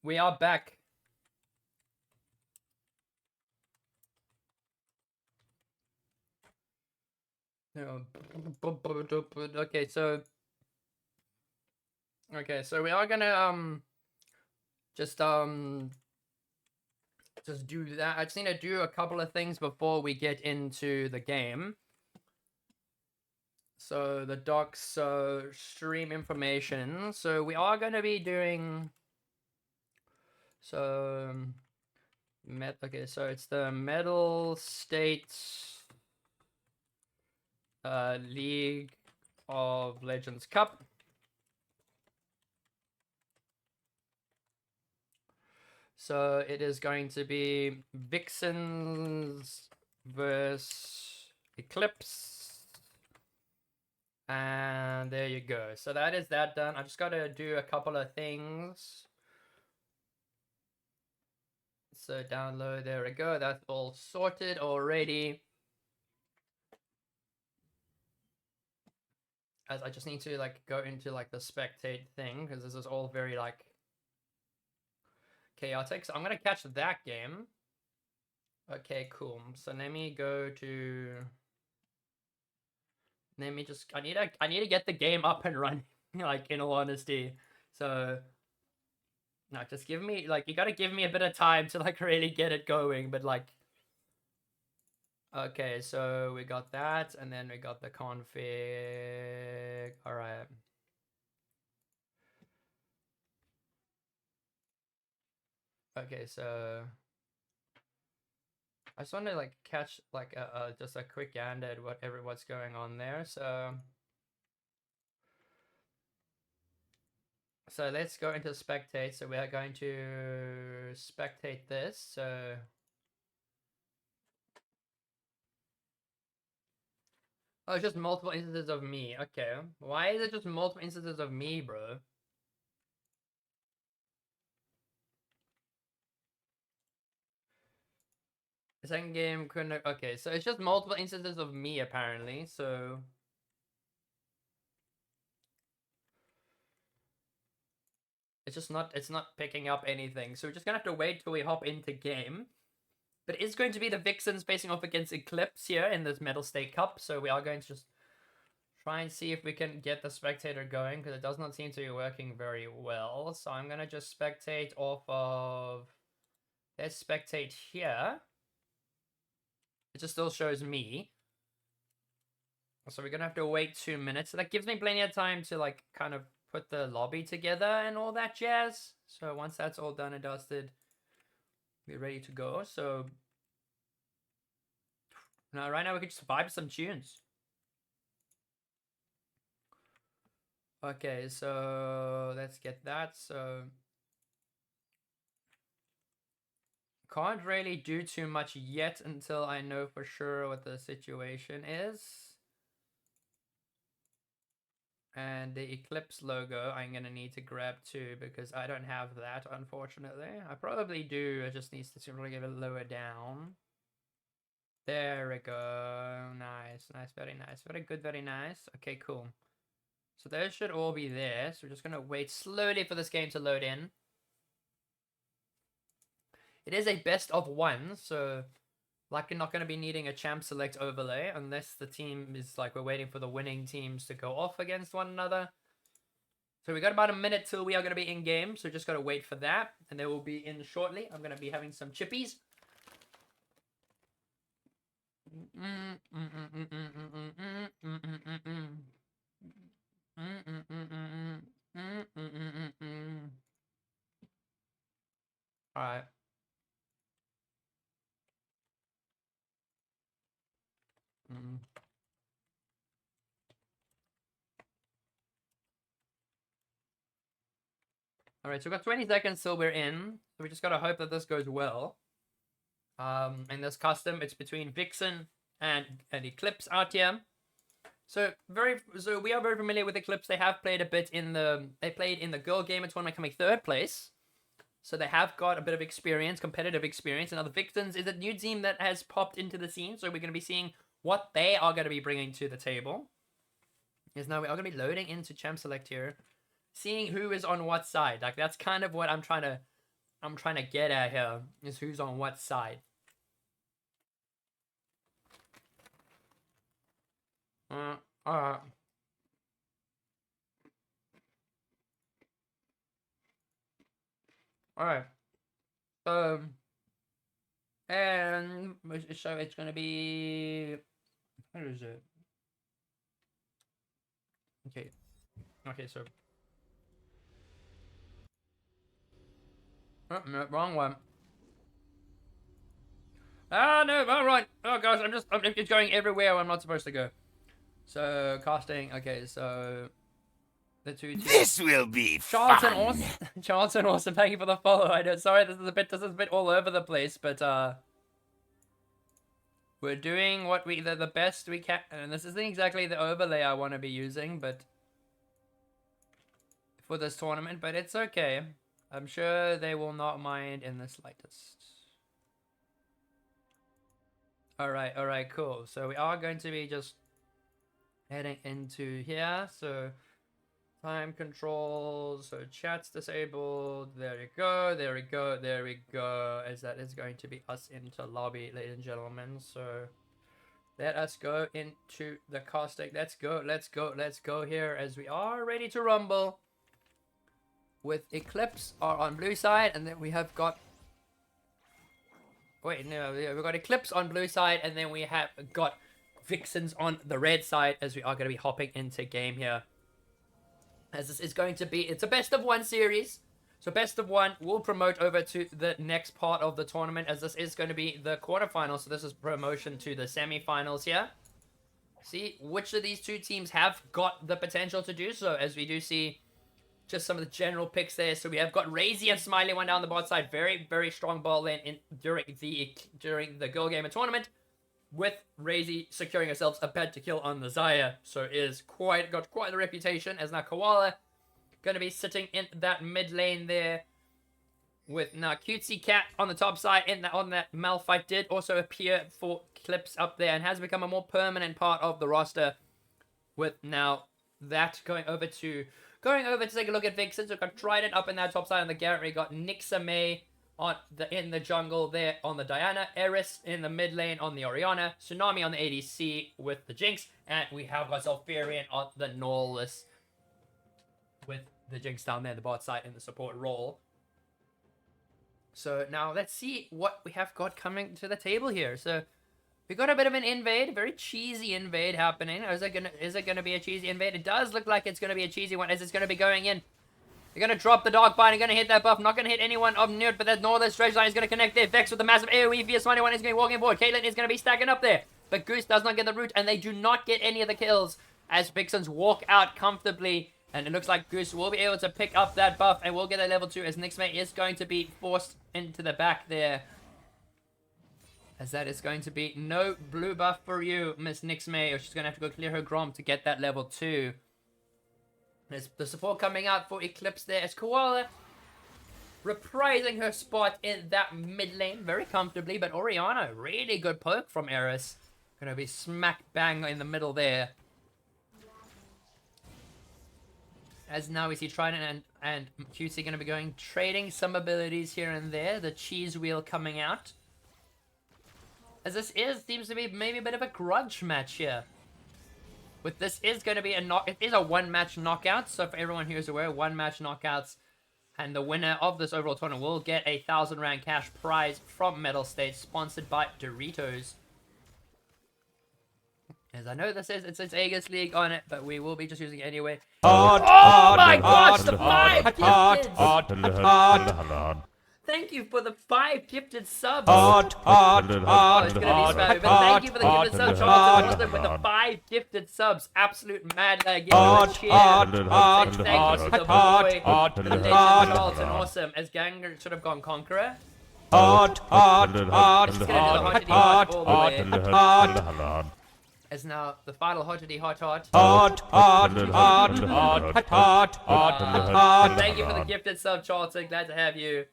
We are back. Okay, so we are gonna just do that. I just need to do a couple of things before we get into the game. So the docs, so stream information. So we are gonna be doing so okay, so it's the Mettlestate League of Legends Cup. So it is going to be Vixens versus Eclipse. And there you go. So that is that done. I just got to do a couple of things. So download, there we go. That's all sorted already. As I just need to like go into like the spectate thing because this is all very like chaotic. So I'm gonna catch that game. Okay, cool. So let me go to. Let me just. I need to get the game up and running. Like in all honesty, so. No, just give me like you gotta give me a bit of time to like really get it going. But like. Okay, so we got that, and then we got the config. All right. Okay, so I just want to like catch like just a quick gander at what's going on there. So let's go into spectate. So we are going to spectate this. So oh, it's just multiple instances of me. Okay, why is it just multiple instances of me, bro? The second game couldn't. Okay, so it's just multiple instances of me apparently. So it's not picking up anything. So we're just gonna have to wait till we hop into game. But it's going to be the Vixens facing off against Eclipse here in this Mettlestate Cup. So we are going to just try and see if we can get the spectator going because it does not seem to be working very well. So I'm gonna just spectate off of. Let's spectate here. It just still shows me. So we're gonna have to wait 2 minutes. So that gives me plenty of time to like kind of put the lobby together and all that jazz. So once that's all done and dusted, we're ready to go. So now right now we can just vibe some tunes. Okay, so let's get that. So can't really do too much yet until I know for sure what the situation is. And the Eclipse logo I'm gonna need to grab too because I don't have that unfortunately. I probably do, it just needs to simply get it lower down. There we go. Nice, nice, very nice. Very good, very nice. Okay, cool. So those should all be there. So we're just gonna wait slowly for this game to load in. It is a best of one, so like you're not going to be needing a champ select overlay unless the team is like we're waiting for the winning teams to go off against one another. So we got about a minute till we are going to be in game, so just got to wait for that, and they will be in shortly. I'm going to be having some chippies. All right. All right, so we've got 20 seconds till we're in. So we just got to hope that this goes well. In this custom, it's between Vixen and Eclipse out here. So we are very familiar with Eclipse. They have played a bit they played in the girl gamer tournament coming 3rd place. So they have got a bit of experience, competitive experience. And now the Vixens is a new team that has popped into the scene. So we're going to be seeing what they are going to be bringing to the table. Is now we are going to be loading into Champ Select here. Seeing who is on what side. Like that's kind of what I'm trying to I'm trying to get at here is who's on what side. Alright. Alright. And so it's gonna be, where is it? Okay, so oh, no, wrong one. Ah, no, wrong one. Oh gosh, I'm just going everywhere I'm not supposed to go. So casting, okay, so the two teams. This will be Charlton, fun. awesome. Charlton, awesome. Thank you for the follow. I know. Sorry, this is a bit all over the place, but we're doing what the best we can, and this isn't exactly the overlay I want to be using, but for this tournament, but it's okay. I'm sure they will not mind in the slightest. All right, cool. So we are going to be just heading into here. So time controls, so chat's disabled. There we go, there we go, there we go. As that is going to be us into lobby, ladies and gentlemen. So let us go into the casting. Let's go here as we are ready to rumble. With Eclipse are on blue side, and then we have got... Wait, no, we've got Eclipse on blue side, and then we have got Vixens on the red side, as we are going to be hopping into game here. As this is going to be, it's a best of one series. So best of one will promote over to the next part of the tournament, as this is going to be the quarterfinals. So this is promotion to the semifinals here. See which of these two teams have got the potential to do so, as we do see just some of the general picks there. So we have got Razy and Smiley one down the bot side. Very, very strong ball lane during the girl gamer tournament, with Razy securing herself a bed to kill on the Xayah. So is got quite the reputation. As now Koala going to be sitting in that mid lane there, with now Cutesy Cat on the top side. On that Malphite did also appear for clips up there and has become a more permanent part of the roster, with now that going over to take a look at Vixen. So we've got Trident up in that top side on the Garrett. We got Nixame in the jungle there on the Diana, Eris in the mid lane on the Orianna, Tsunami on the ADC with the Jinx, and we have got Zalfirian on the Nautilus with the Jinx down there, the bot side in the support role. So now let's see what we have got coming to the table here. So we got a bit of an invade, very cheesy invade happening. Is it gonna be a cheesy invade? It does look like it's gonna be a cheesy one, as it's gonna be going in. They're gonna drop the Dark Bite and gonna hit that buff. Not gonna hit anyone of note, but that Northern Stretch Line is gonna connect there. Vex with the massive AoE via Smiley one is gonna be walking forward. Caitlyn is gonna be stacking up there, but Goose does not get the root, and they do not get any of the kills as Vixens walk out comfortably. And it looks like Goose will be able to pick up that buff and will get a level 2, as Nixmate is going to be forced into the back there. As that is going to be no blue buff for you, Miss Nixmay, or she's going to have to go clear her Grom to get that level 2. There's the support coming out for Eclipse there, as Koala reprising her spot in that mid lane very comfortably. But Orianna, really good poke from Eris. Going to be smack bang in the middle there. As now we see Trident and QC going to be trading some abilities here and there. The cheese wheel coming out. As this seems to be maybe a bit of a grudge match here. With this is going to be it is a one-match knockout. So for everyone who is aware, one-match knockouts. And the winner of this overall tournament will get a 1,000 Rand cash prize from Mettlestate, sponsored by Doritos. As I know this is, it says Aegis League on it, but we will be just using it anyway. Oh my gosh, the 5 gifted! Thank you for the 5 gifted subs. It's gonna be spammy, but thank you for the gifted subs. Charlton with the 5 gifted subs. Absolute mad lag. Give him a cheer. Thank you to the boy, the legend Charlton. Awesome. As Ganger should have gone Conqueror. Just gonna do the hotty hot all the way. As now the final hotty hot. Thank you for the gifted sub, Charlton. Glad to have you.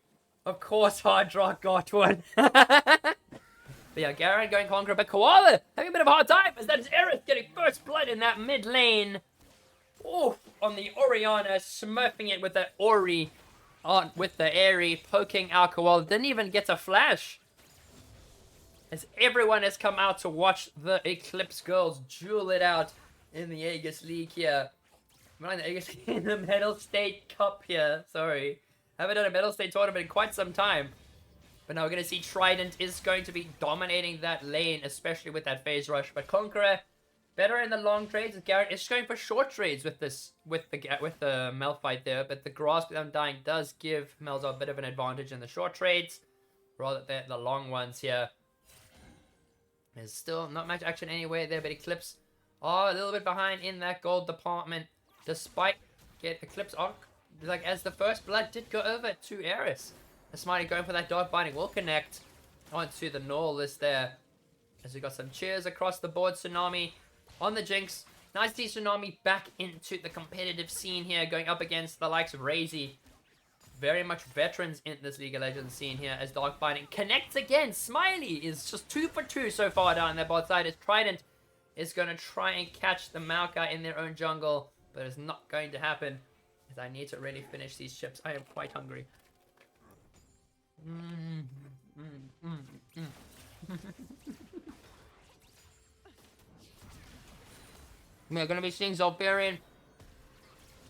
Of course, Hard Rock got one. But yeah, Garen going Conqueror, but Koala having a bit of a hard time, as that is Eris getting first blood in that mid lane. Oof, on the Orianna, smurfing it with that Ori. on with the Airy poking our Koala. Didn't even get a flash. As everyone has come out to watch the Eclipse girls duel it out in the Aegis League here. Not in the Aegis League, in the Mettlestate Cup here. Sorry. Haven't done a Mettlestate tournament in quite some time. But now we're going to see Trident is going to be dominating that lane, especially with that phase rush. But Conqueror, better in the long trades. Garrett is going for short trades with this, with the Mel fight there. But the Grasp with Undying does give Melza a bit of an advantage in the short trades, rather than the long ones here. There's still not much action anywhere there, but Eclipse are a little bit behind in that gold department, despite Eclipse arc. Like, as the first blood did go over to Eris. The Smiley going for that Dark Binding will connect onto the Null list there. As we got some cheers across the board. Tsunami on the Jinx. Nice to see Tsunami back into the competitive scene here, going up against the likes of Razy. Very much veterans in this League of Legends scene here, as Dark Binding connects again. Smiley is just 2 for 2 so far down their bot side, as Trident is going to try and catch the Maokai in their own jungle, but it's not going to happen, as I need to really finish these chips. I am quite hungry. We're going to be seeing Zolfarian.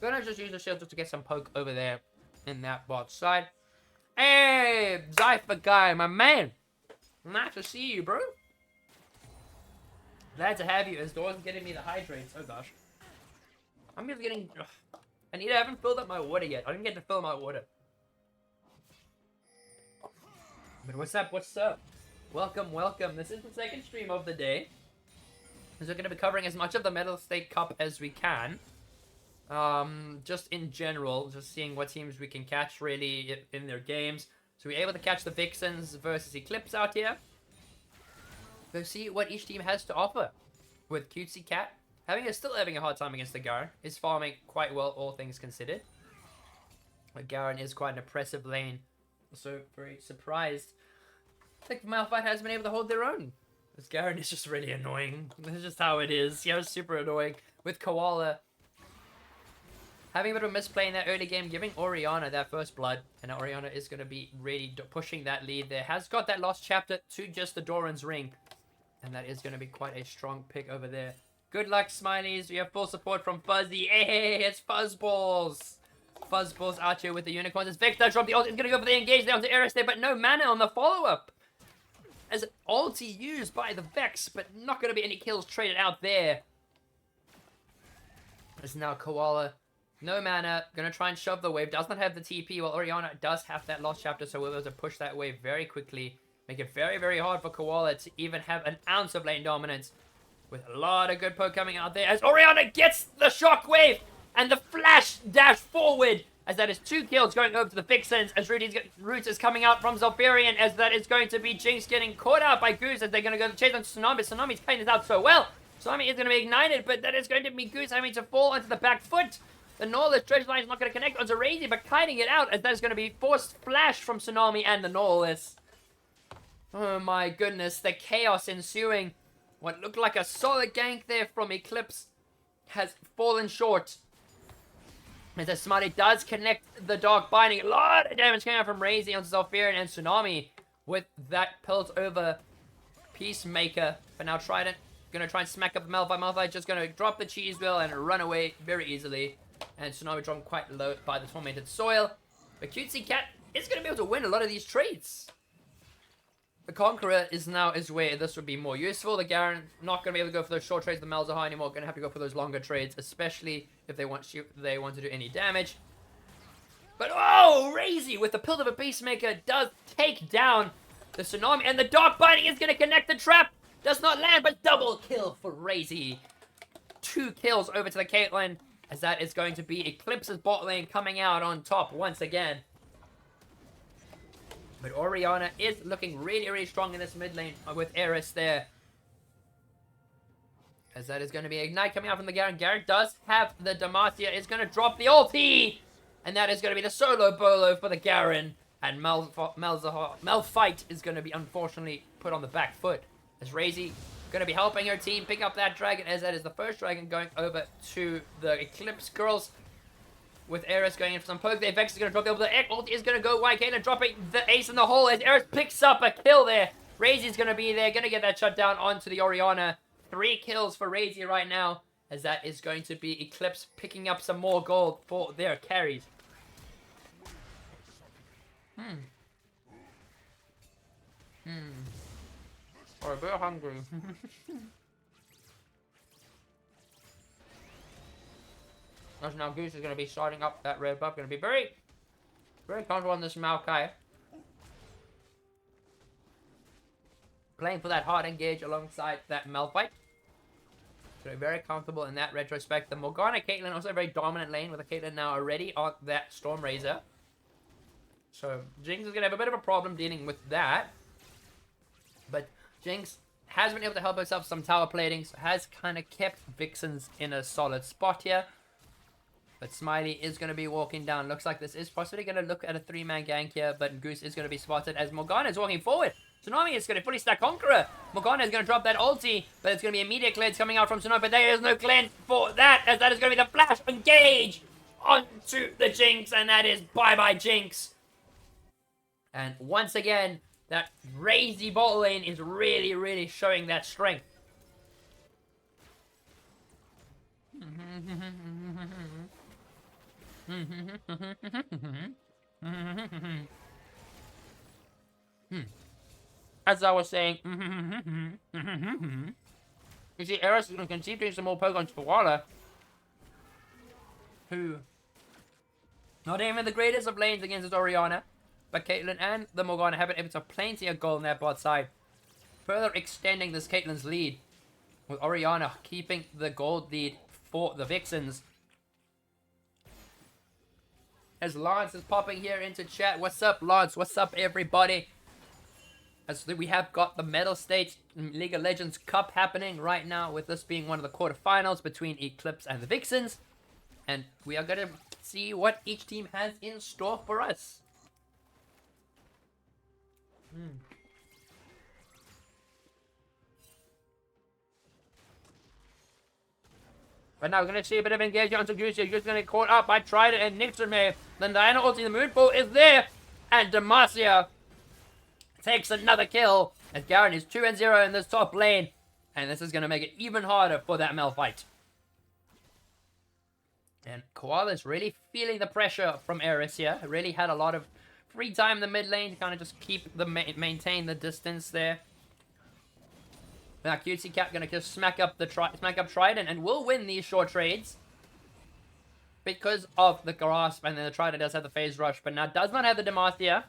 Going to just use the shield just to get some poke over there in that bot side. Hey, Zypher guy, my man. Nice to see you, bro. Glad to have you, as Doors getting me the hydrates. Oh gosh. I'm just getting... I haven't filled up my water yet. I didn't get to fill my water. But what's up, what's up? Welcome, welcome. This is the second stream of the day. As we're going to be covering as much of the Mettlestate Cup as we can. Just in general, just seeing what teams we can catch really in their games. So we're able to catch the Vixens versus Eclipse out here. Go see what each team has to offer. With Cutesy Cat still having a hard time against the Garen. Is farming quite well, all things considered. But Garen is quite an oppressive lane. Also very surprised. I think Malphite has been able to hold their own. This Garen is just really annoying. This is just how it is. Yeah, it's super annoying. With Koala having a bit of a misplay in that early game, giving Orianna that first blood. And now Orianna is going to be really pushing that lead there. Has got that lost chapter to just the Doran's ring. And that is going to be quite a strong pick over there. Good luck, Smileys. We have full support from Fuzzy. Hey, it's Fuzzballs. Fuzzballs out here with the Unicorns. As Vector dropped the ult. He's going to go for the engage there onto Eris there, but no mana on the follow-up. As ulti used by the Vex, but not going to be any kills traded out there. As now Koala, no mana, going to try and shove the wave. Does not have the TP, while Orianna does have that lost chapter, so we're able to push that wave very quickly. Make it very, very hard for Koala to even have an ounce of lane dominance. With a lot of good poke coming out there, as Orianna gets the shockwave and the flash dash forward. As that is 2 kills going over to the Vixens, as Roots is coming out from Zolfarian, as that is going to be Jinx getting caught out by Goose, as they're going to go to chase on Tsunami. Tsunami's playing this out so well. Tsunami is going to be ignited, but that is going to be Goose having to fall onto the back foot. The Norless Dredge Line is not going to connect onto Razy, but kiting it out, as that is going to be forced flash from Tsunami and the Norless. Oh my goodness, the chaos ensuing. What looked like a solid gank there from Eclipse has fallen short. As the Smiley does connect the Dark Binding. A lot of damage coming out from Razy onto Zolfarian and Tsunami with that Pelt over Peacemaker. But now Trident going to try and smack up Malphite. Malphite just going to drop the cheese wheel and run away very easily. And Tsunami dropped quite low by the Tormented Soil. But Cutesy Cat is going to be able to win a lot of these trades. The Conqueror is where this would be more useful. The Garen not going to be able to go for those short trades. The Malzahar anymore. Going to have to go for those longer trades, especially if they want to do any damage. But oh, Razy with the Pilt of a Peacemaker does take down the Tsunami, and the Dark Binding is going to connect the trap. Does not land, but double kill for Razy. 2 kills over to the Caitlyn, as that is going to be Eclipse's bot lane coming out on top once again. But Orianna is looking really, really strong in this mid lane with Eris there. As that is going to be Ignite coming out from the Garen. Garen does have the Demacia. Is going to drop the ulti. And that is going to be the solo bolo for the Garen. And Malphite is going to be unfortunately put on the back foot. As Razy going to be helping her team pick up that dragon. As that is the first dragon going over to the Eclipse girls. with Eris going in for some poke there. Vex is going to drop the ult is going to go wide. Caitlyn dropping the ace in the hole as Eris picks up a kill there. Razy's going to be there, going to get that shut down onto the Orianna. 3 kills for Razy right now, as that is going to be Eclipse picking up some more gold for their carries. We're a bit hungry. As now Goose is going to be starting up that red buff. Going to be very comfortable on this Maokai. Playing for that hard engage alongside that Malphite. So very comfortable in that retrospect. The Morgana Caitlyn also a very dominant lane with a Caitlyn now already on that Storm Razor. So Jinx is going to have a bit of a problem dealing with that. But Jinx has been able to help herself some tower plating. So has kind of kept Vixens in a solid spot here. But Smiley is going to be walking down. Looks like this is possibly going to look at a 3-man gank here. But Goose is going to be spotted as Morgana is walking forward. Tsunami is going to fully stack Conqueror. Morgana is going to drop that ulti. But it's going to be immediate cleanse coming out from Tsunami. But there is no cleanse for that. As that is going to be the flash engage onto the Jinx. And that is bye-bye Jinx. And once again, that Razy bot lane is really showing that strength. As I was saying, you see, Eris is going to continue doing some more poke on Koala, who, not even the greatest of lanes against his Orianna, but Caitlyn and the Morgana have been able to plenty of gold on their bot side, further extending this Caitlyn's lead, with Orianna keeping the gold lead for the Vixens. As Lance is popping here into chat. What's up, Lance? What's up, everybody? As we have got the Mettlestate League of Legends Cup happening right now, with this being one of the quarterfinals between Eclipse and the Vixens. And we are going to see what each team has in store for us. But now we're going to see a bit of engagement onto Goose. Goose going to get caught up by Trident and Nixon. Then Diana ulti, the Moonfall is there. And Demacia takes another kill. As Garen is 2-0 in this top lane. And this is going to make it even harder for that Malphite. And Koala is really feeling the pressure from Eris here. Really had a lot of free time in the mid lane to kind of just keep the maintain the distance there. Now Cutesy Cat gonna just smack up Trident and will win these short trades because of the grasp, and then the Trident does have the phase rush, but now does not have the Demacia.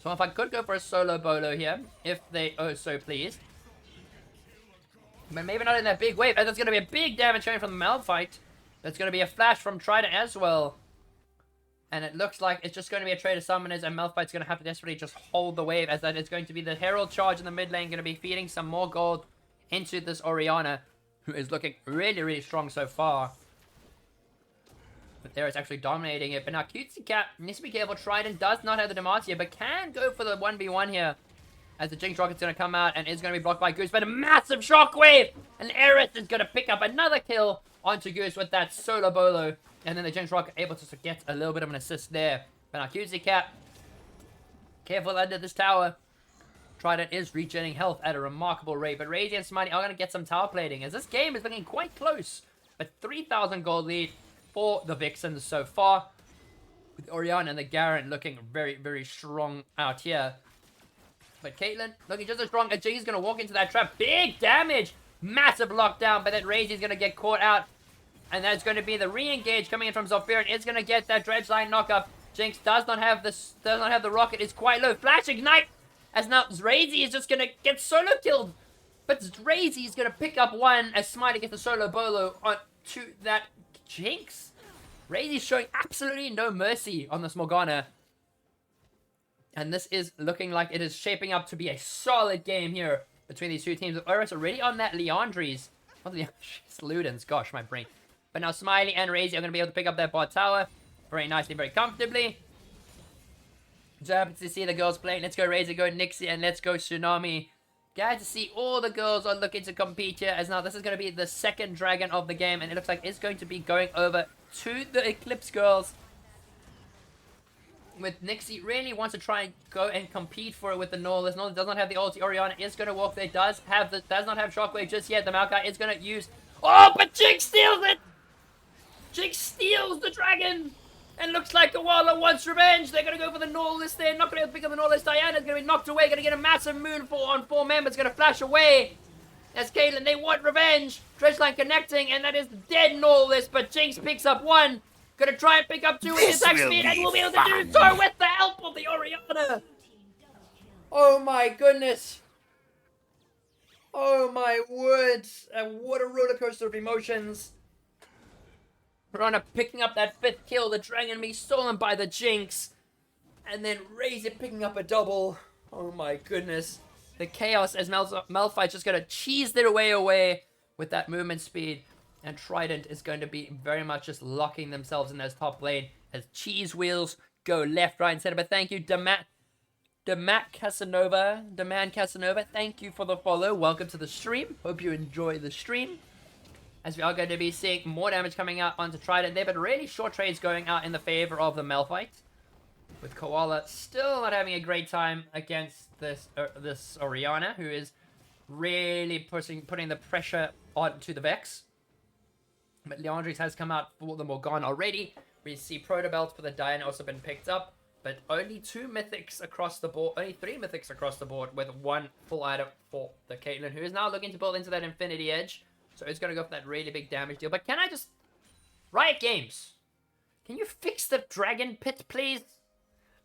So if I could go for a solo bolo here, if they oh so please. But maybe not in that big wave, as it's gonna be a big damage coming from the Malphite. There's gonna be a flash from Trident as well. And it looks like it's just going to be a trade of summoners, and Malphite's going to have to desperately just hold the wave, as that is going to be the Herald charge in the mid lane, going to be feeding some more gold into this Orianna, who is looking really strong so far. But there is actually dominating it. But now Cutesy Cat needs to be careful. Trident does not have the Demacia, but can go for the 1v1 here, as the Jinx Rocket's going to come out and is going to be blocked by Goose. But a massive shockwave, and Eris is going to pick up another kill onto Goose with that solo bolo. And then the Jinx Rocket able to get a little bit of an assist there. But now Cutesy Cat, careful under this tower. Trident is regenerating health at a remarkable rate. But Razy and Smiley are going to get some tower plating, as this game is looking quite close. A 3,000 gold lead for the Vixens so far, with Orianna and the Garen looking very strong out here. But Caitlyn looking just as strong. And Jinx is going to walk into that trap. Big damage. Massive lockdown. But then Razy is going to get caught out. And that's going to be the re-engage coming in from Zofir. It's going to get that Dredge Line knock-up. Jinx does not have the rocket. It's quite low. Flash Ignite! As now Razy is just going to get solo killed. But Razy is going to pick up one as Smiley gets the solo bolo onto that Jinx. Razy is showing absolutely no mercy on this Morgana. And this is looking like it is shaping up to be a solid game here between these two teams. Eris already on that Leandri's. Not Leandri's, Ludens. Gosh, my brain. But now Smiley and Razy are going to be able to pick up that bot tower very nicely, very comfortably. So happy to see the girls playing. Let's go Razy, go Nixie, and let's go Tsunami. Glad to see all the girls are looking to compete here, as now this is going to be the second dragon of the game, and it looks like it's going to be going over to the Eclipse girls. With Nixie really wants to try and go and compete for it with the Norlis. Norlis does not have the ulti. Orianna is going to walk there. Does not have Shockwave just yet. The Maokai is going to use... Oh, but Jinx steals it! Jinx steals the dragon! And looks like Koala wants revenge. They're going to go for the Norlis there. Not going to be able to pick up the Norlis. Diana's going to be knocked away. Going to get a massive moonfall on 4 members. Going to flash away. As Caitlyn, they want revenge. Dredgeline connecting, and that is dead Norlis. But Jinx picks up 1. Gonna try and pick up 2 with attack speed, and we'll be able to do so with the help of the Orianna. Oh my goodness. Oh my words. What a roller coaster of emotions. Orianna picking up that 5th kill. The dragon being stolen by the Jinx. And then Razor picking up a double. Oh my goodness. The chaos as Malphite's just gonna cheese their way away with that movement speed. And Trident is going to be very much just locking themselves in those top lane as cheese wheels go left, right, and center. But thank you, Deman Casanova. Thank you for the follow. Welcome to the stream. Hope you enjoy the stream. As we are going to be seeing more damage coming out onto Trident there, but really short trades going out in the favor of the Malphite. With Koala still not having a great time against this Orianna, who is really putting the pressure onto the Vex. But Leandris has come out for the Morgana already. We see Protobelt for the Diana also been picked up. But only 2 mythics across the board. Only 3 mythics across the board with 1 full item for the Caitlyn, who is now looking to build into that Infinity Edge. So it's going to go for that really big damage deal. But can I just... Riot Games, can you fix the Dragon Pit, please?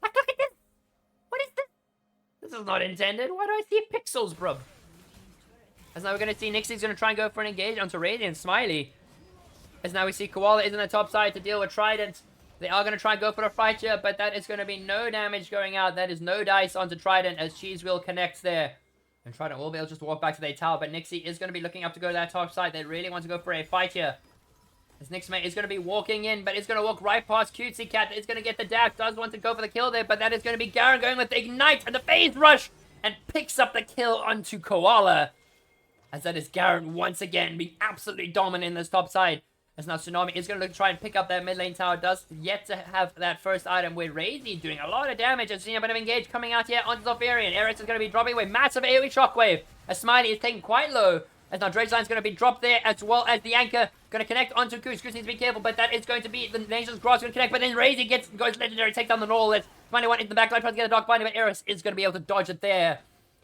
Like, look at this. What is this? This is not intended. Why do I see pixels, bruv? As now we're going to see Nixie's going to try and go for an engage onto Radiant Smiley. As now we see Koala is on the top side to deal with Trident. They are going to try and go for a fight here, but that is going to be no damage going out. That is no dice onto Trident as Cheese Wheel connects there. And Trident will be able to just walk back to their tower, but Nixie is going to be looking up to go to that top side. They really want to go for a fight here. As Nixmate is going to be walking in, but it's going to walk right past Cutesy Cat. It's going to get the dash. Does want to go for the kill there, but that is going to be Garen going with the Ignite and the Phase Rush and picks up the kill onto Koala. As that is Garen once again being absolutely dominant in this top side. As now Tsunami is going to try and pick up that mid lane tower. Does yet to have that first item with Razy doing a lot of damage. And seeing a bit of engage coming out here onto Zolfarian. Eris is going to be dropping away. Massive AoE shockwave. As Smiley is taken quite low. As now Dredgeline's going to be dropped there, as well as the anchor going to connect onto Goose. Goose needs to be careful, but that is going to be the Nation's Grass going to connect. But then Razy goes legendary, takes down the Norlis. Smiley went into the backline, trying to get a Dark Binding, but Eris is going to be able to dodge it there.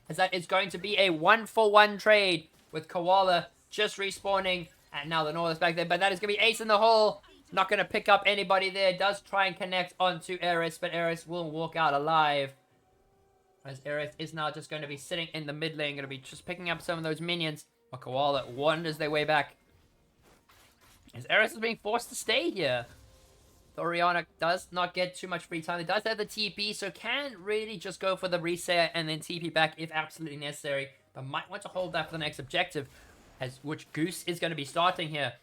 As that is going to be a 1-for-1 trade with Koala just respawning. And now the Norlis back there, but that is going to be ace in the hole. Not going to pick up anybody there. Does try and connect onto Eris, but Eris will walk out alive. As Eris is now just going to be sitting in the mid lane, going to be just picking up some of those minions. While Koala wanders their way back. As Eris is being forced to stay here. The Orianna does not get too much free time. It does have the TP, so can really just go for the reset and then TP back if absolutely necessary. But might want to hold that for the next objective. Which Goose is going to be starting here.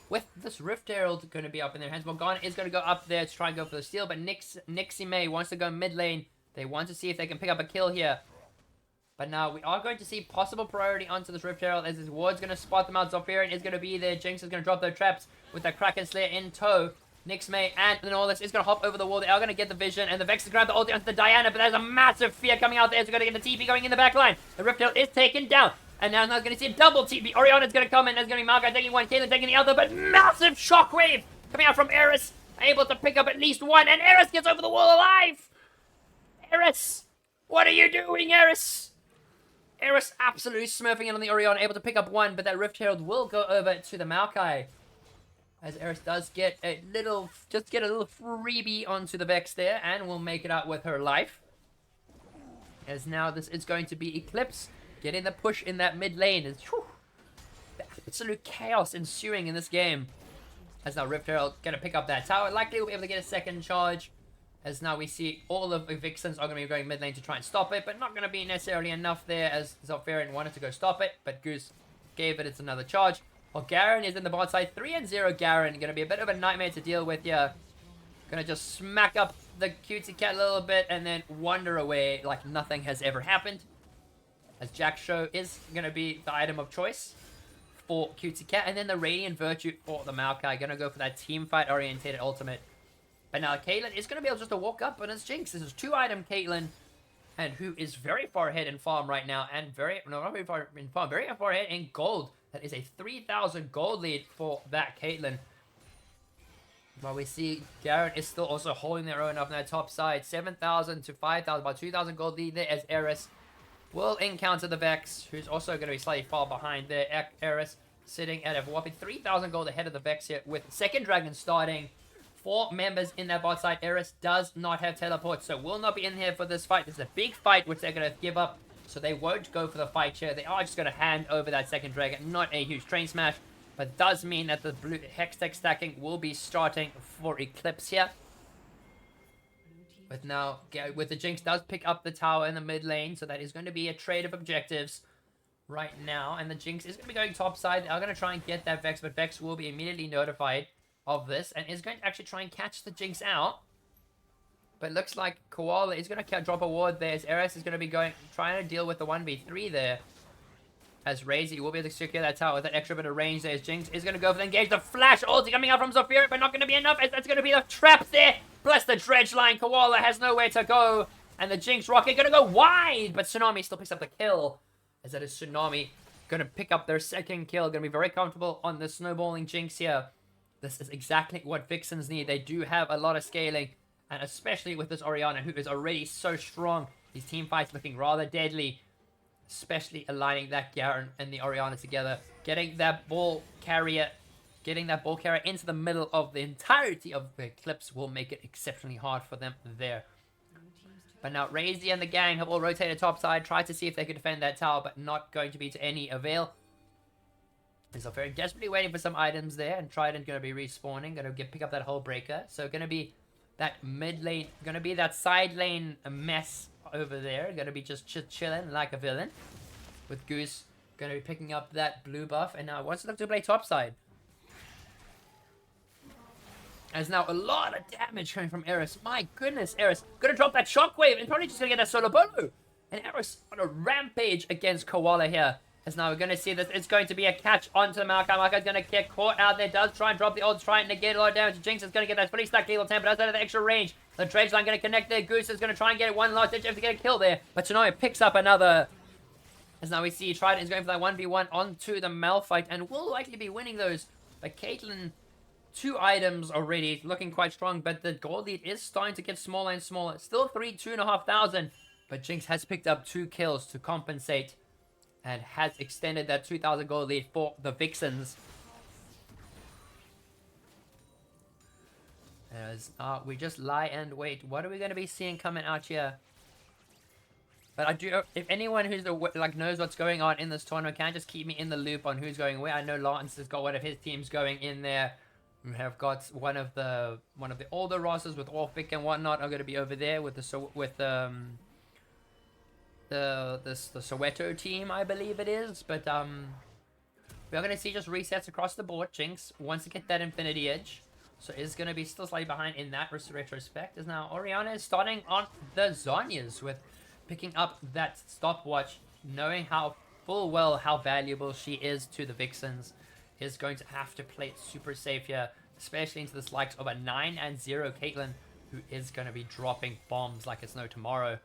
With this Rift Herald going to be up in their hands. Morgana is going to go up there to try and go for the steal. But Nixie May wants to go mid lane. They want to see if they can pick up a kill here. But now we are going to see possible priority onto this Rift Herald. As his ward's going to spot them out. Zolfarian is going to be there. Jinx is going to drop their traps with that Kraken Slayer in tow. Nix May and the Norlis is going to hop over the wall. They are going to get the vision. And the Vex is going to grab the ulti onto the Diana. But there's a massive fear coming out there. It's going to get the TP going in the back line. The Rift Herald is taken down. And now going to see a double TP. Orianna's going to come in. There's going to be Malphite taking one, Caitlyn taking the other. But massive shockwave coming out from Eris. Able to pick up at least one. And Eris gets over the wall alive. Eris. What are you doing, Eris? Eris absolutely smurfing in on the Orianna. Able to pick up one. But that Rift Herald will go over to the Maokai. As Eris does get a little freebie onto the Vex there. And will make it out with her life. As now this is going to be Eclipse. Getting the push in that mid lane is the absolute chaos ensuing in this game. As now Rift Herald going to pick up that tower. Likely will be able to get a second charge. As now we see all of the Vixens are going to be going mid lane to try and stop it. But not going to be necessarily enough there as Zolfarian wanted to go stop it. But Goose gave it its another charge. Well, Garen is in the bot side. 3-0 Garen. Going to be a bit of a nightmare to deal with here. Going to just smack up the Cutesy Cat a little bit. And then wander away like nothing has ever happened. As Jack Show is going to be the item of choice. for Cutie Cat. And then the Radiant Virtue for the Maokai. Gonna go for that team fight orientated ultimate. But now Caitlyn is gonna be able just to walk up on his Jinx. This is 2-item Caitlyn. And who is very far ahead in farm right now. And not very far in farm. Very far ahead in gold. That is a 3,000 gold lead for that Caitlyn. While we see Garen is still also holding their own up on that top side. 7,000 to 5,000. About 2,000 gold lead there as Eris will encounter the Vex, who's also going to be slightly far behind there. Eris sitting at a whopping 3,000 gold ahead of the Vex here with second dragon starting. 4 members in that bot side. Eris does not have teleport, so will not be in here for this fight. This is a big fight, which they're going to give up, so they won't go for the fight here. They are just going to hand over that second dragon. Not a huge train smash, but does mean that the blue Hextech stacking will be starting for Eclipse here. But now, with the Jinx does pick up the tower in the mid lane, so that is going to be a trade of objectives right now. And the Jinx is going to be going top side. They are going to try and get that Vex, but Vex will be immediately notified of this and is going to actually try and catch the Jinx out. But it looks like Koala is going to drop a ward there as Eris is going to be trying to deal with the 1v3 there. As Razy will be able to secure that tower with that extra bit of range there as Jinx is going to go for the engage. The flash ulti coming out from Zofia, but not going to be enough as that's going to be the trap there. Plus the dredge line. Koala has nowhere to go. And the Jinx rocket going to go wide. But Tsunami still picks up the kill. As that is Tsunami going to pick up their second kill. Going to be very comfortable on the snowballing Jinx here. This is exactly what Vixens need. They do have a lot of scaling. And especially with this Orianna, who is already so strong. These team fights looking rather deadly. Especially aligning that Garen and the Orianna together. Getting that ball carrier into the middle of the entirety of the Eclipse will make it exceptionally hard for them there. But now Razy and the gang have all rotated topside. Tried to see if they could defend that tower, but not going to be to any avail. So very desperately waiting for some items there. And Trident going to be respawning. Going to pick up that whole breaker. So going to be that mid lane. Going to be that side lane mess over there. Going to be just chilling like a villain. With Goose going to be picking up that blue buff. And now wants to look to play topside. There's now a lot of damage coming from Eris. My goodness, Eris going to drop that shockwave and probably just going to get that solo bolo. And Eris on a rampage against Koala here. As now we're going to see that it's going to be a catch onto the Maokai. Maokai's going to get caught out there. Does try and drop the ult, try and negate a lot of damage. Jinx is going to get that fully stacked lethal 10, but outside of the extra range. The dredge line going to connect there. Goose is going to try and get one last ditch to get a kill there. But Tsunami picks up another. As now we see Trident is going for that 1v1 onto the Malphite and will likely be winning those. But Caitlyn, 2 items already, looking quite strong. But the gold lead is starting to get smaller and smaller. Still 2,500. But Jinx has picked up 2 kills to compensate. And has extended that 2,000 gold lead for the Vixens. As we just lie and wait. What are we going to be seeing coming out here? But I do, if anyone who's knows what's going on in this tournament can just keep me in the loop on who's going where. I know Lance has got one of his teams going in there. We have got one of the older rosters with Orphic and whatnot are going to be over there with the Soweto team, I believe it is. But we're going to see just resets across the board. Jinx wants to get that Infinity Edge, so is going to be still slightly behind in that retrospect. As now Orianna is starting on the Zhonya's with picking up that stopwatch, knowing how valuable she is to the Vixens. Is going to have to play it super safe here, especially into this likes of a 9-0 Caitlyn, who is going to be dropping bombs like it's no tomorrow.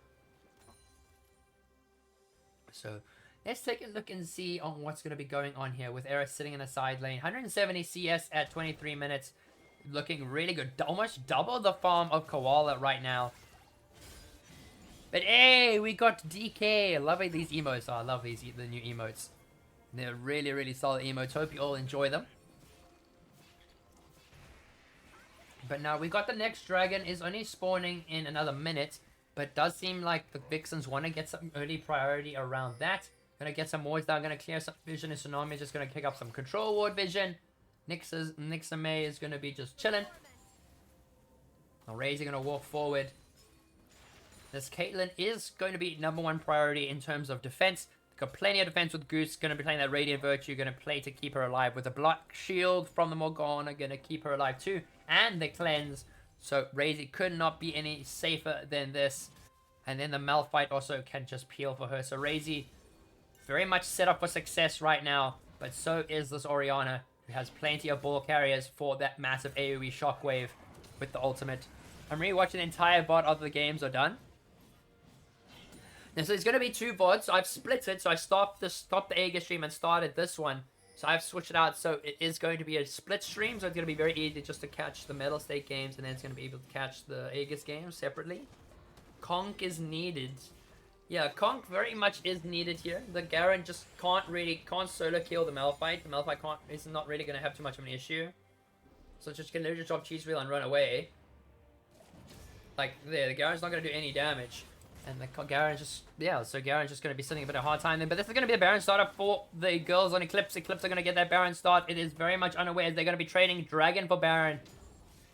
So let's take a look and see on what's going to be going on here with Eris sitting in a side lane. 170 CS at 23 minutes. Looking really good. Almost double the farm of Koala right now. But hey, we got DK. I love these emotes. Oh, I love the new emotes. They're really, really solid emotes. Hope you all enjoy them. But now we got the next dragon. Is only spawning in another minute. But it does seem like the Vixens want to get some early priority around that. Gonna get some wards down. Gonna clear some vision. And Tsunami just gonna pick up some control ward vision. Nixa May is gonna be just chilling. Now Razy gonna walk forward. This Caitlyn is going to be #1 priority in terms of defense. Got plenty of defense with Goose. Going to be playing that Radiant Virtue. Going to play to keep her alive with a Black Shield from the Morgana. Going to keep her alive too. And the Cleanse. So Razy could not be any safer than this. And then the Malphite also can just peel for her. So Razy very much set up for success right now. but so is this Orianna, who has plenty of ball carriers for that massive AoE shockwave with the ultimate. I'm rewatching the entire VOD of the games are done. Now, so there's going to be 2 VODs. So I've split it. So I stopped the Aegis stream and started this one. So I've switched it out. So it is going to be a split stream. So it's going to be very easy just to catch the Mettlestate games. And then it's going to be able to catch the Aegis games separately. Conk is needed. Yeah, Conk very much is needed here. The Garen just can't solo kill the Malphite. The Malphite is not really going to have too much of an issue. So it's just going to literally drop cheese wheel and run away. Like there, the Garen's not going to do any damage. And the Garen's just, yeah, so Garen's just going to be sitting a bit of a hard time then. But this is going to be a Baron startup for the girls on Eclipse. Eclipse are going to get that Baron start. It is very much unaware they're going to be trading Dragon for Baron.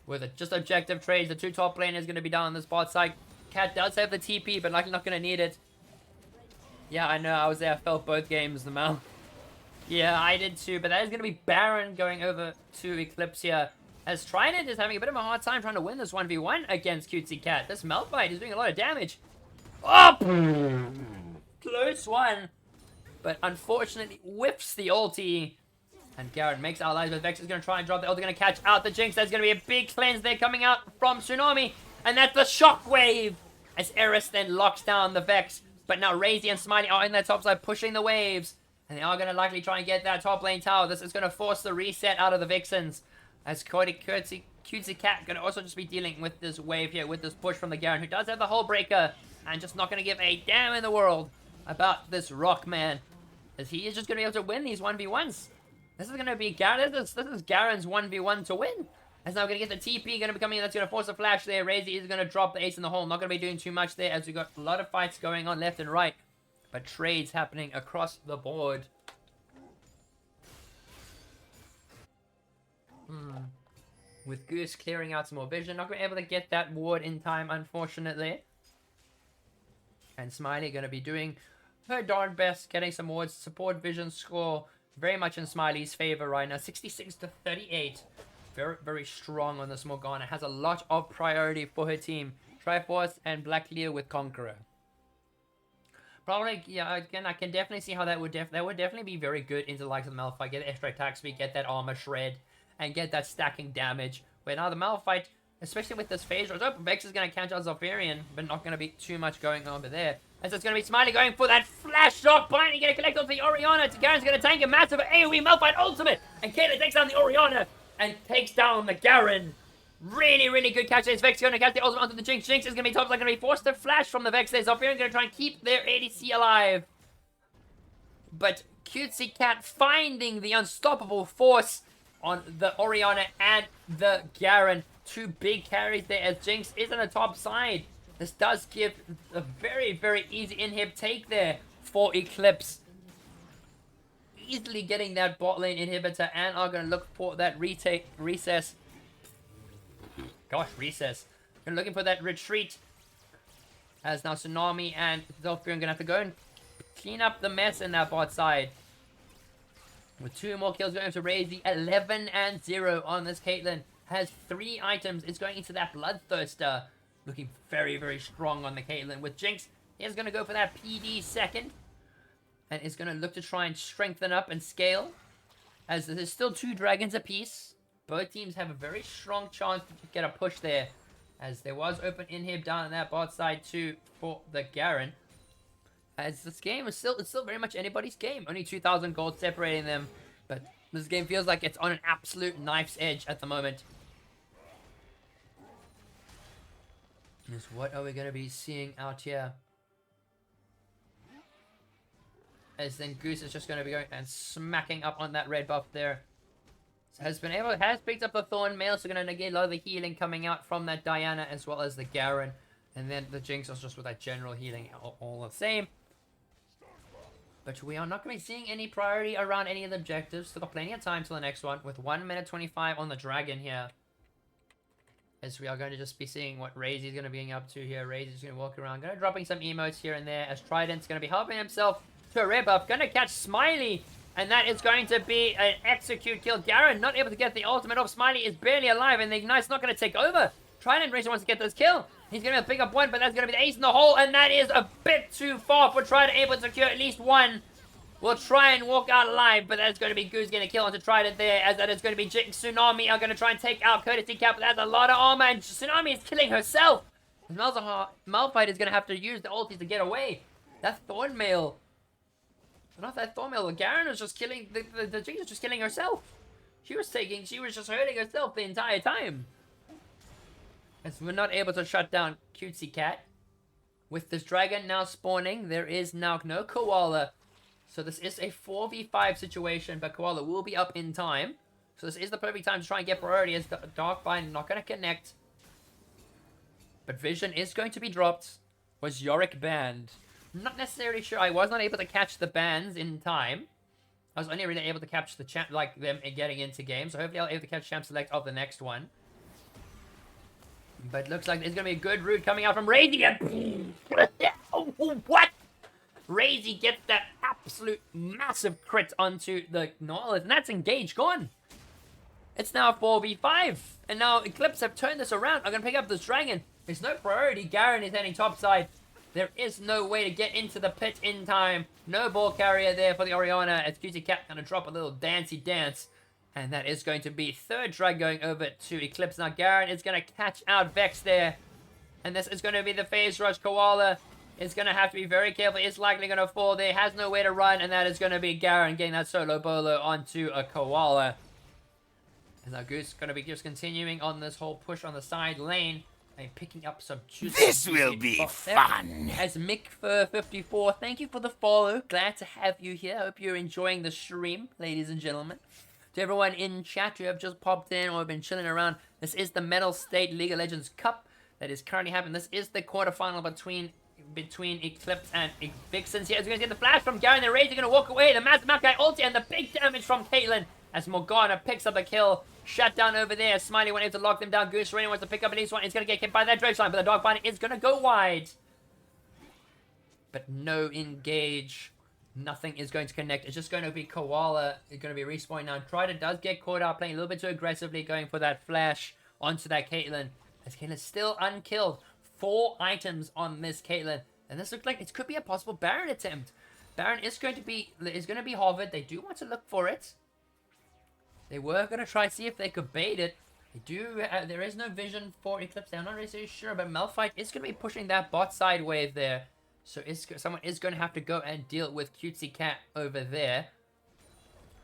With it, just objective trades. The 2 top laners going to be down on this bot side. Cat does have the TP, but likely not going to need it. Yeah, I know, I was there. I felt both games, the Mal. Yeah, I did too. But that is going to be Baron going over to Eclipse here. As Trident is having a bit of a hard time trying to win this 1v1 against Cutesy Cat. This Malphite is doing a lot of damage. Oh! Close one. But unfortunately whiffs the ulti. And Garen makes allies, but Vex is going to try and drop the ulti. Going to catch out the Jinx. There's going to be a big cleanse there coming out from Tsunami. And that's the shockwave. As Eris then locks down the Vex. But now Razy and Smiley are in their top side pushing the waves. And they are going to likely try and get that top lane tower. This is going to force the reset out of the Vixens. As Cutesy Cat going to also just be dealing with this wave here, with this push from the Garen, who does have the Hull Breaker, and just not going to give a damn in the world about this Rock Man, as he is just going to be able to win these 1v1s. This is going to be Garen. This is Garen's 1v1 to win. As now we're going to get the TP going to be coming in. That's going to force a flash there. Razy is going to drop the ace in the hole. Not going to be doing too much there, as we've got a lot of fights going on left and right, but trades happening across the board. With Goose clearing out some more vision. Not going to be able to get that ward in time, unfortunately. And Smiley going to be doing her darn best, getting some wards. Support vision score very much in Smiley's favor right now. 66 to 38. Very, very strong on this Morgana. Has a lot of priority for her team. Triforce and Black Leo with Conqueror. Probably, yeah, again, I can definitely see how that would definitely be very good into the likes of the Malphite. Get extra attack speed, get that armor shred, and get that stacking damage. Where now the Malphite, especially with this phase rush, Vex is going to catch out Zalfarian, but not going to be too much going on over there. As it's going to be Smiley going for that flash shot, finally going to collect on the Orianna. Garen's going to tank a massive AoE Malphite ultimate, and Caitlyn takes down the Orianna and takes down the Garen. Really, really good catch. There's Vex going to catch the ultimate onto the Jinx. Jinx is going to be top, going to be forced to flash from the Vex. There's Zalfarian going to try and keep their ADC alive. But Cutesy Cat finding the unstoppable force on the Orianna and the Garen. 2 big carries there as Jinx is on the top side. This does give a very, very easy inhib take there for Eclipse. Easily getting that bot lane inhibitor, and are going to look for that recess. Gosh, recess. They're looking for that retreat. As now Tsunami and Zalfarian going to have to go and clean up the mess in that bot side. With 2 more kills going to Razy, 11-0 on this Caitlyn. Has 3 items. It's going into that Bloodthirster. Looking very, very strong on the Caitlyn. With Jinx, he's going to go for that PD second. And is going to look to try and strengthen up and scale. As there's still 2 dragons apiece. Both teams have a very strong chance to get a push there. As there was open inhib down on that bot side too for the Garen. As this game is still very much anybody's game. Only 2,000 gold separating them. But this game feels like it's on an absolute knife's edge at the moment. What are we going to be seeing out here? As then Goose is just going to be going and smacking up on that red buff there. So has picked up the Thorn Mail, so going to negate a lot of the healing coming out from that Diana as well as the Garen. And then the Jinx is just with that general healing all the same. But we are not going to be seeing any priority around any of the objectives. Still got plenty of time till the next one with 1 minute 25 on the Dragon here. As we are going to just be seeing what Razy is going to be getting up to here. Razy is going to walk around. Going to dropping some emotes here and there. As Trident's going to be helping himself to a red buff. Going to catch Smiley. And that is going to be an execute kill. Garen not able to get the ultimate off. Smiley is barely alive. And the Ignite's not going to take over. Trident Razy wants to get this kill. He's going to pick up 1. But that's going to be the ace in the hole. And that is a bit too far for Trident able to secure at least 1. will try and walk out alive, but that's going to be Goose getting a kill onto Trident there, as that is going to be Jinx. Tsunami are going to try and take out Courtesy Cap, but that's a lot of armor, and Tsunami is killing herself. Malphite is going to have to use the ulti to get away. That Thornmail. Not that Thornmail, the Garen was just killing, the Jinx was just killing herself. She was just hurting herself the entire time. As we're not able to shut down Cutesy Cat. With this dragon now spawning, there is now no Koala. So this is a 4v5 situation, but Koala will be up in time. So this is the perfect time to try and get priority, as the Dark Bind not going to connect. But Vision is going to be dropped. Was Yorick banned? Not necessarily sure. I was not able to catch the bans in time. I was only really able to catch the champ, like them getting into games. So hopefully I'll be able to catch champ select of the next one. But looks like there's going to be a good route coming out from Razy. What? Razy gets that absolute massive crit onto the Nautilus. And that's engaged, gone. It's now 4v5. And now Eclipse have turned this around. I'm going to pick up this dragon. There's no priority. Garen is heading topside. There is no way to get into the pit in time. No ball carrier there for the Orianna. As Cutesy Cat going to drop a little dancey dance. And that is going to be third drag going over to Eclipse. Now Garen is going to catch out Vex there. And this is going to be the phase rush. Koala is going to have to be very careful. It's likely going to fall there. Has no way to run. And that is going to be Garen getting that solo bolo onto a Koala. And now Goose going to be just continuing on this whole push on the side lane. And picking up some juicy. This will be fun. As Mick54, thank you for the follow. Glad to have you here. Hope you're enjoying the stream, ladies and gentlemen. To everyone in chat who have just popped in or have been chilling around, this is the Mettlestate League of Legends Cup that is currently happening. This is the quarterfinal between Eclipse and Vixens. Here, it's going to get the flash from Garen. The Rays are going to walk away. The massive Makai ulti and the big damage from Caitlyn as Morgana picks up the kill. Shut down over there. Smiley went able to lock them down. Goose Rainer wants to pick up an east one. He's going to get hit by that Drake's line, but the Dark Bind is going to go wide. But no engage. Nothing is going to connect. It's just going to be Koala. It's going to be respawning now. Trident does get caught out, playing a little bit too aggressively, going for that flash onto that Caitlyn. As Caitlyn's still unkilled. 4 items on this Caitlyn. And this looks like it could be a possible Baron attempt. Baron is going to be hovered. They do want to look for it. They were going to try and see if they could bait it. They do. There is no vision for Eclipse. I'm not really sure, but Malphite is going to be pushing that bot side wave there. So someone is going to have to go and deal with Cutesy Cat over there.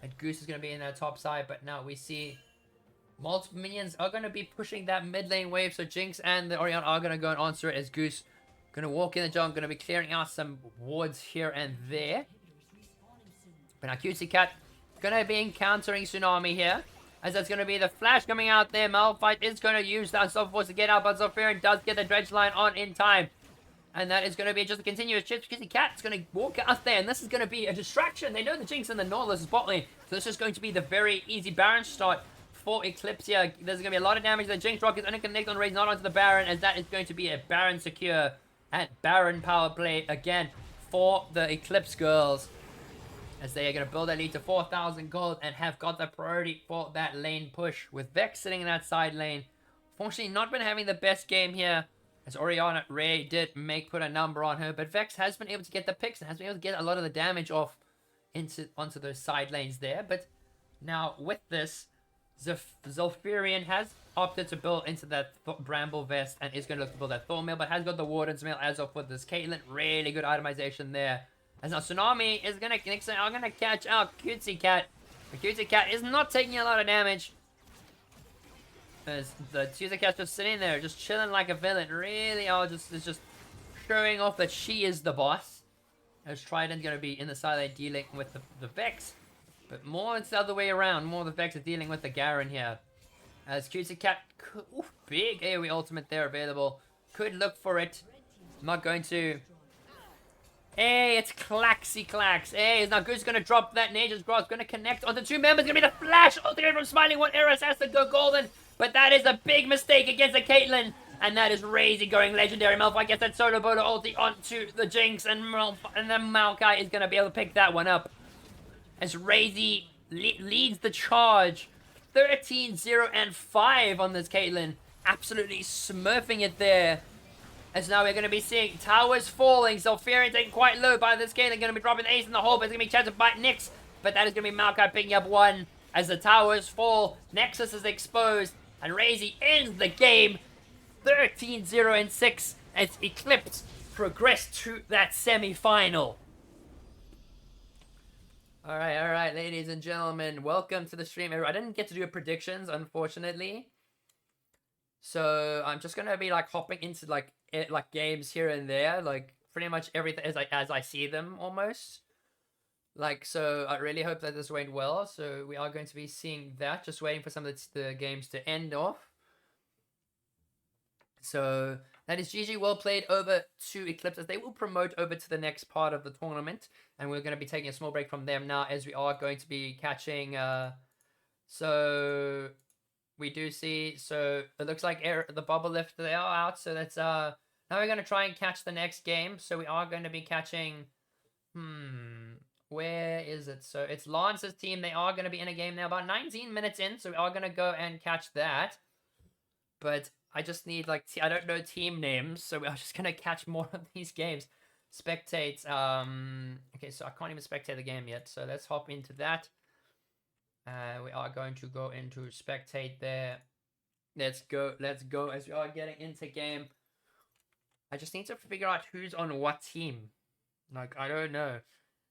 And Goose is going to be in that top side, but now we see multiple minions are going to be pushing that mid lane wave. So Jinx and the Orianna are going to go and answer it as Goose going to walk in the jungle, going to be clearing out some wards here and there. But now Cutesy Cat going to be encountering Tsunami here, as that's going to be the flash coming out there. Malphite is going to use that Soft Force to get out, but Zofarian does get the dredge line on in time. And that is going to be just a continuous chip. Cutesy Cat's going to walk out there, and this is going to be a distraction. They know the Jinx and the Nautilus is bot lane, so this is going to be the very easy Baron start for Eclipse here. There's going to be a lot of damage. The Jinx Rock is only connected on Raze, not onto the Baron, as that is going to be a Baron secure and Baron power play again for the Eclipse girls. As they are going to build their lead to 4,000 gold and have got the priority for that lane push. With Vex sitting in that side lane. Fortunately, not been having the best game here. As Orianna Ray did put a number on her. But Vex has been able to get the picks and has been able to get a lot of the damage off onto those side lanes there. But now with this, Zolfirian has opted to build into that Bramble Vest and is going to look to build that Thornmail. But has got the Warden's Mail as of with this Caitlyn. Really good itemization there. As now Tsunami is going to catch out Cutesy Cat. The Cutesy Cat is not taking a lot of damage. As the Cutesy Cat's just sitting there, just chilling like a villain. Really, is just showing off that she is the boss. As Trident's going to be in the side lane dealing with the Vex. But more it's the other way around. More the Vex are dealing with the Garen here. As Cutesy Cat, big AoE ultimate there available. Could look for it. Not going to. Hey, it's Claxy Clax. Hey, is now Goose going to drop that Nature's Grasp. Going to connect onto 2 members. Going to be the flash ultimate from Smiling One. Eris has to go golden. But that is a big mistake against the Caitlyn. And that is Razy going legendary. Malphite gets that Solar Bolo ulti onto the Jinx. And then Maokai is going to be able to pick that one up. As Razy leads the charge. 13-0 and 5 on this Caitlyn. Absolutely smurfing it there. As now we're going to be seeing towers falling. Zolfarian taking quite low by this game. They're going to be dropping the ace in the hole, but it's going to be chance to bite Nyx. But that is going to be Maokai picking up one as the towers fall. Nexus is exposed, and Razy ends the game 13-0-6 as Eclipse progressed to that semi-final. Alright, ladies and gentlemen, welcome to the stream. I didn't get to do predictions, unfortunately. So I'm just gonna be like hopping into like games here and there, like pretty much everything as I see them almost. Like, so I really hope that this went well. So we are going to be seeing that. Just waiting for some of the games to end off. So that is GG, well played over to Eclipse as they will promote over to the next part of the tournament. And we're going to be taking a small break from them now as we are going to be catching... So we do see... So it looks like the bubble lift, they are out. So that's... Now we're going to try and catch the next game. So we are going to be catching... Where is it? So it's Lance's team. They are going to be in a game now. About 19 minutes in. So we are going to go and catch that. But... I just need, like, I don't know team names, so we're just going to catch more of these games. Spectate, okay, so I can't even spectate the game yet, so let's hop into that. We are going to go into spectate there. Let's go as we are getting into game. I just need to figure out who's on what team. Like, I don't know.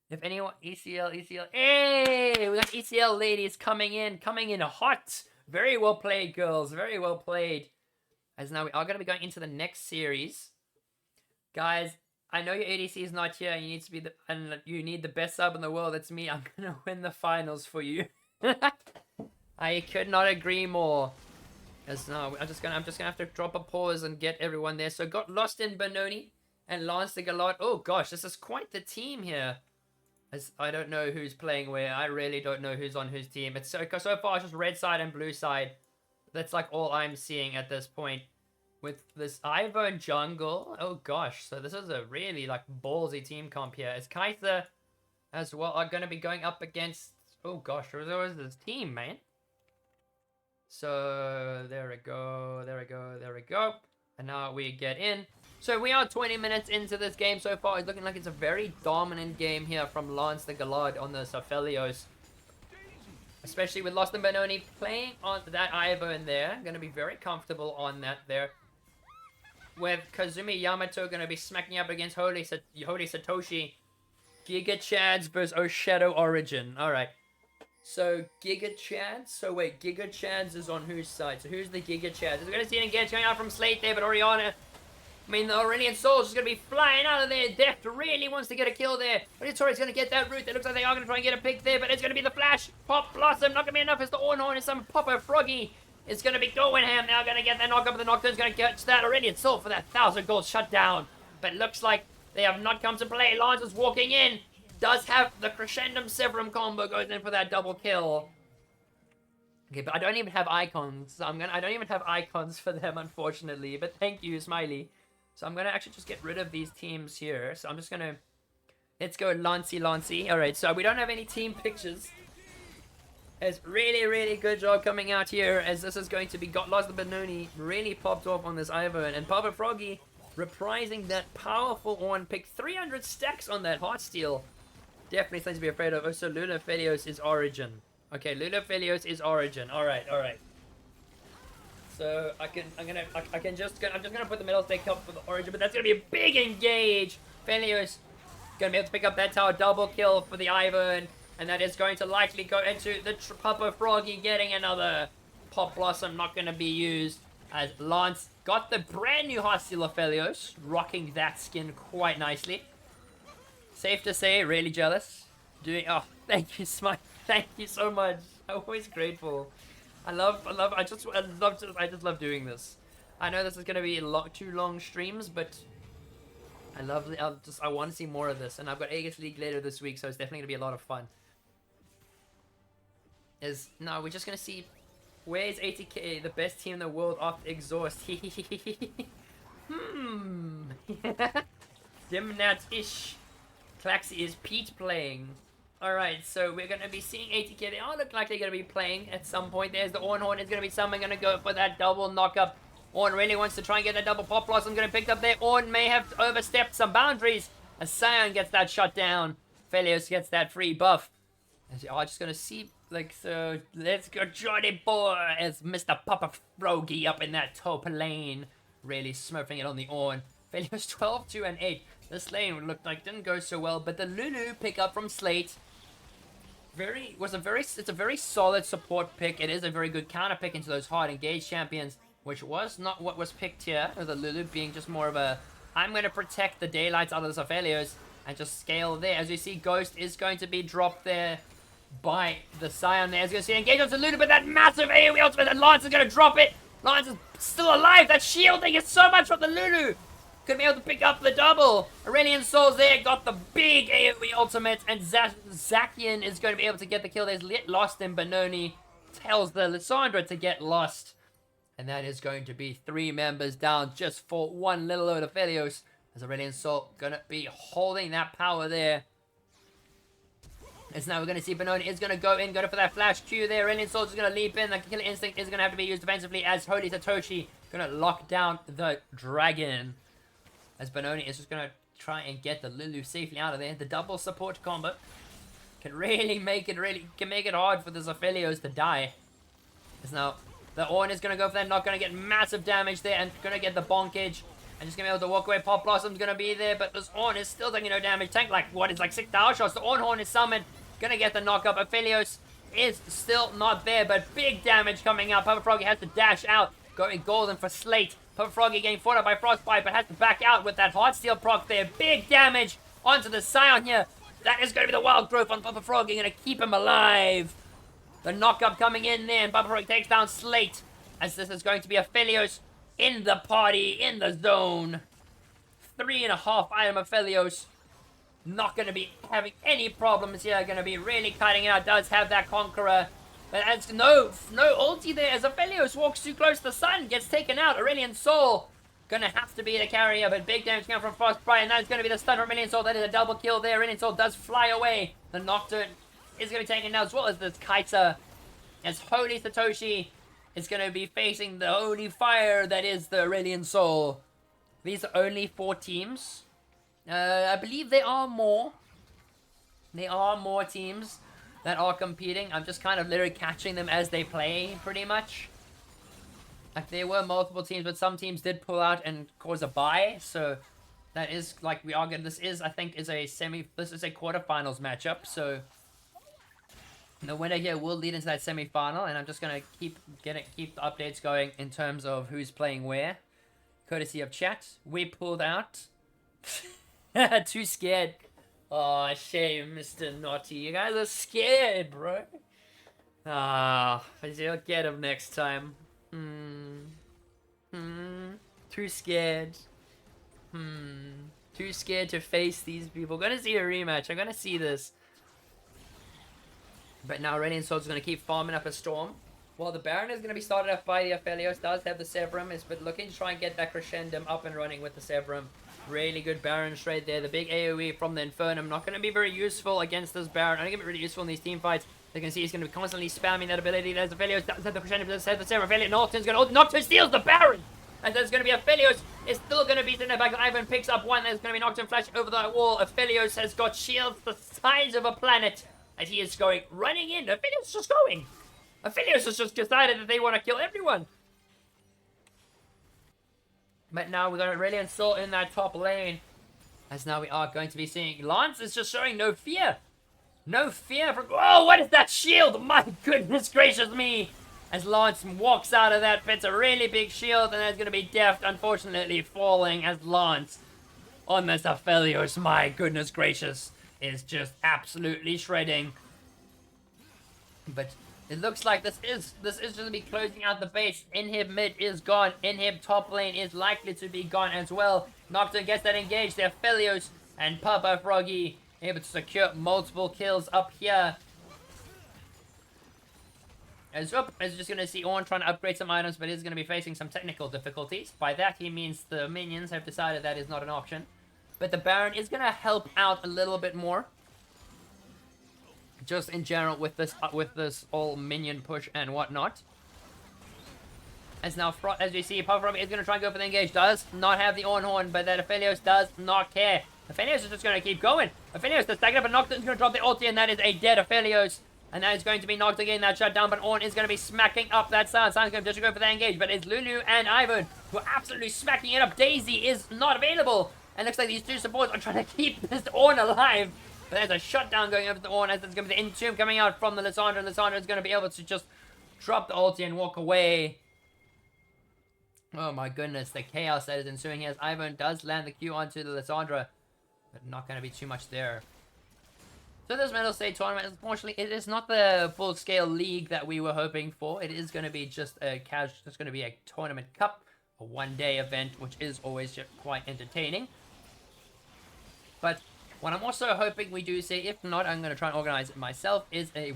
If anyone, ECL, hey, we got ECL ladies coming in hot. Very well played, girls, very well played. As now we are going to be going into the next series. Guys, I know your ADC is not here. You need to be you need the best sub in the world. That's me. I'm going to win the finals for you. I could not agree more. As now I'm just gonna have to drop a pause and get everyone there. So got Lost in Benoni and Lance the Galot. Oh gosh, this is quite the team here. As I don't know who's playing where. I really don't know who's on whose team. It's so far it's just red side and blue side. That's like all I'm seeing at this point. With this Ivo and jungle. Oh gosh, so this is a really like ballsy team comp here. As Kaiser as well are going to be going up against... Oh gosh, there was this team, man. So there we go. And now we get in. So we are 20 minutes into this game so far. It's looking like it's a very dominant game here from Lance the Galad on the Sophelios. Especially with Lost and Benoni playing on that Ivo in there. Going to be very comfortable on that there. With Kazumi Yamato going to be smacking up against Holy Satoshi. Giga Chads versus Shadow Origin. Alright. So, Giga Chads? So wait, Giga Chads is on whose side? So who's the Giga Chads? We're going to see an engage coming out from Slate there, but Oriana... I mean, the Aurelian Soul's just going to be flying out of there. Deft really wants to get a kill there. But Tori's going to get that root. It looks like they are going to try and get a pick there. But it's going to be the flash. Pop Blossom. Not going to be enough. It's the Ornhorn and some Popper Froggy. It's going to be going ham now. Going to get that knock up. The Nocturne's going to catch that Aurelian Soul for that 1,000 gold shutdown. But looks like they have not come to play. Lance is walking in. Does have the Crescendum Severum combo. Goes in for that double kill. Okay, but I don't even have icons. So I don't even have icons for them, unfortunately. But thank you, Smiley. So I'm going to actually just get rid of these teams here. So I'm just going to... Let's go Lancey. Alright, so we don't have any team pictures. It's really good job coming out here. As this is going to be... Got Lost the Benoni really popped off on this Ivo. And Papa Froggy reprising that powerful one pick. 300 stacks on that Heartsteel. Definitely something to be afraid of. Oh, so Lula Felios is Origin. Okay, Lula Felios is Origin. Alright. So I'm just gonna put the Mettlestate Cup for the Origin, but that's gonna be a big engage. Felios gonna be able to pick up that tower, double kill for the Ivern, and that is going to likely go into the Papa Froggy getting another Pop Blossom, not gonna be used as Lance got the brand new Heartsteel of Felios, rocking that skin quite nicely. Safe to say, really jealous. Thank you, Smite. Thank you so much. I'm always grateful. I just love doing this. I know this is gonna be too long streams, but I want to see more of this, and I've got Aegis League later this week, so it's definitely gonna be a lot of fun. Now we're just gonna see where's ATK, the best team in the world after Exhaust. Dimnat-ish. Klaxi is Pete playing. Alright, so we're going to be seeing ATK. They all look like they're going to be playing at some point. There's the Ornhorn. It's going to be someone going to go for that double knock-up. Ornn really wants to try and get that double Pop Blossom getting picked up there. Ornn may have overstepped some boundaries as Scion gets that shut down. Phelios gets that free buff. And you are just going to see, like, so let's go Johnny boy as Mr. Papa Froggy up in that top lane. Really smurfing it on the Ornn. Phelios 12, 2, and 8. This lane looked like didn't go so well, but the Lulu pick up from Slate it's a very solid support pick. It is a very good counter pick into those hard engaged champions, which was not what was picked here, with the Lulu being just more of a, I'm going to protect the daylights out of the Aphelios and just scale there. As you see, Ghost is going to be dropped there by the Scion there. As you can see, engage onto Lulu, but that massive AoE ultimate, and Lance is going to drop it. Lance is still alive. That shielding is so much from the Lulu. Could be able to pick up the double. Aurelion Sol's there, got the big AoE ultimate, and Zacian is going to be able to get the kill. There's lost in Benoni. Tells the Lissandra to get lost. And that is going to be 3 members down just for one little load of Phelios. As Aurelion Sol going to be holding that power there. As now we're going to see Benoni is going to go for that flash Q there. Aurelion Sol is going to leap in. The Killer Instinct is going to have to be used defensively as Holy Satoshi going to lock down the dragon. As Benoni is just going to try and get the Lulu safely out of there. The double support combo can really make it hard for the Aphelios to die. As now the Ornn is going to go for that, not going to get massive damage there, and going to get the bonkage. And just going to be able to walk away. Pop Blossom's going to be there, but this Ornn is still taking no damage. Tank like, what is like 6 tower shots. The Ornn Horn is summoned. Going to get the knockup. Aphelios is still not there, but big damage coming out. Papa Froggy has to dash out. Going golden for Slate. Papa Froggy getting fought up by Frostbite, but has to back out with that Heartsteel proc there. Big damage onto the Scion here. That is going to be the Wild Growth on Papa Froggy. Going to keep him alive. The knockup coming in there, and Papa Froggy takes down Slate. As this is going to be Aphelios in the party, in the zone. 3.5 item Aphelios. Not going to be having any problems here. Going to be really cutting it out. Does have that Conqueror. But as no ulti there as Aphelios walks too close to the sun. Gets taken out. Aurelion Sol gonna have to be the carrier. But big damage coming from Frostbite. And that is going to be the stun from Aurelion Sol. That is a double kill there. Aurelion Sol does fly away. The Nocturne is going to be taken down as well as this Kaita. As Holy Satoshi is going to be facing the holy fire that is the Aurelion Sol. These are only 4 teams. I believe there are more. There are more teams that are competing. I'm just kind of literally catching them as they play, pretty much. Like, there were multiple teams, but some teams did pull out and cause a bye. So that is like we are good. This is, I think, is a quarterfinals matchup. So the winner here will lead into that semi-final, and I'm just gonna keep the updates going in terms of who's playing where, courtesy of chat. We pulled out. Too scared. Oh, shame, Mr. Naughty. You guys are scared, bro. But you'll get him next time. Too scared. Too scared to face these people. Gonna see a rematch. I'm gonna see this. But now Aurelion Sol's going to keep farming up a Storm. While the Baron is going to be started up by the Aphelios. Does have the Severum. Is but looking to try and get that Crescendum up and running with the Severum. Really good Baron straight there. The big AoE from the Infernum. Not going to be very useful against this Baron. Only going to be really useful in these team fights. You can see he's going to be constantly spamming that ability. There's Aphelios. Does have the Crescendum. Does have the Severum. Aphelios. Nocturne's going to... Nocturne steals the Baron! And there's going to be Aphelios. Is still going to be in the back. Ivan picks up one. There's going to be Nocturne flash over the wall. Aphelios has got shields the size of a planet. As he is going, running in. Aphelios is just going. Aphelios has just decided that they want to kill everyone. But now we're going to really Sol in that top lane. As now we are going to be seeing Lance is just showing no fear. No fear from... Oh, what is that shield? My goodness gracious me. As Lance walks out of that, fits a really big shield. And there's going to be Deft, unfortunately, falling as Lance on this Aphelios. My goodness gracious. Is just absolutely shredding. But it looks like this is just gonna be closing out the base. Inhib mid is gone. Inhib top lane is likely to be gone as well. Nocturne gets that engaged. There, Aphelios and Papa Froggy able to secure multiple kills up here. As just gonna see Ornn trying to upgrade some items, but is gonna be facing some technical difficulties. By that he means the minions have decided that is not an option. But the Baron is going to help out a little bit more. Just in general with this whole minion push and whatnot. As now, as we see, Puffrobbie is going to try and go for the engage. Does not have the on horn, but that Aphelios does not care. Aphelios is just going to keep going. Aphelios is stacking up, and Nocturne's going to drop the ulti, and that is a dead Aphelios. And that is going to be knocked again, that shutdown, but Ornn is going to be smacking up that Silence. Silence going to just go for the engage, but it's Lulu and Ivan who are absolutely smacking it up. Daisy is not available, and looks like these two supports are trying to keep this Ornn alive. But there's a shutdown going over to Ornn, as there's going to be the Entomb coming out from the Lissandra, and Lissandra is going to be able to just drop the ulti and walk away. Oh my goodness, the chaos that is ensuing here as Ivan does land the Q onto the Lissandra, but not going to be too much there. So this Mettlestate tournament, unfortunately, it is not the full-scale league that we were hoping for. It is going to be just a casual, it's going to be a tournament cup, a one-day event, which is always just quite entertaining. But what I'm also hoping we do see, if not, I'm going to try and organize it myself, is a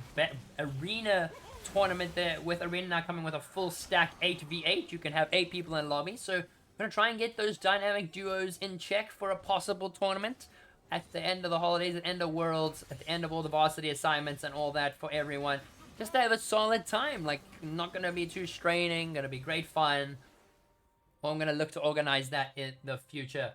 arena tournament there, with arena now coming with a full stack 8v8. You can have 8 people in lobby, so I'm going to try and get those dynamic duos in check for a possible tournament at the end of the holidays, at the end of Worlds, at the end of all the varsity assignments and all that for everyone. Just to have a solid time. Like, not going to be too straining, going to be great fun. Well, I'm going to look to organize that in the future.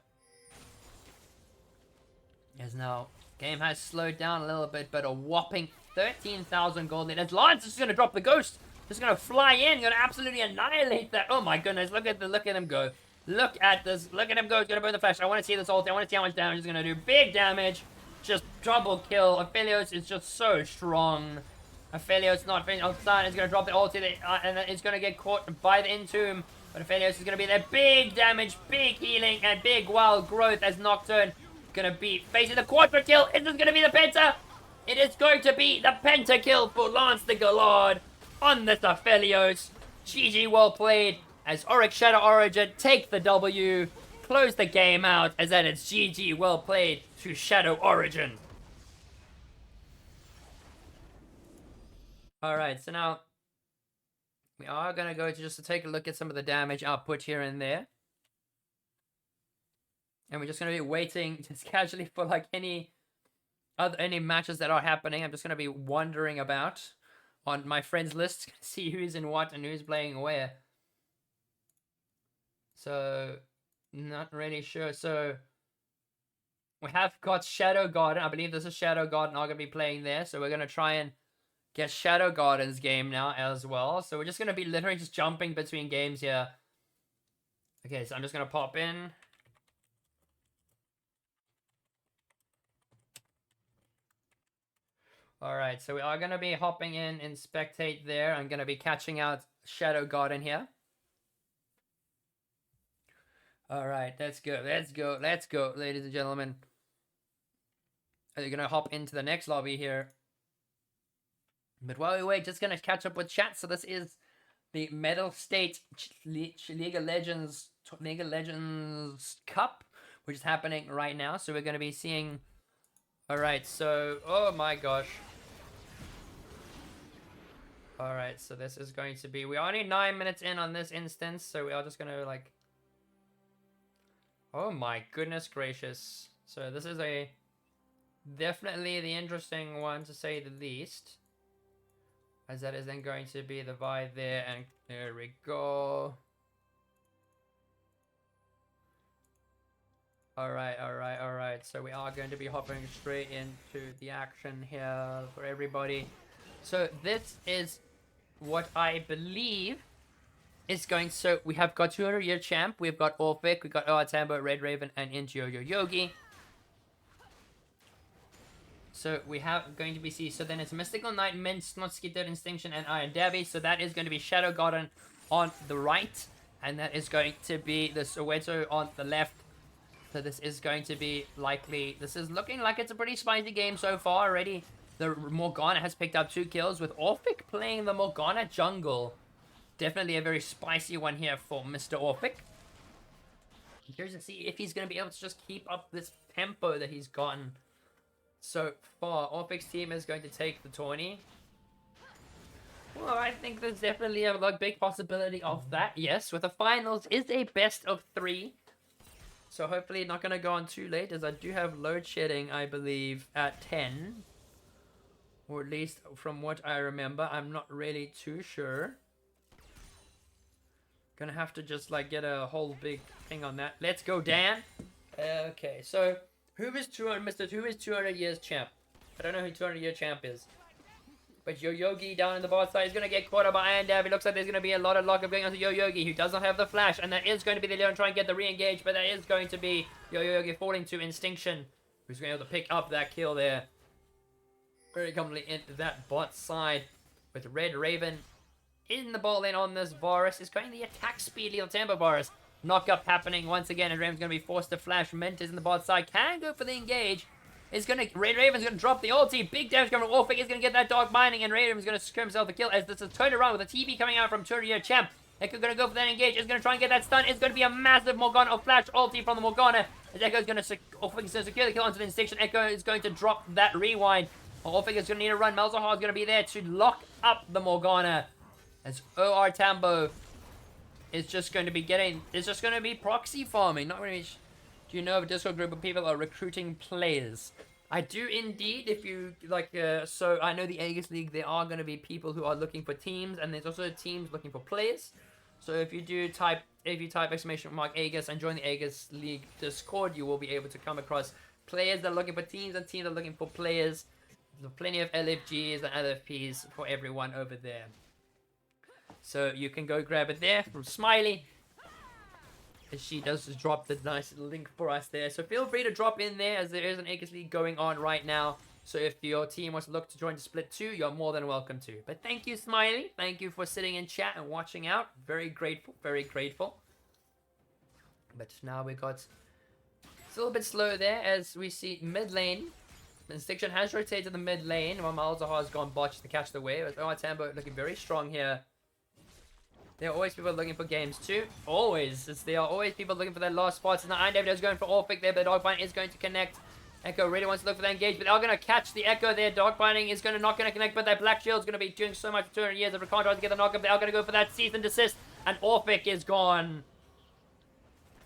As now, game has slowed down a little bit, but a whopping 13,000 gold lead. As Lance is going to drop the ghost. Just going to fly in, going to absolutely annihilate that. Oh my goodness, look at him go. Look at this. Look at him go. He's going to burn the flash. I want to see this ulti. I want to see how much damage he's going to do. Big damage. Just double kill. Aphelios is just so strong. Aphelios not finished. Outside is going to drop the ulti. And then it's going to get caught by the Entomb. But Aphelios is going to be there. Big damage. Big healing. And big wild growth as Nocturne going to be facing the quadra kill. Is this going to be the penta? It is going to be the penta kill for Lance the Galard on this Aphelios. GG, well played. As Oryx Shadow Origin take the W, close the game out, as that it's GG, well played to Shadow Origin. Alright, so now we are going to go just to take a look at some of the damage output here and there. And we're just going to be waiting just casually for like any matches that are happening. I'm just going to be wandering about on my friends list, see who's in what and who's playing where. So, not really sure. So, we have got Shadow Garden. I believe this is Shadow Garden are going to be playing there. So, we're going to try and get Shadow Garden's game now as well. So, we're just going to be literally just jumping between games here. Okay, so I'm just going to pop in. Alright, so we are going to be hopping in and spectate there. I'm going to be catching out Shadow Garden here. Alright, let's go, ladies and gentlemen. Are you going to hop into the next lobby here? But while we wait, just going to catch up with chat. So this is the Mettlestate League of Legends Cup, which is happening right now. So we're going to be seeing... Alright, so... Oh my gosh. Alright, so this is going to be... We are only 9 minutes in on this instance, so we are just going to like... Oh my goodness gracious. So this is a definitely the interesting one to say the least. As that is then going to be the vibe there, and there we go. Alright. So we are going to be hopping straight into the action here for everybody. So this is what I believe is going, so we have got 200-year champ, we've got Orphic, we've got Tambo, Red Raven, and Yo Yogi. So we have going to be so then it's Mystical Knight, Mince, not Skitter, Instinction, and Iron Dabby. So that is going to be Shadow Garden on the right, and that is going to be the Soweto on the left. So this is going to be likely, this is looking like it's a pretty spicy game so far already. The Morgana has picked up 2 kills with Orphic playing the Morgana jungle. Definitely a very spicy one here for Mr. Orphic. I'm curious to see if he's going to be able to just keep up this tempo that he's gotten so far. Orphic's team is going to take the tourney. Well, I think there's definitely a big possibility of that, yes. With the finals is a best of 3. So hopefully not going to go on too late, as I do have load shedding, I believe, at 10. Or at least from what I remember. I'm not really too sure. Gonna have to just like get a whole big thing on that. Let's go, Dan. Okay, so who is 200 years champ? I don't know who 200 year champ is. But Yo-Yogi down in the bot side is going to get caught up by Iron Dab. It looks like there's going to be a lot of lockup going on to Yo-Yogi, who does not have the flash. And that is going to be the Leon trying to get the re-engage. But that is going to be Yo-Yogi falling to Instinction, who's going to be able to pick up that kill there. Very comfortably into that bot side. With Red Raven in the ball lane on this Varus. Is going the attack speed Lethal Tempo Varus. Knock-up happening once again. And Raven's going to be forced to flash. Mint is in the bot side. Can go for the engage. Red Raven's gonna drop the ulti. Big damage coming from Orphic is gonna get that Dark Binding, and Red Raven's gonna secure himself the kill as this is turned around with a TP coming out from 200 year champ. Echo gonna go for that engage. Is gonna try and get that stun. It's gonna be a massive Morgana or flash ulti from the Morgana. As Echo's gonna Orphic is gonna secure the kill onto the Instinction. Echo is going to drop that rewind. Orphic is gonna need to run. Malzahar is gonna be there to lock up the Morgana. As OR Tambo is just going to be proxy farming. Not really. Do you know of a Discord group of people are recruiting players? I do indeed. If you like, so I know the Aegis League. There are going to be people who are looking for teams, and there's also teams looking for players. So if you type !Aegis and join the Aegis League Discord, you will be able to come across players that are looking for teams and teams that are looking for players. There's plenty of LFGs and LFPs for everyone over there. So you can go grab it there from Smiley. She does just drop the nice link for us there. So feel free to drop in there as there is an Aegis League going on right now. So if your team wants to look to join the Split 2, you're more than welcome to. But thank you, Smiley. Thank you for sitting in chat and watching out. Very grateful. Very grateful. But now we got... It's a little bit slow there as we see mid lane. Instinction has rotated to the mid lane while Malzahar has gone botched to catch the wave. Oh, Tambo looking very strong here. There are always people looking for games too. Always. There are always people looking for their last spots. And now Iron David is going for Orphic there, but Dark Binding is going to connect. Echo really wants to look for that engage, but they're going to catch the Echo there. Dark Binding is not going to connect, but that Black Shield is going to be doing so much for 200 years. If we can't try to get the knockup, they are going to go for that cease and desist. And Orphic is gone.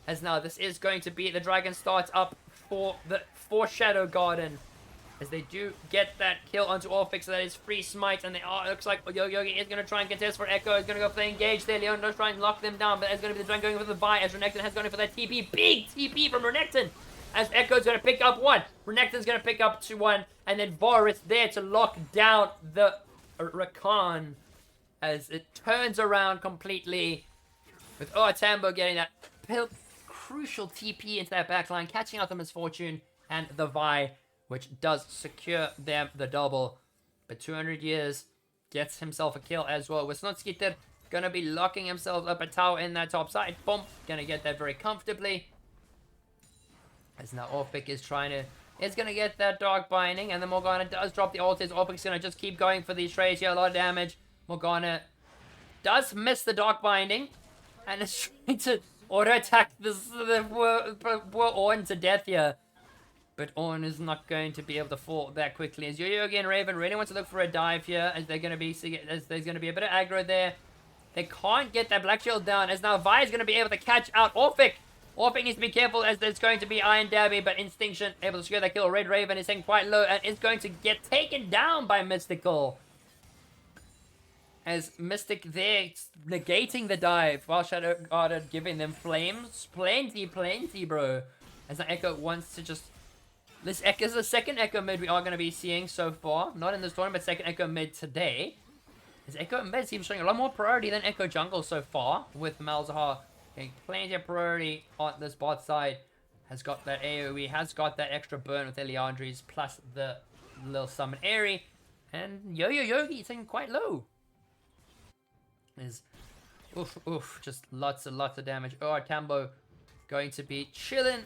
As now this is going to be the Dragon starts up for Shadow Garden. As they do get that kill onto Orphic, so that is free smite, and it looks like Yo-Yogi is going to try and contest for Echo. Is going to go for the engage there. Leon does try and lock them down, but it's going to be the Dragon going for the buy, as Renekton has gone in for that TP. Big TP from Renekton, as Echo's going to pick up one. Renekton's going to pick up one, and then Varus there to lock down the Rakan, as it turns around completely, with Tambo getting that crucial TP into that backline, catching out the Misfortune and the Vi, which does secure them the double. But 200 years gets himself a kill as well. With Snotskitter gonna be locking himself up a tower in that top side. Boom. Gonna get that very comfortably. As now Orphic is gonna get that Dark Binding, and the Morgana does drop the ultis. Orphic's gonna just keep going for these trades here. A lot of damage. Morgana does miss the Dark Binding, and is trying to auto-attack the poor Ornn to death here. But Ornn is not going to be able to fall that quickly. As Yo-Yogi and Raven really wants to look for a dive here, as there's going to be a bit of aggro there. They can't get that Black Shield down, as now Vi is going to be able to catch out Orphic. Orphic needs to be careful, as there's going to be Iron Dabby, but Instinction able to secure that kill. Red Raven is hanging quite low and is going to get taken down by Mystical. As Mystic there negating the dive, while Shadow Garden giving them flames. Plenty, bro. As the Echo wants to just... This is the second Echo mid we are going to be seeing so far. Not in this tournament, but second Echo mid today. This Echo mid seems showing a lot more priority than Echo jungle so far. With Malzahar getting plenty of priority on this bot side. Has got that AoE, has got that extra burn with Eliandries, plus the little summon Airy. And Yo-Yogi is taking quite low. Is just lots of damage. Tambo going to be chilling.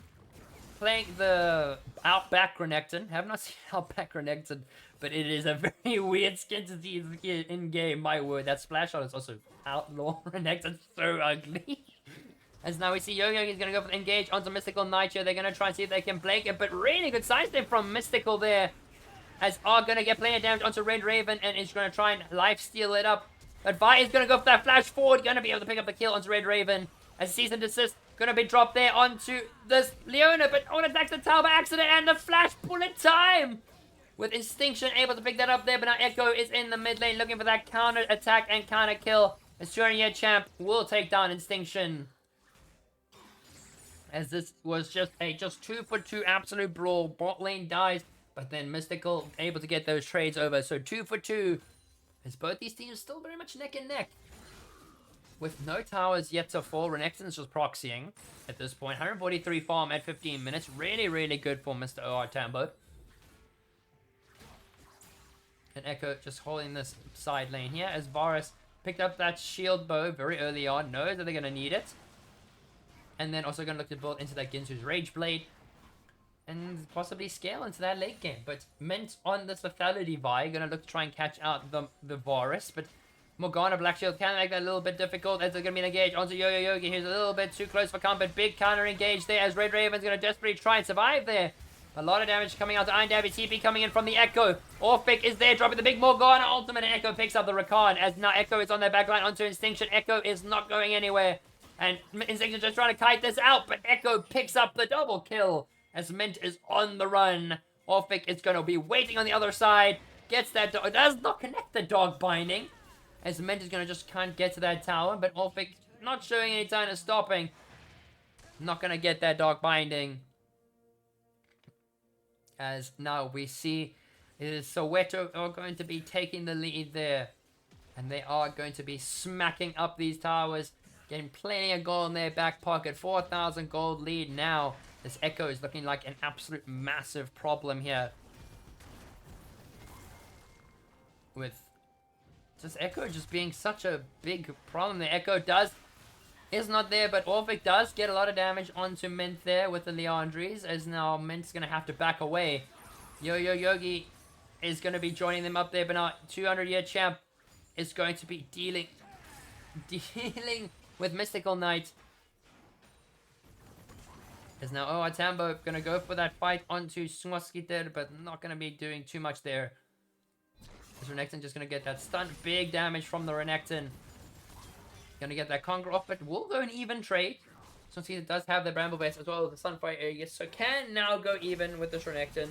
Playing the Outback Renekton. Have not seen Outback Renekton, but it is a very weird skin to see in game. My word, that splash shot is also Outlaw Renekton, so ugly. As now we see Yo-Yogi is going to go for the engage onto Mystical Knight here. They're going to try and see if they can blank it, but really good sidestep from Mystical there. As are going to get plenty of damage onto Red Raven, and is going to try and lifesteal it up. But Vi is going to go for that flash forward, going to be able to pick up the kill onto Red Raven. As cease and desist going to be dropped there onto this Leona, but Ornn attacks the tower by accident, and the flash bullet time! With Instinction able to pick that up there, but now Echo is in the mid lane looking for that counter attack and counter kill. As 200-year champ will take down Instinction. As this was just a 2-for-2 absolute brawl. Bot lane dies, but then Mystical able to get those trades over. So 2-for-2. As both these teams still very much neck and neck. With no towers yet to fall, Renekton's just proxying at this point. 143 farm at 15 minutes. Really, really good for Mr. OR Tambo. And Echo just holding this side lane here as Varus picked up that shield bow very early on. Knows that they're going to need it. And then also going to look to build into that Ginsu's Rage Blade. And possibly scale into that late game. But Mint on this Lethality Vi. Going to look to try and catch out the Varus. But Morgana Black Shield can make that a little bit difficult as they're going to be engaged onto Yo-Yo Yogi. He's a little bit too close for comfort. Big counter engage there as Red Raven's going to desperately try and survive there. A lot of damage coming out to Iron Dabby. TP coming in from the Echo. Orphic is there, dropping the big Morgana ultimate, and Echo picks up the Rakan as now Echo is on their backline onto Instinction. Echo is not going anywhere. And Instinction just trying to kite this out, but Echo picks up the double kill as Mint is on the run. Orphic is going to be waiting on the other side. Gets that dog. Does not connect the dog binding. As Mint is going to just can't get to that tower, but Orphic not showing any sign of stopping. Not going to get that dog binding. As now we see it is Soweto are going to be taking the lead there. And they are going to be smacking up these towers. Getting plenty of gold in their back pocket. 4,000 gold lead now. This Echo is looking like an absolute massive problem here. With this Echo just being such a big problem. The Echo is not there, but Orphic does get a lot of damage onto Mint there with the Leandries, as now Mint's going to have to back away. Yo-Yo Yogi is going to be joining them up there, but now 200-year champ is going to be dealing with Mystical Knight. As now Tambo going to go for that fight onto Swaskiter, but not going to be doing too much there. As Renekton just going to get that stun. Big damage from the Renekton. Gonna get that Conquer off, but will go an even trade. Swaskiter does have the Bramble Base as well as the Sunfire Area, so can now go even with this Renekton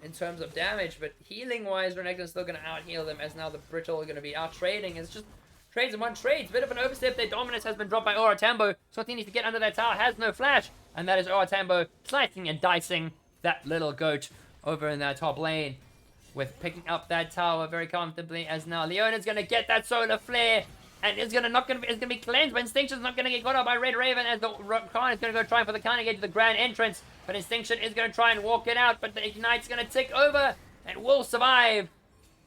in terms of damage, but healing-wise, Renekton's still gonna out-heal them, as now the Brittle are gonna be out-trading. It's just trades in one trade. It's a bit of an overstep. Their dominance has been dropped by Tambo. Swaskiter needs to get under that tower, has no flash, and that is Tambo slicing and dicing that little goat over in that top lane. With picking up that tower very comfortably, as now Leona's gonna get that solar flare, and it's gonna be cleansed, but Instinction's not gonna get caught up by Red Raven, as the Rakan is gonna go try for the counter engage to the grand entrance, but Instinction is gonna try and walk it out, but the Ignite's gonna tick over and will survive,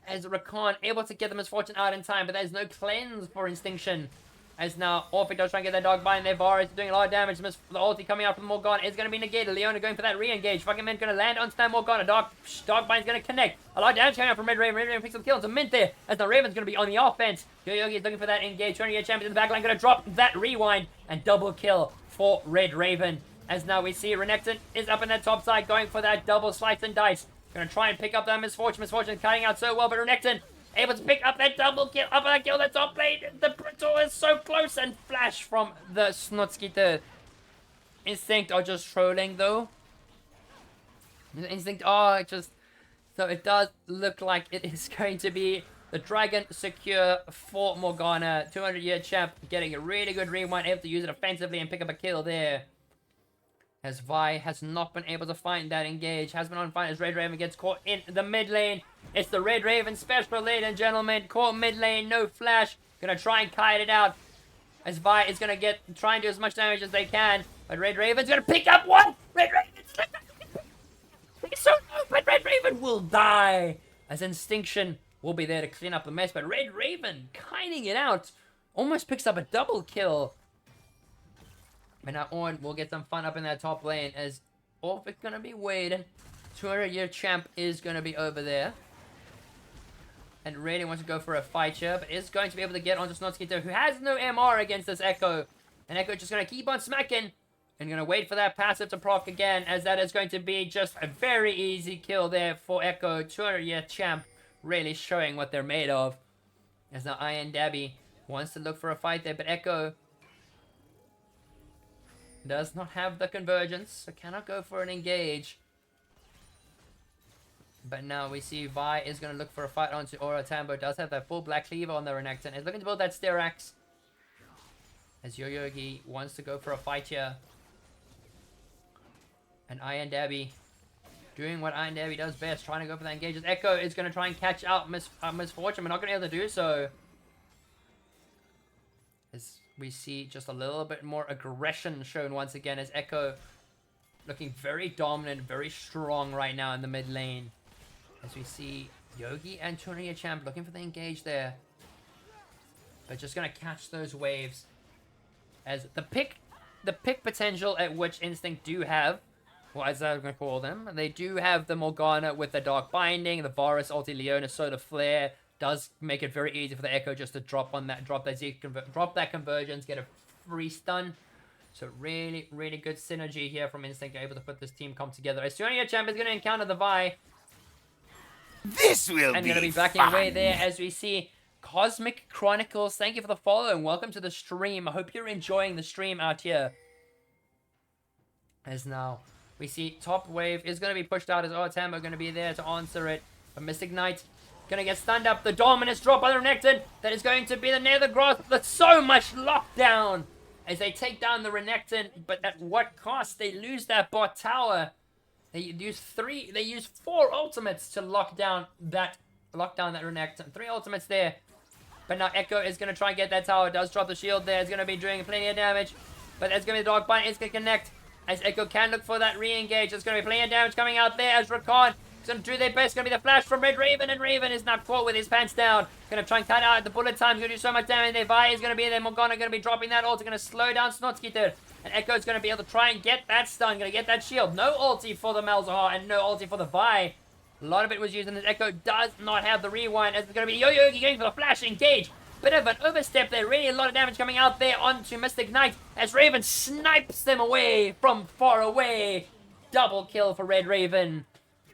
as Rakan able to get the Misfortune out in time, but there's no cleanse for Instinction. As now Orphic does try and get that dog bind there. Varus doing a lot of damage. The ulti coming out from Morgana is going to be negated. Leona going for that re-engage. Fucking Mint going to land on that Morgana. Dog bind's going to connect. A lot of damage coming out from Red Raven. Red Raven picks up the kill. It's a Mint there. As the Raven's going to be on the offense. Yogi is looking for that engage. 20-year champion in the backline. Going to drop that rewind. And double kill for Red Raven. As now we see Renekton is up in that top side. Going for that double slice and dice. Going to try and pick up that Misfortune. Misfortune cutting out so well. But Renekton able to pick up that double kill, up that kill, that top lane. The Brittle is so close, and flash from the Snotskeeter. Instinct are just trolling though. Instinct are just, so it does look like it is going to be the Dragon secure for Morgana. 200-year champ getting a really good rewind, able to use it offensively and pick up a kill there. As Vi has not been able to find that engage. Has been on fire as Red Raven gets caught in the mid lane. It's the Red Raven special, ladies and gentlemen. Caught mid lane, no flash. Gonna try and kite it out. As Vi is gonna try and do as much damage as they can. But Red Raven's gonna pick up one! Red Raven's so low, but Red Raven will die. As Instinction will be there to clean up the mess. But Red Raven kiting it out. Almost picks up a double kill. And now On will get some fun up in that top lane as Orphic's gonna be waiting. 200-year champ is gonna be over there. And really wants to go for a fight here, but is going to be able to get onto Snotskeeter, who has no MR against this Echo. And Echo just gonna keep on smacking. And gonna wait for that passive to proc again, as that is going to be just a very easy kill there for Echo. 200-year champ really showing what they're made of. As now Iron Dabby wants to look for a fight there, but Echo does not have the convergence, so cannot go for an engage. But now we see Vi is going to look for a fight onto Aura. Tambo does have that full black cleaver on the Renekton. Is looking to build that Styrax. As Yo-Yogi wants to go for a fight here. And Iron Dabby doing what Iron Dabby does best. Trying to go for that engage. Echo is going to try and catch out Misfortune. But not going to be able to do so. As we see just a little bit more aggression shown once again. As Echo looking very dominant, very strong right now in the mid lane. As we see Yogi and Tournament Champ looking for the engage there. But just going to catch those waves. As the pick potential at which Instinct do have, well, as I'm going to call them, they do have the Morgana with the Dark Binding, the Varus ulti, Leona, Soda Flare, does make it very easy for the Echo just to drop that convergence, get a free stun. So really, really good synergy here from Instinct, able to put this team come together. As Tournament Champ is going to encounter the Vi. This will and be going to be backing away there as we see Cosmic Chronicles. Thank you for the follow and welcome to the stream. I hope you're enjoying the stream out here. As now we see top wave is going to be pushed out as Artambo going to be there to answer it. But Mystic Knight going to get stunned up. The Dominus drop by the Renekton. That is going to be the Nether Grasp. That's so much lockdown as they take down the Renekton. But at what cost? They lose that bot tower. They use 4 ultimates to lock down that Renekton. 3 ultimates there. But now Echo is going to try and get that tower. Does drop the shield there. It's going to be doing plenty of damage. But there's going to be the Dark Bind. It's going to connect. As Echo can look for that re-engage. There's going to be plenty of damage coming out there. As Rakan is going to do their best. It's going to be the flash from Red Raven. And Raven is not caught with his pants down. Going to try and cut out the bullet time. Going to do so much damage there. Vi is going to be there. Morgana going to be dropping that ult. Going to slow down Snotsky there. And Echo is going to be able to try and get that stun. Going to get that shield. No ulti for the Malzahar and no ulti for the Vi. A lot of it was used, and this Echo does not have the rewind. As it's going to be Yo-Yogi going for the flash engage. Bit of an overstep there. Really a lot of damage coming out there onto Mystic Knight. As Raven snipes them away from far away. Double kill for Red Raven.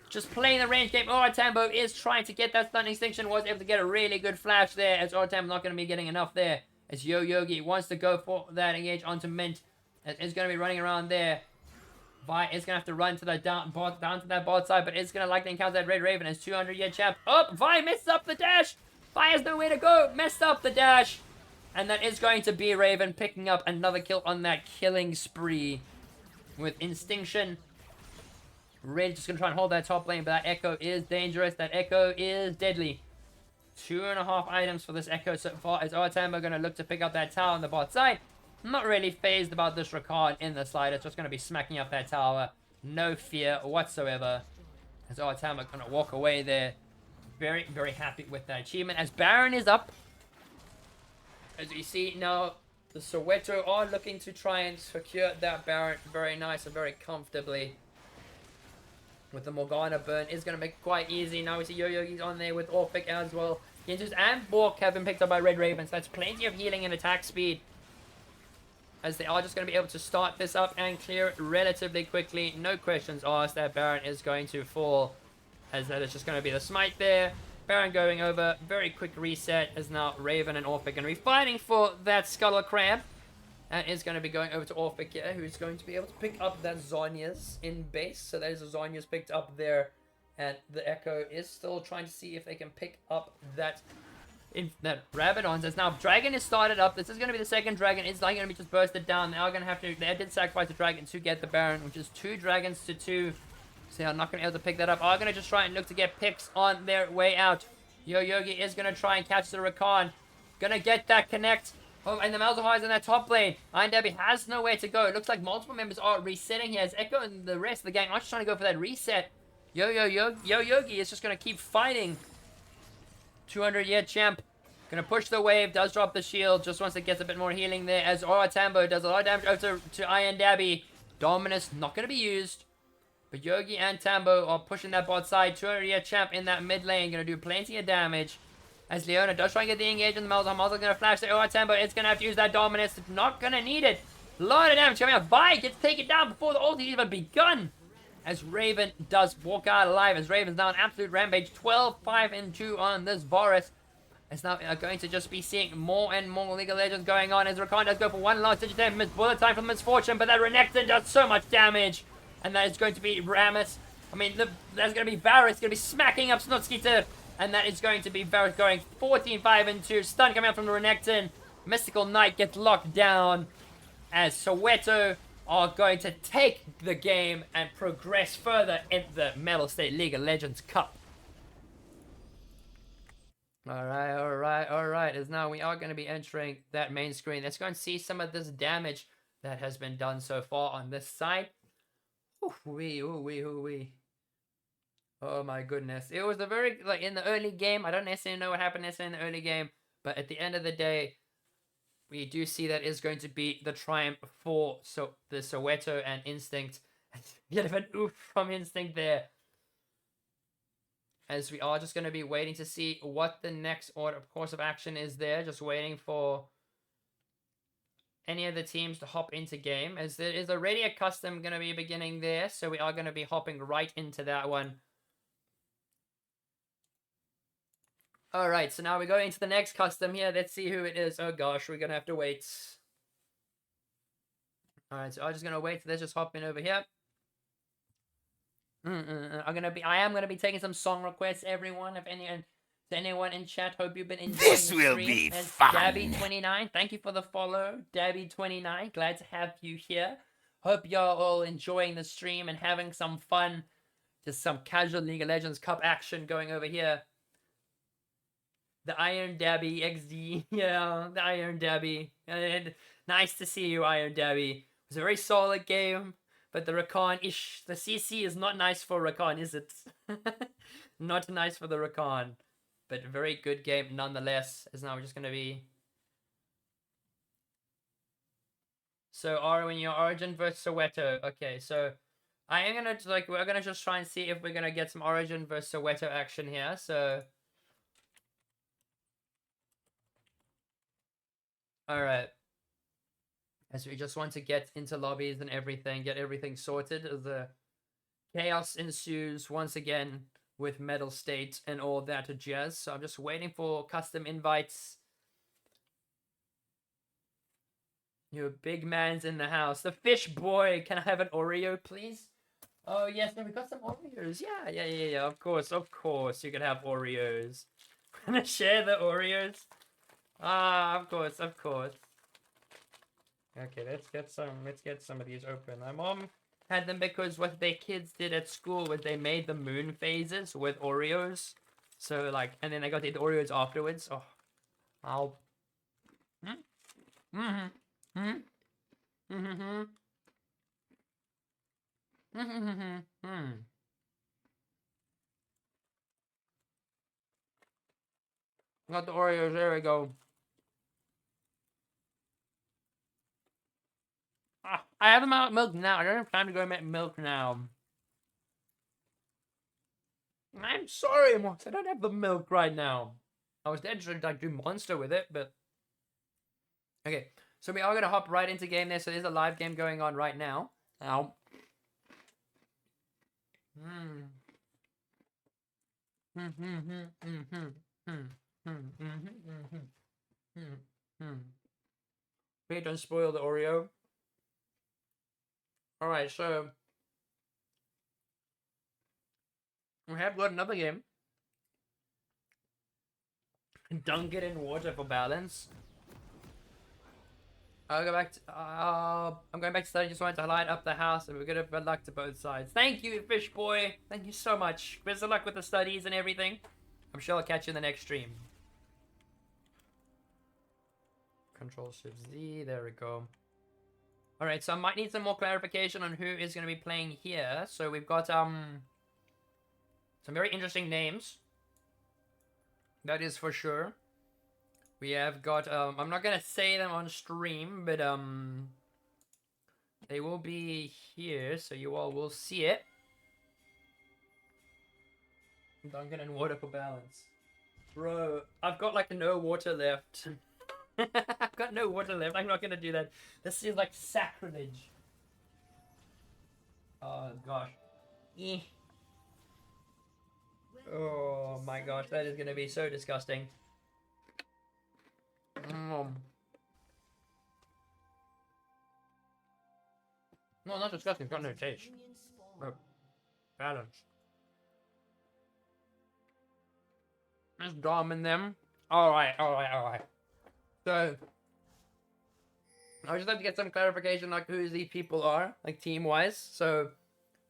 Just playing the range game. Oratambo is trying to get that stun extinction. Was able to get a really good flash there. As Oratambo not going to be getting enough there. As Yo-Yogi wants to go for that engage onto Mint. It's going to be running around there. Vi is going to have to run to the down to that bot side, but it's going to likely encounter that Red Raven as 200-year champ. Oh, Vi messed up the dash. Vi has nowhere to go. Messed up the dash. And that is going to be Raven picking up another kill on that killing spree. With Instinction. Really just going to try and hold that top lane, but that Echo is dangerous. That Echo is deadly. 2.5 items for this Echo so far as Artambo going to look to pick up that tower on the bot side. I'm not really phased about this Rakan in the slightest. Just going to be smacking up that tower. No fear whatsoever. As Artama going to walk away there. Very, very happy with that achievement. As Baron is up. As you see now, the Soweto are looking to try and secure that Baron very nice and very comfortably. With the Morgana burn is going to make it quite easy. Now we see Yo-Yogi's on there with Orphic as well. Genjus and Bork have been picked up by Red Ravens. That's plenty of healing and attack speed. As they are just going to be able to start this up and clear it relatively quickly. No questions asked. That Baron is going to fall. As that is just going to be the smite there. Baron going over. Very quick reset. As now Raven and Orphic going to be fighting for that Scuttle Crab. And is going to be going over to Orphic here. Who's going to be able to pick up that Zhonya's in base. So there's a Zhonya's picked up there. And the Echo is still trying to see if they can pick up that... Rabadons. As now Dragon is started up. This is going to be the second Dragon. It's not going to be just bursted down. They are going to have to... They did sacrifice the Dragon to get the Baron, which is 2 Dragons to 2. So they are not going to be able to pick that up. Are going to just try and look to get picks on their way out. Yo-Yogi is going to try and catch the Rakan. Going to get that connect. Oh, and the Malzahar is in that top lane. Iron Debbie has nowhere to go. It looks like multiple members are resetting here. As Echo and the rest of the gang are just trying to go for that reset. Yo-Yogi is just going to keep fighting. 200-year champ. Gonna push the wave. Does drop the shield. Just once it gets a bit more healing there. As Oratambo does a lot of damage over to Iron Dabby. Dominus not gonna be used. But Yogi and Tambo are pushing that bot side. 200-year champ in that mid lane. Gonna do plenty of damage. As Leona does try and get the engage in the Malzahar. Malzahar gonna flash there. Oratambo is gonna have to use that Dominus. Not gonna need it. A lot of damage coming out. Vi gets taken down before the ult has even begun. As Raven does walk out alive. As Raven's now an absolute rampage. 12, 5, and 2 on this Varus. It's now going to just be seeing more and more League of Legends going on. As Rakan does go for one last digit. Bullet time for Misfortune. But that Renekton does so much damage. And that is going to be Rammus I mean, there's going to be Varus going to be smacking up Snotskeeter. And that is going to be Varus going 14, 5, and 2. Stun coming out from the Renekton. Mystical Knight gets locked down. As Soweto are going to take the game and progress further in the Mettlestate League of Legends Cup. Alright. As now we are going to be entering that main screen. Let's go and see some of this damage that has been done so far on this side. Ooh-wee. Oh my goodness. It was a very, like, in the early game, I don't necessarily know what happened necessarily in the early game, but at the end of the day, we do see that is going to be the triumph for the Soweto and Instinct. Bit of an oof from Instinct there. As we are just going to be waiting to see what the next course of action is there. Just waiting for any of the teams to hop into game. As there is already a custom going to be beginning there. So we are going to be hopping right into that one. Alright, so now we go into the next custom here. Let's see who it is. Oh gosh, we're going to have to wait. Alright, so I'm just going to wait. Let's just hop in over here. I am gonna be taking some song requests, everyone. If anyone in chat, hope you've been enjoying This the will stream. be As fun. Dabby29, thank you for the follow, Dabby29. Glad to have you here. Hope y'all all enjoying the stream and having some fun. Just some casual League of Legends Cup action going over here. The Iron Dabby XD, yeah, the Iron Dabby. And nice to see you, Iron Dabby. It was a very solid game. But the Rakan-ish, the CC is not nice for Rakan, is it? Not nice for the Rakan. But a very good game nonetheless. As now we're just going to be... So, in your Origin versus Soweto. Okay, so... I am going to, we're going to just try and see if we're going to get some Origin versus Soweto action here. So... Alright. As we just want to get into lobbies and everything, get everything sorted. The chaos ensues once again with Mettlestate and all that jazz. So I'm just waiting for custom invites. Your big man's in the house. The fish boy. Can I have an Oreo, please? Oh, yes, we got some Oreos. Yeah. Of course. You can have Oreos. Wanna share the Oreos? Ah, of course. Okay, let's get some of these open. My mom had them because what their kids did at school was they made the moon phases with Oreos. So and then they got to eat the Oreos afterwards. Oh, I'll. Got the Oreos. There we go. I have them out milk now. I don't have time to go make milk now. I'm sorry, Mox. I don't have the milk right now. I was dead to do monster with it, but... Okay, so we are going to hop right into game there. So there's a live game going on right now. Now. Please don't spoil the Oreo. Alright, so... we have got another game. Dunk it in water for balance. I'll go back to... I'm going back to study. Just wanted to light up the house. And we're going to good luck to both sides. Thank you, Fish Boy. Thank you so much. Best of luck with the studies and everything. I'm sure I'll catch you in the next stream. Control-Shift-Z. There we go. Alright, so I might need some more clarification on who is going to be playing here. So we've got some very interesting names. That is for sure. We have got I'm not going to say them on stream, but they will be here, so you all will see it. Duncan and water for balance. Bro, I've got no water left. I've got no water left. I'm not going to do that. This is sacrilege. Oh, gosh. Oh, my gosh. That is going to be so disgusting. No, not disgusting. It's got no taste. Oh. Balance. Let's dominate them. Alright. So, I just have to get some clarification, like, who these people are, like, team-wise. So,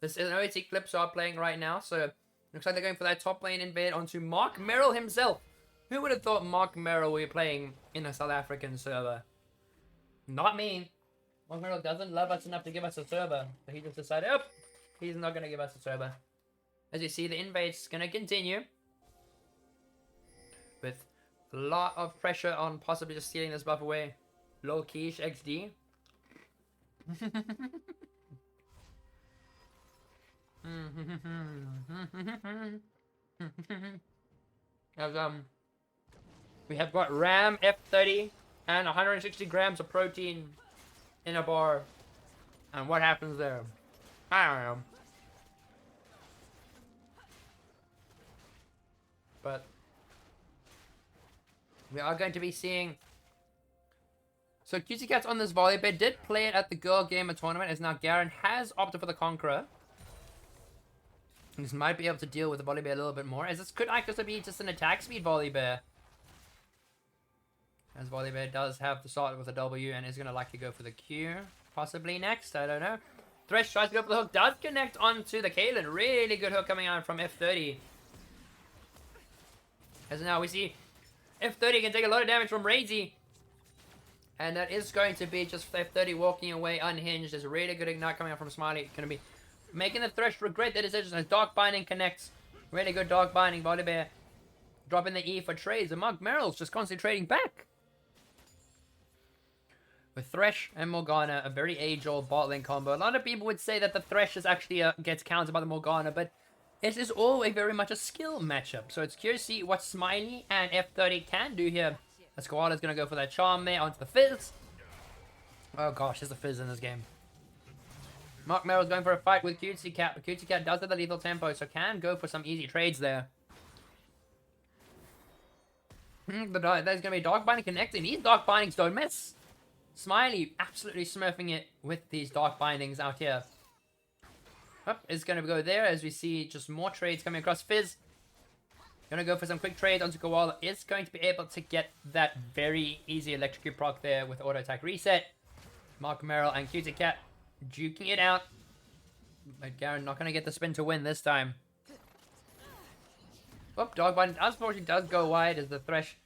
this is an OT Clips are playing right now, so looks like they're going for that top lane invade onto Mark Merrill himself. Who would have thought Mark Merrill would be playing in a South African server? Not me. Mark Merrill doesn't love us enough to give us a server, so he just decided, oh, he's not going to give us a server. As you see, the invade's going to continue. With a lot of pressure on possibly just stealing this buff away. Lol Quiche XD. As, we have got Ram F30 and 160 grams of protein in a bar. And what happens there? I don't know. But we are going to be seeing. So Cutie Cat's on this volley bed. Did play it at the Girl Gamer tournament, as now Garen has opted for the Conqueror. This might be able to deal with the volley bear a little bit more, as this could actually be just an attack speed volley bear. As volley bear does have to start with a W and is going to likely go for the Q. Possibly next, I don't know. Thresh tries to go for the hook, does connect onto the Kaelin. Really good hook coming out from F30. As now we see F30 can take a lot of damage from Razy. And that is going to be just F30 walking away unhinged. There's a really good ignite coming out from Smiley. Going to be making the Thresh regret their decisions as Dark Binding connects. Really good Dark Binding. Volley bear dropping the E for trades. And Mark Merrill's just constantly trading back. With Thresh and Morgana, a very age-old bot lane combo. A lot of people would say that the Thresh is actually gets countered by the Morgana, but it is all very much a skill matchup. So it's curious to see what Smiley and F30 can do here. As Koala's going to go for that charm there onto the Fizz. Oh gosh, there's a Fizz in this game. Mark Merrill's going for a fight with Cutesy Cat, but Cutesy Cat does have the lethal tempo, so can go for some easy trades there. There's going to be Dark Binding connecting. These Dark Bindings don't miss. Smiley absolutely smurfing it with these Dark Bindings out here. Up is going to go there as we see just more trades coming across. Fizz going to go for some quick trades onto Koala. Is going to be able to get that very easy electrocute proc there with auto attack reset. Mark Merrill and Cutie Cat juking it out. But Garen not going to get the spin to win this time. Whoop, Dog Binding unfortunately does go wide as the Thresh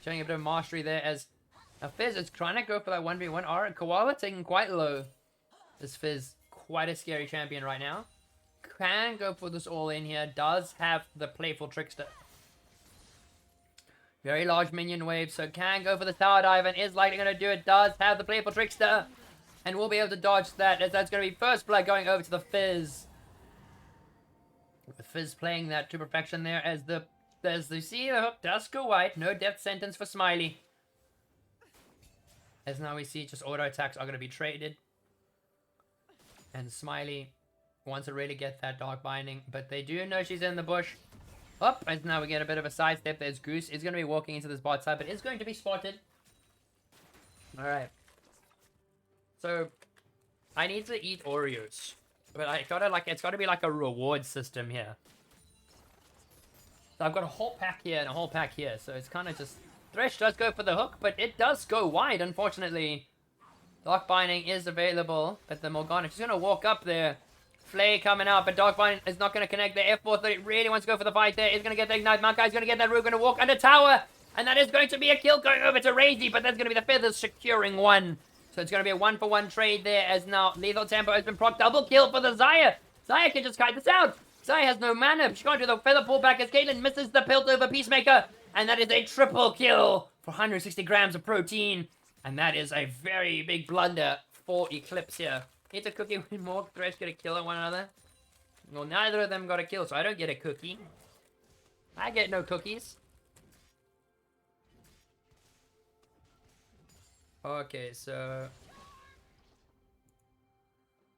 showing a bit of mastery there as Fizz is trying to go for that 1v1 R. Koala taking quite low. This Fizz, quite a scary champion right now. Can go for this all in here. Does have the playful Trickster. Very large minion wave, so can go for the tower dive and is likely going to do it. Does have the playful Trickster. And will be able to dodge that as that's going to be first blood going over to the Fizz. With Fizz playing that to perfection there as you see the hook does go wide. No death sentence for Smiley. As now we see just auto attacks are going to be traded. And Smiley wants to really get that Dark Binding, but they do know she's in the bush. Up, and now we get a bit of a sidestep. There's Goose. Is going to be walking into this bot side, but is going to be spotted. Alright. So, I need to eat Oreos. But I gotta, it's gotta be like a reward system here. So I've got a whole pack here and a whole pack here, so it's kind of just... Thresh does go for the hook, but it does go wide, unfortunately. Dark Binding is available, but the Morgana, she's going to walk up there. Flay coming out, but Dark Binding is not going to connect. The F430 really wants to go for the fight there. Is going to get the Ignite. Mankai's going to get that root, going to walk under tower. And that is going to be a kill going over to Razy, but that's going to be the Feathers securing one. So it's going to be a 1-for-1 trade there as now Lethal Tempo has been proc. Double kill for the Xayah. Xayah can just kite this out. Xayah has no mana. She can't do the feather pullback as Caitlyn misses the pilt over Peacemaker. And that is a triple kill for 160 grams of protein. And that is a very big blunder for Eclipse here. It's a cookie when more Thresh get a kill on one another. Well, neither of them got a kill, so I don't get a cookie. I get no cookies. Okay, so...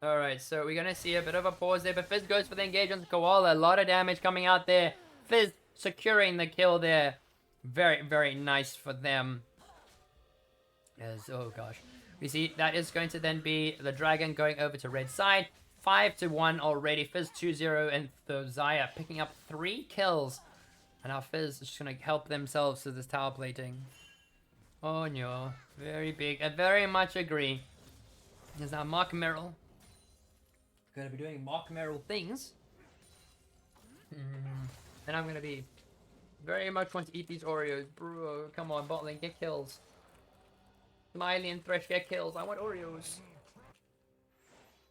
Alright, so we're gonna see a bit of a pause there, but Fizz goes for the engage on Koala. A lot of damage coming out there. Fizz securing the kill there. Very, very nice for them. As, oh gosh. We see that is going to then be the dragon going over to red side. 5-1 already. Fizz 2-0 and Thozaya picking up 3 kills. And our Fizz is just going to help themselves to this tower plating. Oh no. Very big. I very much agree. There's now Mark Merrill. Going to be doing Mark Merrill things. And I'm going to be very much want to eat these Oreos. Bro, come on, Bottling, get kills. Smiley and Thresh, get kills. I want Oreos.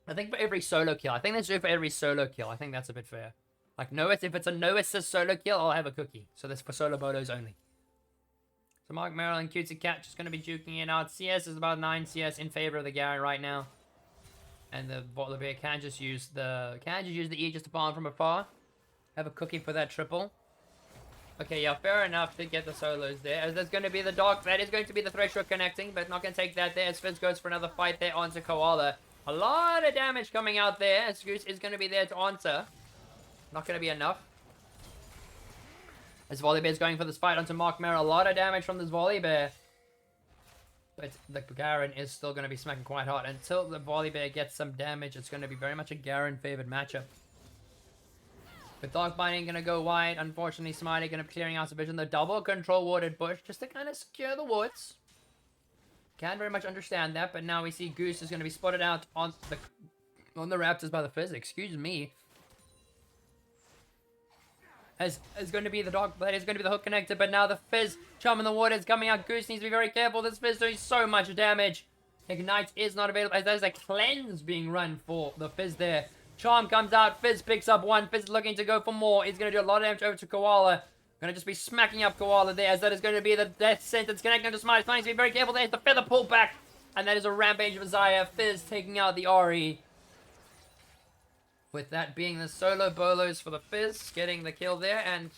I think for every solo kill. I think that's for every solo kill. I think that's a bit fair. Like, no, if it's a no assist solo kill, I'll have a cookie. So that's for solo bolos only. So Mark Merrill and Cutesy Cat just going to be juking it out. CS is about 9 CS in favor of the Garen right now. And the Bear can just use the E just to farm from afar. Have a cookie for that triple. Okay, yeah, fair enough to get the solos there. As there's going to be the Dark. That is going to be the Threshold connecting, but not going to take that there. As Fizz goes for another fight there onto Koala. A lot of damage coming out there. As Goose is going to be there to answer. Not going to be enough. As Volibear's going for this fight onto Mark Merrill. A lot of damage from this Volibear. But the Garen is still going to be smacking quite hard. Until the Volibear gets some damage, it's going to be very much a Garen-favored matchup. But Dark Binding going to go wide. Unfortunately, Smiley going to be clearing out some vision. The double control warded bush just to kind of secure the wards. Can't very much understand that, but now we see Goose is going to be spotted out on the Raptors by the Fizz. Excuse me. As going to be the Dark Blade is going to be the hook connector, but now the Fizz Charm in the water is coming out. Goose needs to be very careful. This Fizz doing so much damage. Ignite is not available as there's a cleanse being run for the Fizz there. Charm comes out. Fizz picks up one. Fizz looking to go for more. He's going to do a lot of damage over to Koala. Going to just be smacking up Koala there as that is going to be the death sentence connecting to Smiley. Smiley needs to be very careful. There's the feather pull back. And that is a rampage of Zaya. Fizz taking out the Ori. With that being the solo bolos for the Fizz, getting the kill there, and...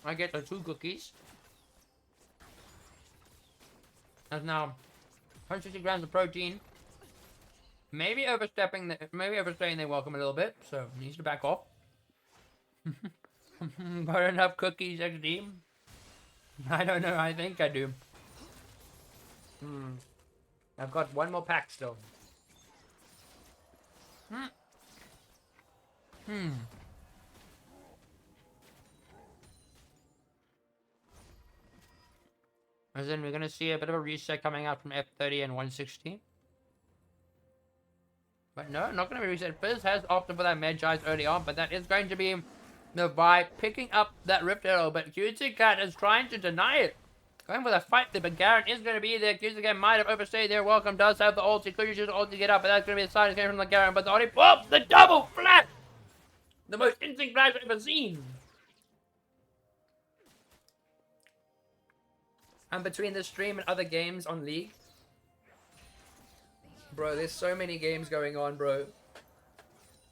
I get the 2 cookies. That's now 160 grams of protein. Maybe overstaying their welcome a little bit, so needs to back off. Got enough cookies, XD? I don't know, I think I do. I've got one more pack still. As in, we're going to see a bit of a reset coming out from F30 and 160. But no, not going to be reset. Fizz has opted for that Magi early on, but that is going to be the vibe picking up that Rift Arrow. But Cutesy Cat is trying to deny it. Going for the fight there, but Garen is going to be there. Cutesy Cat might have overstayed there. Welcome does have the ulti. Could use the ulti to get up, but that's going to be the side coming from the Garen. But the ulti, oh, the double flash! The most instant flash I've ever seen. And between this stream and other games on League, bro, there's so many games going on, bro.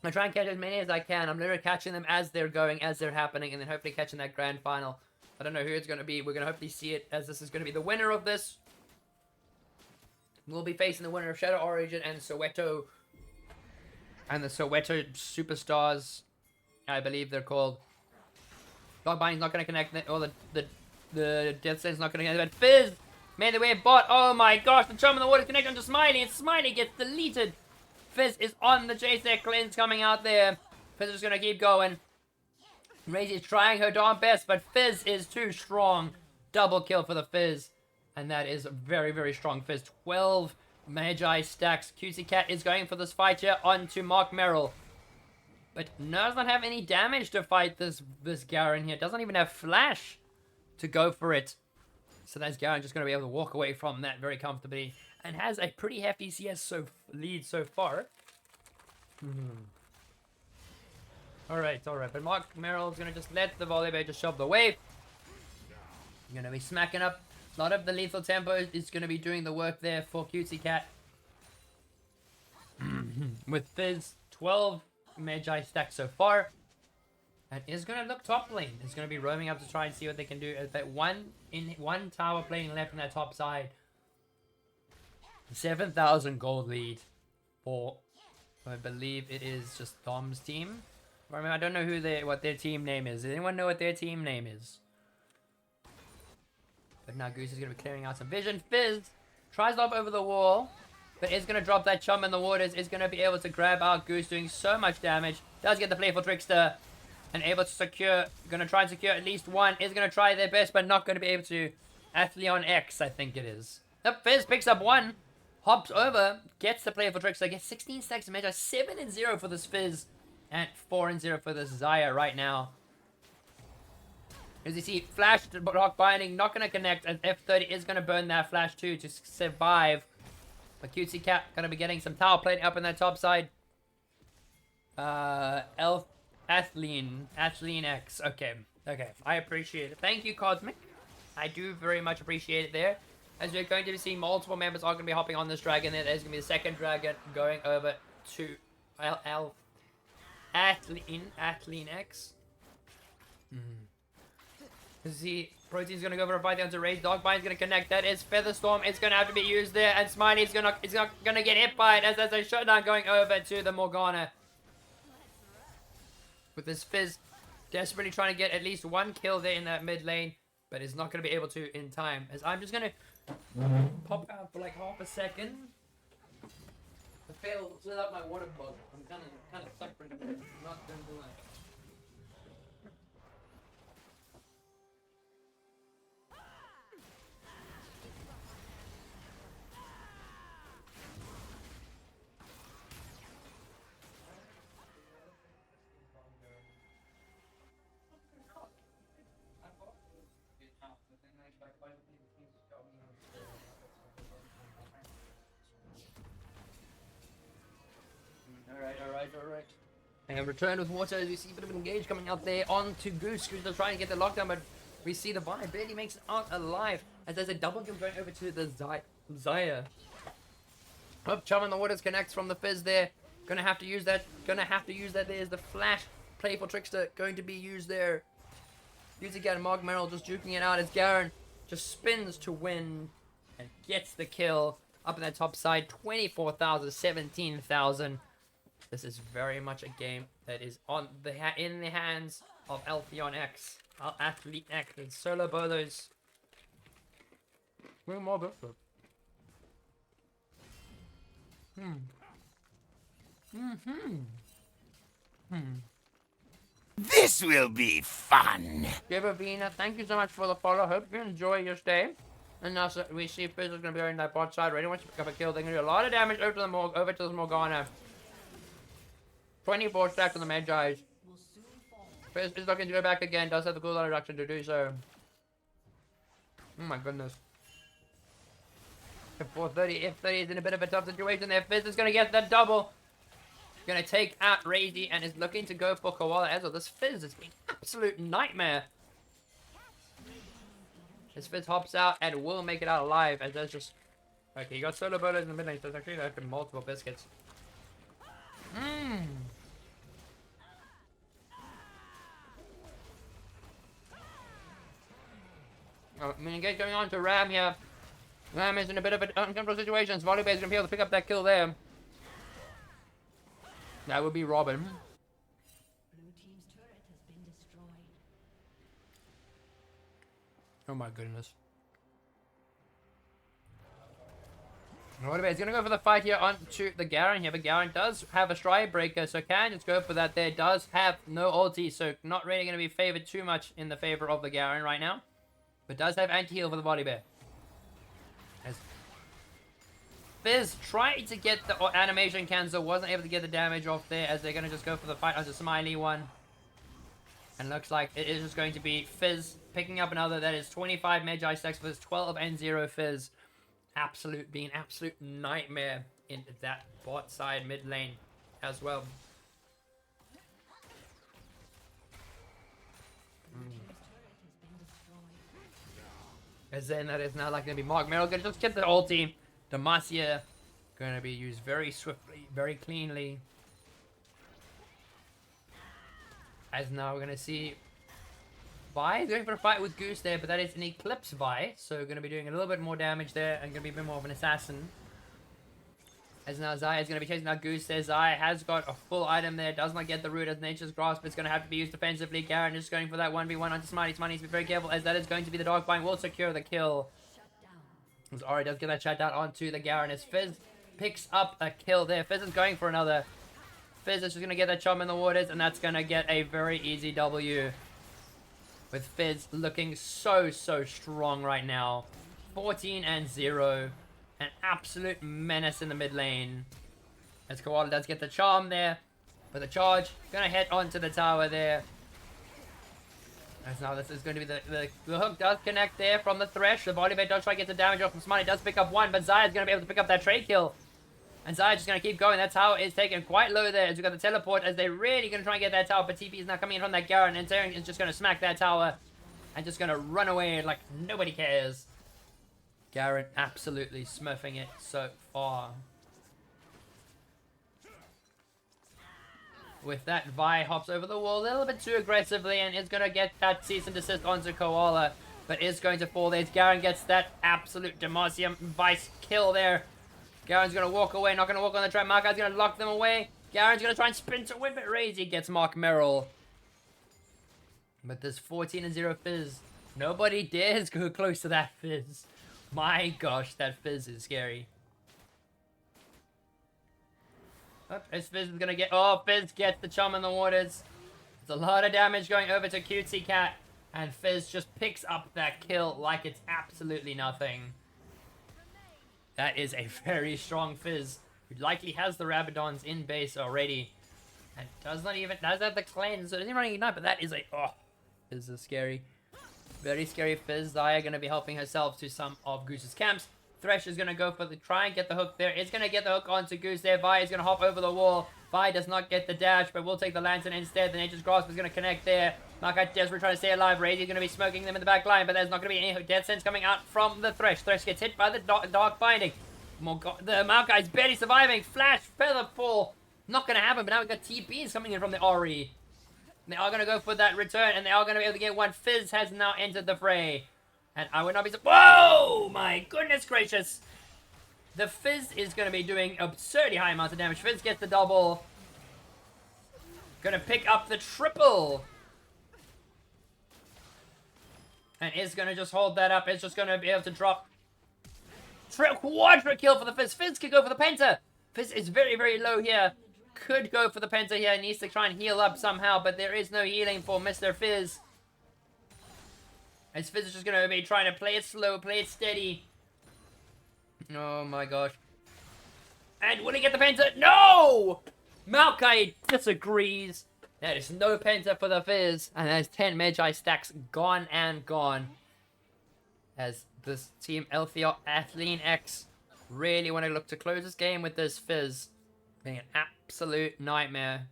I try and catch as many as I can. I'm literally catching them as they're going, as they're happening, and then hopefully catching that grand final. I don't know who it's going to be. We're going to hopefully see it, as this is going to be the winner of this. We'll be facing the winner of Shadow Origin and Soweto. And the Soweto Superstars, I believe they're called. Dog Binding's not going to connect, or the Death Sentence not going to connect, but Fizz made the way bot. Oh my gosh, the Charm in the Water connected onto Smiley, and Smiley gets deleted. Fizz is on the chase there. Cleanse coming out there. Fizz is going to keep going. Razy is trying her darn best, but Fizz is too strong. Double kill for the Fizz. And that is a very, very strong Fizz. 12 Magi stacks. Cutesy Cat is going for this fight here onto Mark Merrill. But does not have any damage to fight this Garen here. Doesn't even have flash to go for it. So that's Garen just going to be able to walk away from that very comfortably. And has a pretty hefty CS lead so far. Alright. But Mark Merrill's going to just let the Volibear just shove the wave. Going to be smacking up. A lot of the lethal tempo is going to be doing the work there for Cutesy Cat. With Fizz, 12 Magi stacks so far. And is going to look top lane. It's going to be roaming up to try and see what they can do. That one tower playing left on that top side. 7,000 gold lead for, I believe it is just Dom's team. I mean, I don't know what their team name is. Does anyone know what their team name is? But now Goose is going to be clearing out some vision. Fizz tries to hop over the wall, but is going to drop that chum in the waters. Is going to be able to grab out Goose, doing so much damage. Does get the Playful Trickster and able to secure. Going to try and secure at least one. Is going to try their best, but not going to be able to. Athleon X, I think it is. Yep, Fizz picks up one. Hops over. Gets the Playful Trickster. Gets 16 stacks of Magi. 7-0 for this Fizz. And 4-0 for this Xayah right now. As you see, Flash, Rock Binding, not going to connect, as F30 is going to burn that Flash too to survive. But Cutesy Cat going to be getting some tower plating up in that top side. Elf, Athlean X. Okay, I appreciate it. Thank you, Cosmic. I do very much appreciate it there. As we're going to be seeing multiple members are going to be hopping on this dragon there. There's going to be the second dragon going over to Elf, Athlean X. The Protein's gonna go for a fight down to Raise. Dogbine's gonna connect. That is Featherstorm. It's gonna have to be used there, and Smiley's gonna get hit by it as there's a shutdown going over to the Morgana. With this Fizz desperately trying to get at least one kill there in that mid lane, but is not gonna be able to in time. As I'm just gonna pop out for like half a second. I failed to fill up my water bottle. I'm kind of suffering. Not gonna do that. Alright. I have returned with water as you see a bit of an engage coming out there onto Goose. Goose is trying to get the lockdown, but we see the Vi barely makes it out alive as there's a double kill going over to the Xayah. Up, Chum in the waters connects from the Fizz there. Gonna have to use that. There's the Flash. Playful Trickster going to be used there. Use again, Mark Merrill just juking it out as Garen just spins to win and gets the kill up in that top side. 24,000, 17,000. This is very much a game that is in the hands of Athleon X, Athlete X, and Solo Bolos. We're more different. This will be fun. Givervina, thank you so much for the follow. Hope you enjoy your stay. And now we see Fizz is going to be on that bot side. Ready wants to pick up a kill. They're going to do a lot of damage over to the Morgana. 24 stacks on the Magi's. Fizz is looking to go back again. Does have the cooldown reduction to do so. Oh my goodness. F30 is in a bit of a tough situation there. Fizz is going to get that double. Going to take out Razy and is looking to go for Koala as well. This Fizz has been an absolute nightmare. This Fizz hops out and will make it out alive as there's just... Okay, you got Solo Bolos in the mid lane, so there's actually like multiple biscuits. Oh, engage going on to Ram here. Ram is in a bit of an uncomfortable situation. Volibear is going to be able to pick up that kill there. That would be Robin. Blue team's turret has been destroyed. Oh my goodness. Volibear is going to go for the fight here onto the Garen here, but Garen does have a Stride Breaker, so can just go for that there. Does have no ulti, so not really going to be favored too much in the favor of the Garen right now. But does have anti-heal for the Volibear. As Fizz tried to get the animation cancel, wasn't able to get the damage off there as they're going to just go for the fight onto Smiley one. And looks like it is just going to be Fizz picking up another. That is 25 Magi stacks for this 12 and 0 Fizz. Being absolute nightmare in that bot side mid lane as well. As then that is now like going to be Mark Merrill. Going to just get the ulti. Demacia going to be used very swiftly, very cleanly. As now we're going to see Vi going for a fight with Goose there, but that is an Eclipse Vi. So going to be doing a little bit more damage there and going to be a bit more of an assassin. As now Zaya is going to be chasing out Goose there. Zaya has got a full item there. Does not get the root as Nature's Grasp. It's going to have to be used defensively. Garen is going for that 1v1 onto Smiley. Smiley needs to be very careful as that is going to be the Darkbind. Will secure the kill. As Ori does get that shut down onto the Garen as Fizz picks up a kill there. Fizz is going for another. Fizz is just going to get that Chum in the waters, and that's going to get a very easy W. With Fizz looking so strong right now. 14-0. An absolute menace in the mid lane. As Koala does get the charm there. With a charge. Gonna head onto the tower there. As now this is going to be the hook does connect there from the Thresh. The Body Bait does try to get the damage off from Smiley. Does pick up one, but Zaya's going to be able to pick up that trade kill. And Zaya just going to keep going. That tower is taken quite low there as we got the teleport as they're really going to try and get that tower. But TP is now coming in from that Garen, and Zaren is just going to smack that tower. And just going to run away like nobody cares. Garen absolutely smurfing it so far. With that, Vi hops over the wall a little bit too aggressively and is going to get that cease and desist onto Koala. But is going to fall there. Garen gets that absolute Demasium Vice kill there. Garen's going to walk away, not going to walk on the trap. Markai's going to lock them away. Garen's going to try and sprint to win, but Razy gets Mark Merrill. But this 14-0 Fizz, nobody dares go close to that Fizz. My gosh, that Fizz is scary. Oh, this Fizz is gonna get... Oh, Fizz gets the Chum in the waters. There's a lot of damage going over to Cutesy Cat. And Fizz just picks up that kill like it's absolutely nothing. That is a very strong Fizz. Who likely has the Rabadons in base already. And does have the cleanse. So it isn't running Ignite, but that is a... Oh, Fizz is scary. Very scary Fizz. Zaya going to be helping herself to some of Goose's camps. Thresh is going to go for the try and get the hook there. It's going to get the hook onto Goose there. Vi is going to hop over the wall. Vi does not get the dash, but will take the lantern instead. The Nature's Grasp is going to connect there. Markai desperately trying to stay alive. Razy is going to be smoking them in the back line, but there's not going to be any death sense coming out from the Thresh. Thresh gets hit by the dark binding. The Maokai is barely surviving. Flash, feather fall. Not going to happen, but now we've got TPs coming in from the Ori. They are going to go for that return, and they are going to be able to get one. Fizz has now entered the fray. And I would not be... Whoa! My goodness gracious. The Fizz is going to be doing absurdly high amounts of damage. Fizz gets the double. Going to pick up the triple. And is going to just hold that up. It's just going to be able to drop... Quadra kill for the Fizz. Fizz could go for the Penta. Fizz is very low here. Could go for the Penta here. Needs to try and heal up somehow, but there is no healing for Mr. Fizz. As Fizz is just going to be trying to play it slow, play it steady. Oh my gosh. And will he get the Penta? No! Maokai disagrees. There is no Penta for the Fizz. And there's 10 Magi stacks gone and gone. As this team Athlean X really want to look to close this game with this Fizz being an absolute nightmare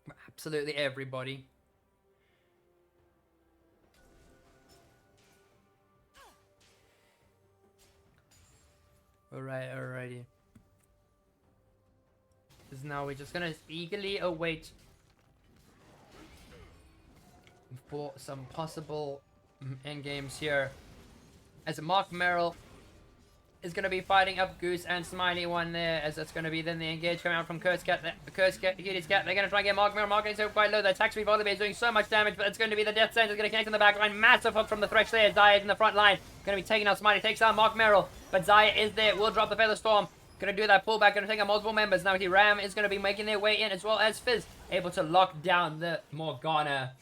for absolutely everybody. Alrighty. Because now we're just gonna eagerly await for some possible endgames here. As Mark Merrill is going to be fighting up Goose and Smiley one there, as that's going to be then the engage coming out from Curse Cat, Cuties Cat. They're going to try and get Mark Merrill. Mark is so quite low. The attack speed volley is doing so much damage, but it's going to be the Death Sentence. It's going to connect in the back line. Massive hook from the Thresh there. Zaya is in the front line. Going to be taking out Smiley. Takes out Mark Merrill, but Zaya is there. Will drop the Feather Storm. Going to do that pullback. Going to take out multiple members. Now Ram is going to be making their way in, as well as Fizz, able to lock down the Morgana.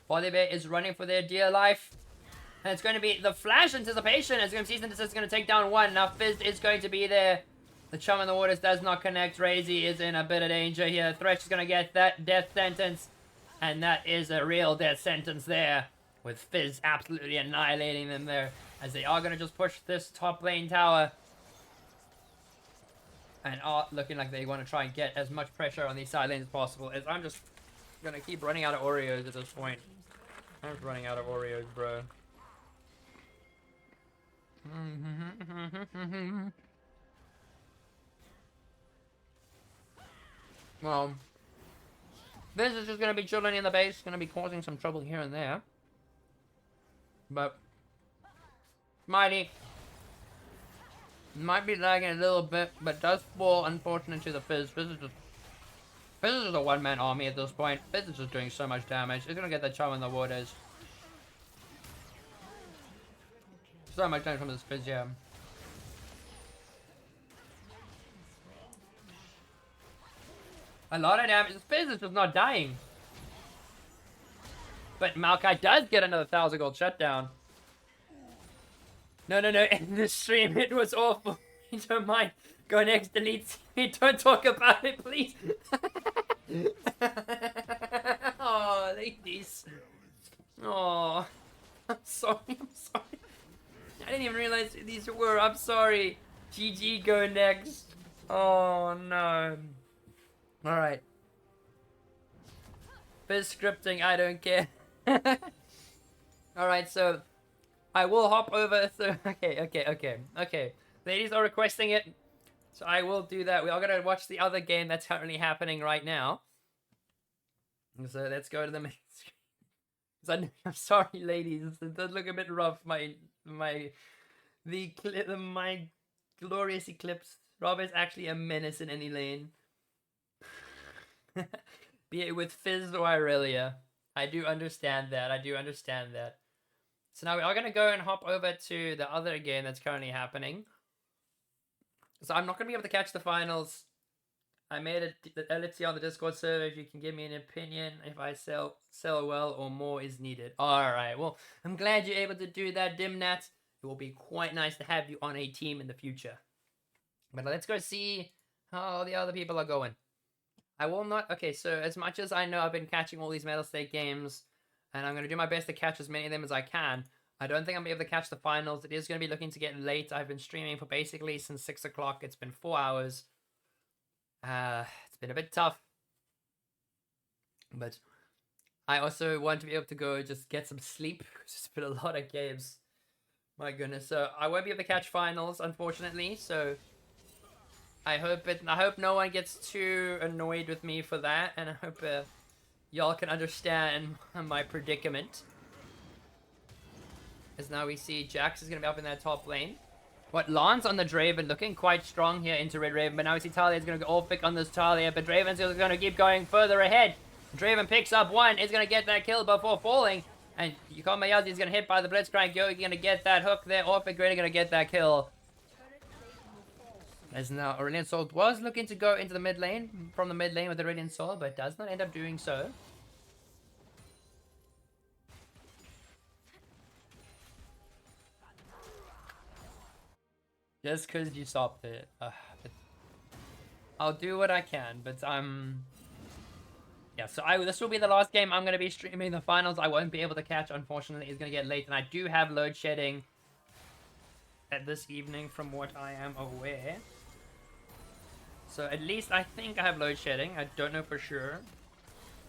Volibear is running for their dear life. And it's going to be the Flash Anticipation. It's going to Season Desist is going to take down one. Now Fizz is going to be there. The Chum in the Waters does not connect. Razy is in a bit of danger here. Thresh is going to get that Death Sentence. And that is a real Death Sentence there. With Fizz absolutely annihilating them there. As they are going to just push this top lane tower. And are looking like they want to try and get as much pressure on these side lanes as possible. As I'm just going to keep running out of Oreos at this point. I'm just running out of Oreos, bro. Well, this is just going to be chilling in the base, going to be causing some trouble here and there. But Smiley Might be lagging a little bit, but does fall unfortunately to the Fizz. Fizz is just a one-man army at this point. Fizz is just doing so much damage. It's gonna get that charm in the waters. So much damage from this Fizz, yeah. A lot of damage. This Fizz is just not dying. But Maokai does get another 1,000 gold shutdown. No. In this stream, it was awful. You don't mind. Go next, delete. Don't talk about it, please. Oh, ladies. Oh, I'm sorry. I didn't even realize who these were. I'm sorry. GG, go next. Oh, no. Alright. Fizz scripting, I don't care. Alright, so I will hop over. So okay. Ladies are requesting it, so I will do that. We are gonna watch the other game that's currently happening right now. So let's go to the main screen. I'm sorry, ladies. It does look a bit rough. My glorious eclipse. Rob is actually a menace in any lane. Be it with Fizz or Irelia. I do understand that. So now we are going to go and hop over to the other game that's currently happening. So I'm not going to be able to catch the finals. I made a let's see on the Discord server if you can give me an opinion if I sell well or more is needed. Alright, well, I'm glad you're able to do that, Dimnat. It will be quite nice to have you on a team in the future. But let's go see how the other people are going. I will not... Okay, so as much as I know I've been catching all these Mettlestate games, and I'm going to do my best to catch as many of them as I can, I don't think I'm able to catch the finals. It is going to be looking to get late. I've been streaming for basically since 6 o'clock. It's been 4 hours. It's been a bit tough. But I also want to be able to go just get some sleep. It's been a lot of games. My goodness. So I won't be able to catch finals, unfortunately. So I hope no one gets too annoyed with me for that, and I hope y'all can understand my predicament. As now we see Jax is gonna be up in that top lane. What, Lance on the Draven, looking quite strong here into Red Raven, but now we see Talia is gonna go all pick on this Talia, but Draven's gonna keep going further ahead. Draven picks up one, is gonna get that kill before falling, and Yukomayazi is gonna hit by the Blitzcrank. Yogi gonna get that hook there, Orphic really gonna get that kill. As now Aurelion Sol was looking to go into the mid lane, from the mid lane with Aurelion Sol, but does not end up doing so. Just because you stopped it. I'll do what I can, but yeah, so this will be the last game I'm going to be streaming. The finals I won't be able to catch, unfortunately. It's going to get late, and I do have load shedding at this evening from what I am aware. So at least I think I have load shedding. I don't know for sure.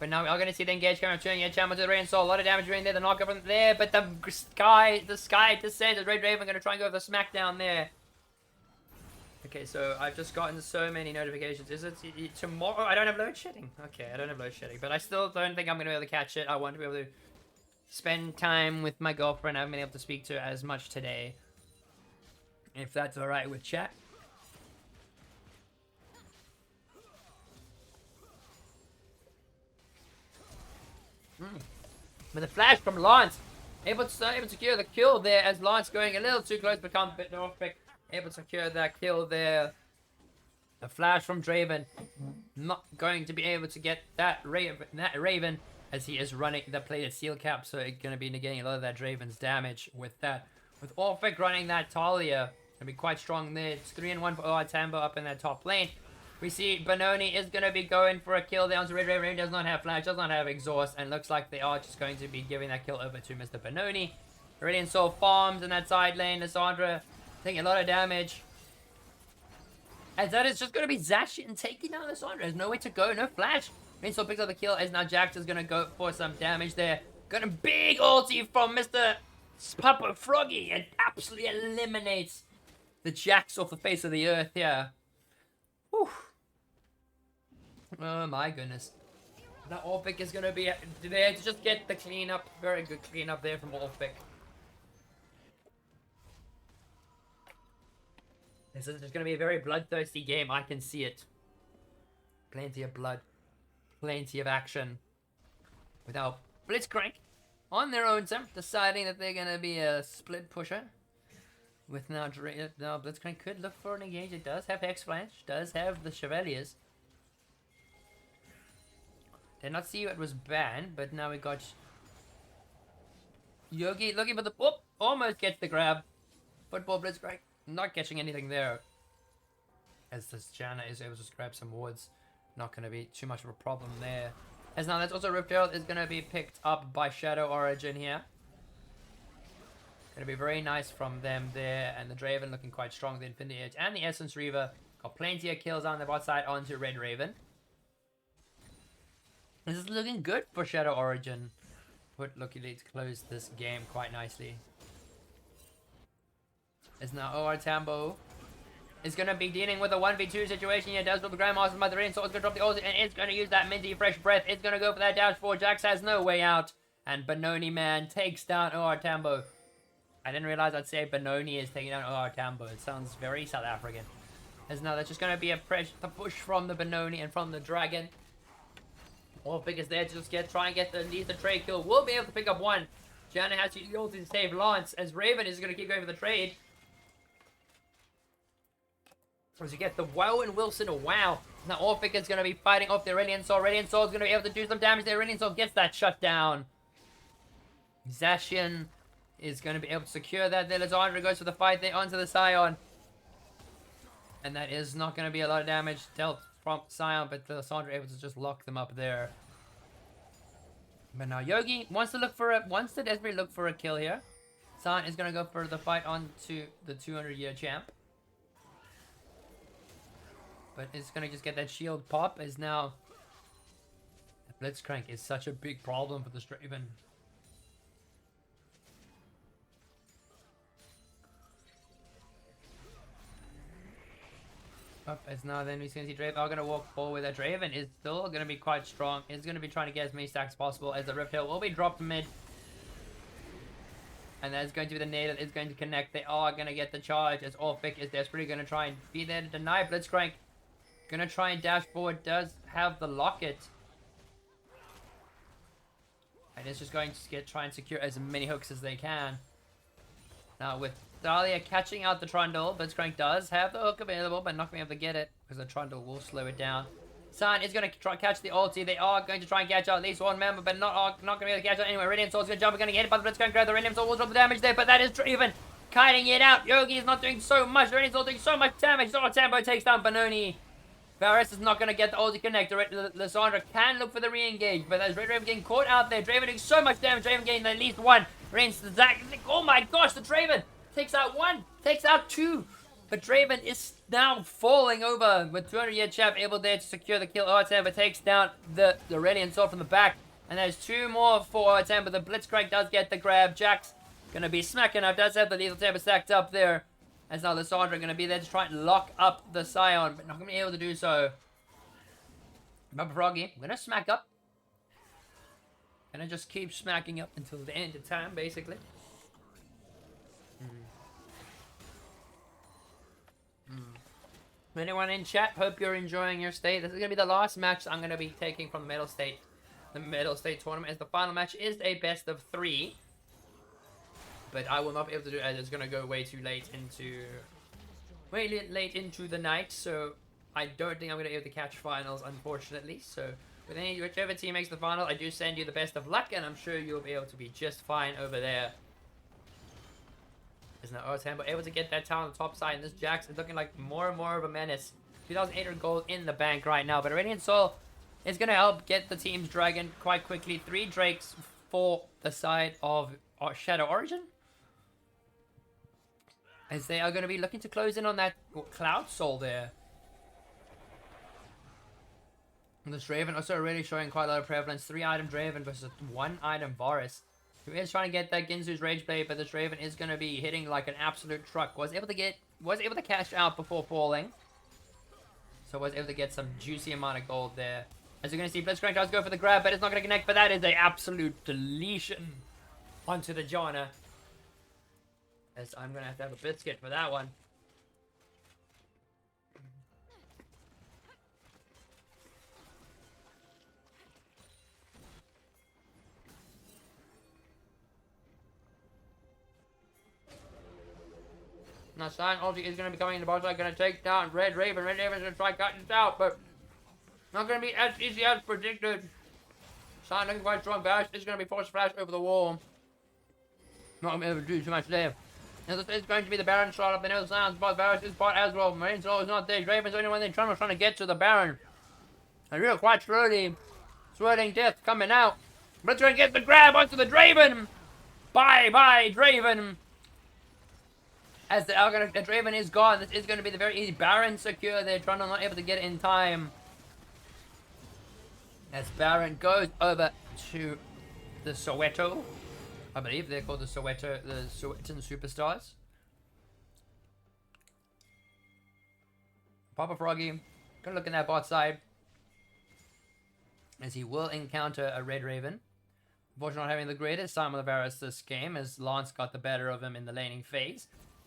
But now we are going to see the engage camera turning your channel to the Rain Soul. A lot of damage doing there. The knockup from there, but the sky descends. The Red Raven going to try and go for the smackdown there. Okay, so I've just gotten so many notifications. Is it tomorrow? I don't have load shedding. Okay, I don't have load shedding, but I still don't think I'm going to be able to catch it. I want to be able to spend time with my girlfriend I haven't been able to speak to as much today. If that's alright with chat. With a flash from Lance. Able to secure the kill there as Lance going a little too close, becomes a bit Norfolk. Able to secure that kill there. A flash from Draven. Not going to be able to get that Raven as he is running the plated seal cap, so it's going to be negating a lot of that Draven's damage with that. With Orphic running that Talia, gonna be quite strong there. It's 3-1 for OR Tambo up in that top lane. We see Benoni is going to be going for a kill there onto Red Raven. Raven does not have flash, does not have exhaust, and looks like they are just going to be giving that kill over to Mr. Benoni. Aurelion Sol farms in that side lane. Lissandra taking a lot of damage. As that is just going to be Zacian taking down Lissandra. There's nowhere to go, no flash. Aurelion Sol picks up the kill as now Jax is going to go for some damage there. Got a big ulti from Mr. Papa Froggy and absolutely eliminates the Jax off the face of the earth here. Whew. Oh my goodness. That Orphic is going to be there to just get the cleanup. Very good cleanup there from Orphic. This is just going to be a very bloodthirsty game. I can see it. Plenty of blood. Plenty of action. Without Blitzcrank on their own team deciding that they're going to be a split pusher. With now Blitzcrank could look for an engage. It does have Hex Flash. Does have the Chevaliers. Did not see it was banned, but now we got Yogi looking for the... Oh! Almost gets the grab. Football Blitzcrank. Not catching anything there. As this Janna is able to just grab some wards. Not going to be too much of a problem there. As now that's also Rift Herald is going to be picked up by Shadow Origin here. Going to be very nice from them there. And the Draven looking quite strong. The Infinity Edge and the Essence Reaver. Got plenty of kills on the bot side onto Red Raven. This is looking good for Shadow Origin. Would look to close this game quite nicely. As now OR Tambo is going to be dealing with a 1v2 situation here. Does with the Grandmaster Mother in, so it's going to drop the ulti and it's going to use that minty fresh breath. It's going to go for that dash forward. Jax has no way out. And Benoni Man takes down OR Tambo. I didn't realize I'd say Benoni is taking down OR Tambo. It sounds very South African. As now that's just going to be a push from the Benoni and from the Dragon. Orphic is there to just try and get the trade kill. We'll be able to pick up one. Janna has to use the ulti to save Lance as Raven is going to keep going for the trade. As you get the Wow and Wilson, wow. Now Orphic is going to be fighting off the Aurelion Soul. Aurelion Soul is going to be able to do some damage. The Aurelion Soul gets that shut down. Zacian is going to be able to secure that. Then Lizandra goes for the fight there onto the Scion. And that is not going to be a lot of damage dealt from Scion, but Lizandra able to just lock them up there. But now Yogi wants to look for desperately look for a kill here. Scion is going to go for the fight onto the 200-year champ. But it's going to just get that shield pop as now Blitzcrank is such a big problem for the Straven. Up as now then we can see Draven are going to walk forward. That Draven is still going to be quite strong. It's going to be trying to get as many stacks as possible as the Rift Hill will be dropped mid. And that's going to be the nade that is going to connect. They are going to get the charge as Orphic is desperately going to try and be there to deny Blitzcrank. Gonna try and dash forward. Does have the locket. And it's just going to try and secure as many hooks as they can. Now with Dahlia catching out the Trundle, Blitzcrank does have the hook available, but not going to be able to get it because the Trundle will slow it down. San is going to try catch the ulti. They are going to try and catch out at least one member, but not going to be able to catch out anyway. Radiant Soul's going to jump, going to get hit by the Blitzcrank grab. The Radiant Soul will drop the damage there, but that is Draven kiting it out. Yogi is not doing so much. The Radiant Soul doing so much damage. So Tambo takes down Benoni. Varus is not going to get the ulti connect. Lysandra can look for the re-engage, but as Red Raven getting caught out there, Draven doing so much damage. Draven getting at least one. Rinse the Zac. Oh my gosh, the Draven takes out one, takes out two. But Draven is now falling over with 200-year chap able there to secure the kill. But takes down the Radiant Sword from the back. And there's two more for but the Blitzcrank does get the grab. Jax going to be smacking up. Does have the lethal temper stacked up there. As now Lysandra going to be there to try and lock up the Scion, but not going to be able to do so. Bubba Froggy, I'm going to smack up. Going to just keep smacking up until the end of time, basically. Anyone in chat, hope you're enjoying your stay. This is going to be the last match I'm going to be taking from the Mettlestate. The Mettlestate tournament as the final match is a best of 3. But I will not be able to do it as it's going to go way late into the night. So I don't think I'm going to be able to catch finals, unfortunately. So with whichever team makes the final, I do send you the best of luck. And I'm sure you'll be able to be just fine over there. There's no Tambo able to get that town on the top side. And this Jax is looking like more and more of a menace. 2,800 gold in the bank right now. But Radiant Soul is going to help get the team's dragon quite quickly. 3 Drakes for the side of Shadow Origin. As they are going to be looking to close in on that Cloud Soul there. And this Draven also really showing quite a lot of prevalence. 3-item Draven versus 1-item Varus. Who is trying to get that Ginzu's Rage Blade, but this Draven is going to be hitting like an absolute truck. Was able to cash out before falling. So was able to get some juicy amount of gold there. As you're going to see, Blitzcrank does go for the grab, but it's not going to connect. But that is an absolute deletion onto the Janna. As I'm going to have a biscuit for that one. Now, Sion ulti is going to be coming in the bot side, going to take down Red Raven. Red Raven's going to try cutting this out, but not going to be as easy as predicted. Sion looking quite strong. Varus is going to be forced flash over the wall. Not going to be able to do too much there. Now, this is going to be the Baron shot up. They know Sion's bot. Varus is bot as well. Marine Soul is not there. Raven's the only one they're trying to get to the Baron. And real quite slowly. Swirling Death coming out. But trying to get the grab onto the Draven. Bye, Draven. As the Draven is gone, this is going to be the very easy Baron secure. They're trying to not able to get it in time. As Baron goes over to the Soweto. I believe they're called the Sowetan Superstars. Papa Froggy, gonna look in that bot side. As he will encounter a Red Raven. Unfortunately, not having the greatest time with Varus this game, as Lance got the better of him in the laning phase.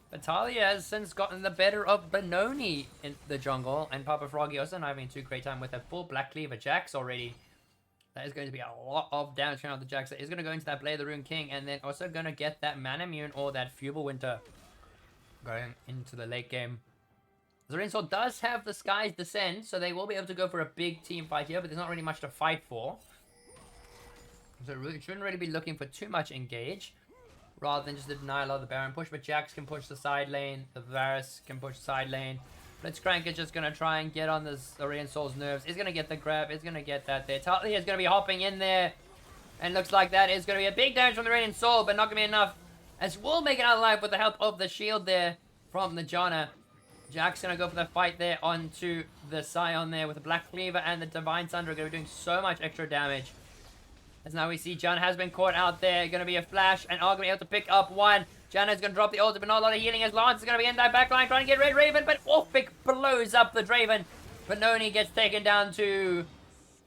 But Talia has since gotten the better of Benoni in the jungle, and Papa Froggy also not having too great time with a full Black Cleaver Jax already. That is going to be a lot of damage coming out of the Jax. That is going to go into that Blade of the Rune King, and then also going to get that Manamune or that Fubel Winter going into the late game. Marine Soul does have the Sky's Descent, so they will be able to go for a big team fight here, but there's not really much to fight for. So it really shouldn't really be looking for too much engage, rather than just the denial of the Baron push. But Jax can push the side lane, the Varus can push the side lane. Blitzcrank is just going to try and get on this Aryan Soul's nerves. He's going to get the grab, he's going to get that there. Talia is going to be hopping in there, and looks like that is going to be a big damage from the Aryan Soul, but not going to be enough. As we'll make it out alive with the help of the shield there from the Janna. Jack's going to go for the fight there onto the Scion there with the Black Cleaver, and the Divine Thunder are going to be doing so much extra damage. As now we see Janna has been caught out there. Going to be a flash, and are going to be able to pick up one. Janna's going to drop the ult, but not a lot of healing, as Lance is going to be in that backline trying to get Red Raven, but Orphic blows up the Draven. Benoni gets taken down to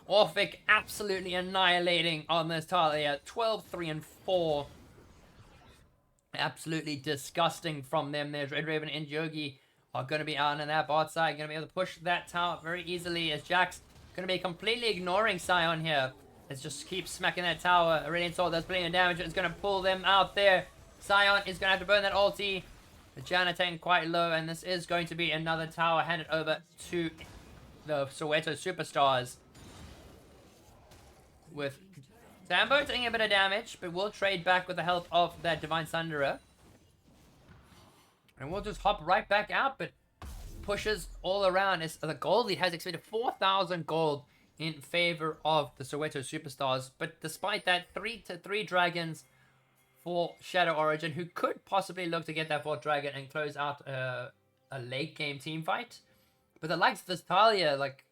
Orphic, absolutely annihilating on this Talia. 12, 3, and 4. Absolutely disgusting from them. There's Red Raven and Yogi are going to be out on that bot side. Going to be able to push that tower very easily, as Jax going to be completely ignoring Scion here. Let's just keep smacking that tower. Radiant Soul does plenty of damage. It's going to pull them out there. Scion is going to have to burn that ulti. The Janna taking quite low, and this is going to be another tower handed over to the Soweto Superstars. With Sambo taking a bit of damage, but we'll trade back with the help of that Divine Thunderer. And we'll just hop right back out, but pushes all around. As the gold lead has exceeded 4,000 gold in favor of the Soweto Superstars. But despite that, 3-3 dragons for Shadow Origin, who could possibly look to get that 4th dragon and close out a late game team fight. But the likes of this Talia, like,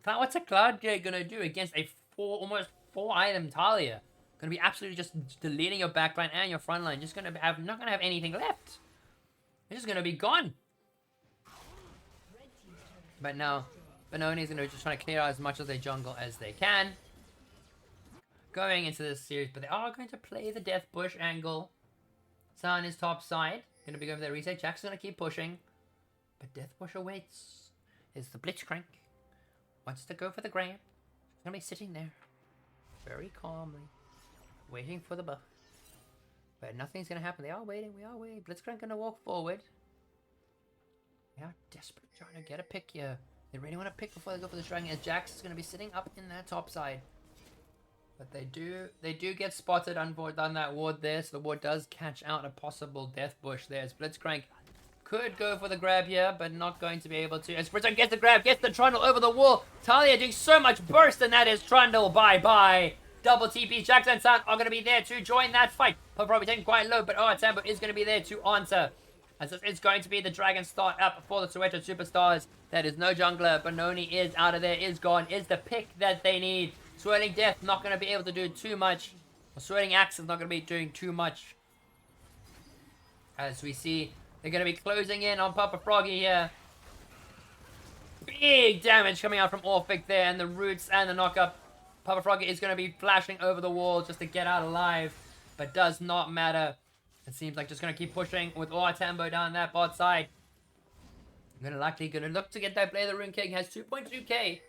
what's a Cloud Gate gonna do against a almost 4 item Talia? Gonna be absolutely just deleting your backline and your frontline. Just gonna have not gonna have anything left. It's just gonna be gone. But now Benoni is gonna just try to clear out as much of their jungle as they can going into this series, but they are going to play the Death Bush angle. Sion is top side, gonna be going for their reset. Jack's gonna keep pushing, but Death Bush awaits. Is the Blitzcrank wants to go for the grab. He's gonna be sitting there very calmly, waiting for the buff. But nothing's gonna happen. They are waiting. We are waiting. Blitzcrank gonna walk forward. They are desperate trying to get a pick here. They really want to pick before they go for the dragon, as Jax is gonna be sitting up in that top side. But they do get spotted on that ward there, so the ward does catch out a possible Death Bush there. As Blitzcrank could go for the grab here, but not going to be able to. As Blitzcrank gets the grab, gets the Trundle over the wall. Talia doing so much burst, and that is Trundle. Bye-bye. Double TP. Jax and Sun are going to be there to join that fight. But probably taking quite low, but Sambo is going to be there to answer. As it's going to be the Dragon start up for the Soweto Superstars. That is no jungler. Benoni is out of there, is gone, is the pick that they need. Swirling Death not going to be able to do too much. Swirling Axe is not going to be doing too much. As we see, they're going to be closing in on Papa Froggy here. Big damage coming out from Orphic there, and the roots and the knockup. Papa Froggy is going to be flashing over the wall just to get out alive, but does not matter. It seems like just going to keep pushing with Tambo down that bot side. Gonna look to get that Blade of the Rune King. Has 2.2k.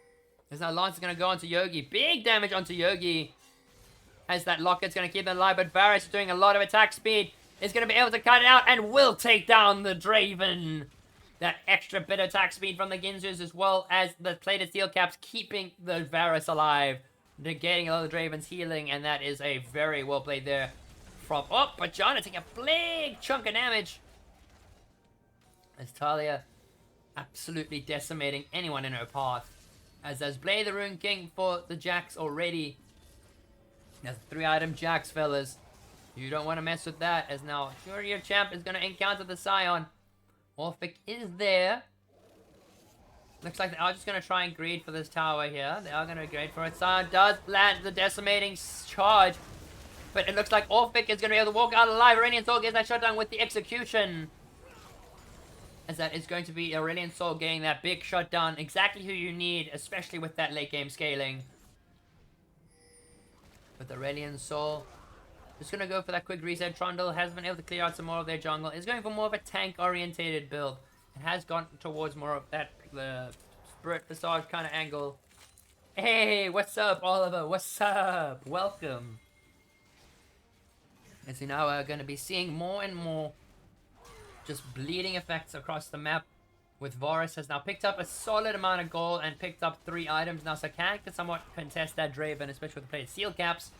As now Lance is going to go onto Yogi. Big damage onto Yogi. As that Locket's going to keep them alive, but Varus is doing a lot of attack speed. is going to be able to cut it out and will take down the Draven. That extra bit of attack speed from the Ginzus, as well as the plated steel caps, keeping the Varus alive, negating a lot of the Draven's healing, and that is a very well played there from... Oh, but Janna taking a big chunk of damage. As Talia absolutely decimating anyone in her path. As there's Blade the Rune King for the Jax already. There's 3-item Jax, fellas. You don't want to mess with that, as now sure your champ is going to encounter the Scion. Orphic is there. Looks like they are just going to try and greed for this tower here. They are going to greed for it. Scion does land the decimating charge. But it looks like Orphic is going to be able to walk out alive. Aurelian Soul gets that shutdown with the execution. As that is going to be Aurelian Soul getting that big shutdown. Exactly who you need, especially with that late game scaling. With Aurelian Soul. Just going to go for that quick reset. Trundle has been able to clear out some more of their jungle. Is going for more of a tank-orientated build. And has gone towards more of that the Spirit Visage kind of angle. Hey, what's up, Oliver? What's up? Welcome. As we now are going to be seeing more and more just bleeding effects across the map. With Varus has now picked up a solid amount of gold and picked up 3 items. Now Sakan can somewhat contest that Draven, especially with the plated steel caps.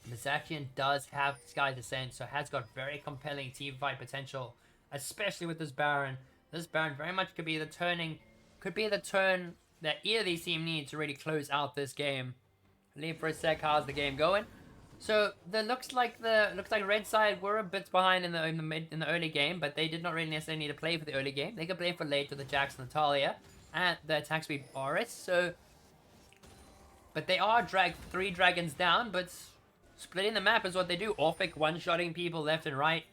The Zacian does have Sky Descent, so has got very compelling team fight potential, especially with this Baron. This Baron very much could be the turn that either of these teams need to really close out this game. Leave for a sec, how's the game going? So looks like red side were a bit behind in the early game, but they did not really necessarily need to play for the early game. They could play for late with the Jax and Natalia and the attack speed Boris. So, but they are 3 dragons down, but splitting the map is what they do. Orphic one-shotting people left and right.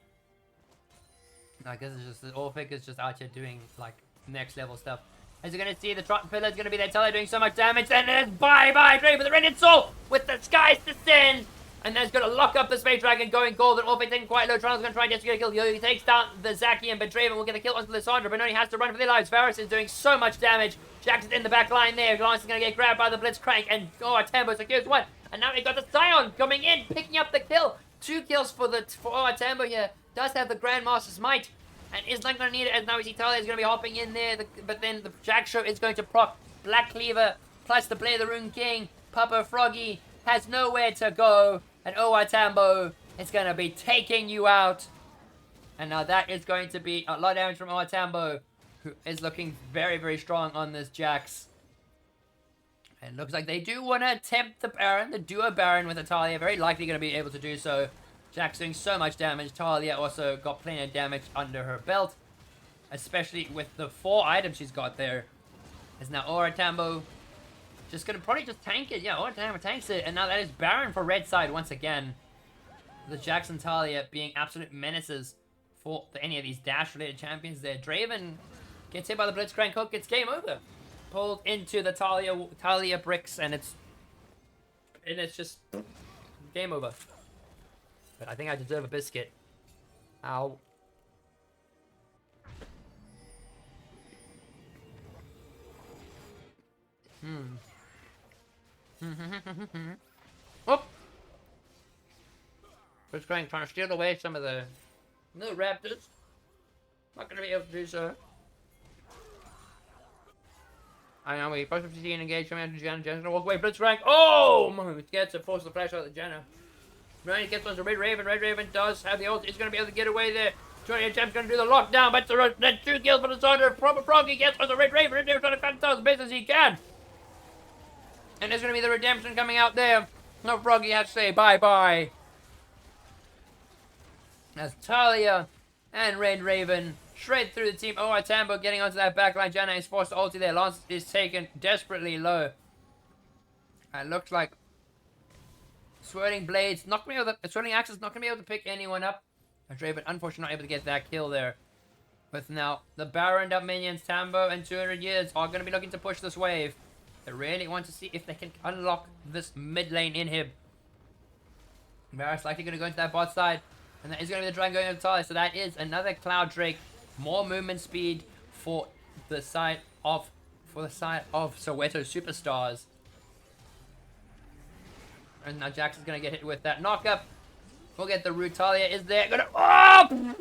Like, this is just... Orphic is just out here doing, like, next-level stuff. As you're going to see, the Trot Pillar is going to be there. Talia doing so much damage. And there's bye-bye Draven with the Radiant Soul with the Sky's Descent. And that's going to lock up the Space Dragon going gold. And Orphic taking quite low. Trundle's going to try and just get a kill. He takes down the Zacian, but Draven will get a kill onto Lissandra. But only has to run for their lives. Varus is doing so much damage. Jax is in the back line there. Glance is going to get grabbed by the Blitzcrank. And, Tembo secures one. And now we got the Scion coming in, picking up the kill. 2 kills for Tembo here. Does have the Grandmaster's Might. And is not going to need it, as now we see Talia is going to be hopping in there. But then the Jax Show is going to proc Black Cleaver. Plus the Blade of the Rune King. Papa Froggy has nowhere to go. And Tambo is going to be taking you out. And now that is going to be a lot of damage from Tambo, who is looking very, very strong on this Jax. And it looks like they do want to attempt the Baron, the duo Baron with Talia. Very likely going to be able to do so. Jax doing so much damage. Talia also got plenty of damage under her belt. Especially with the 4 items she's got there. Is now Tambo just going to probably just tank it. Yeah, Tambo tanks it. And now that is Baron for red side once again. The Jax and Talia being absolute menaces for any of these dash-related champions there. Draven gets hit by the Blitzcrank hook. It's game over. Pulled into the Talia bricks, and it's just game over. But I think I deserve a biscuit. Ow. Oh! Blitzcrank trying to steal away some of the Raptors. Not gonna be able to do so. I know, we supposed to see an engagement to Jenna. Jenna's gonna walk away. Blitzcrank. Oh! Gets to force the flash out of Jenna. Ryan gets onto Red Raven. Red Raven does have the ult. He's gonna be able to get away there. Johnny Champ's gonna do the lockdown, but the 2 kills for the Sonder. Proper Froggy gets onto Red Raven. Red Raven trying to cut as best as he can. And there's gonna be the redemption coming out there. No Froggy has to say bye-bye. As Talia and Red Raven shred through the team. Tambo getting onto that backline. Janna is forced to ulti there. Lance is taken desperately low. And it looks like Swirling Blades, not gonna be able to, Swirling Axes not gonna be able to pick anyone up. And Draven, unfortunately, not able to get that kill there. But now, the Baroned up minions, Tambo and 200 Years are gonna be looking to push this wave. They really want to see if they can unlock this mid lane inhib. Varus likely gonna go into that bot side. And that is going to be the dragon going over the Talia. So that is another Cloud Drake. More movement speed for the side of Soweto Superstars. And now Jax is going to get hit with that knockup. We'll get the root. Talia is there. Gonna. Oh!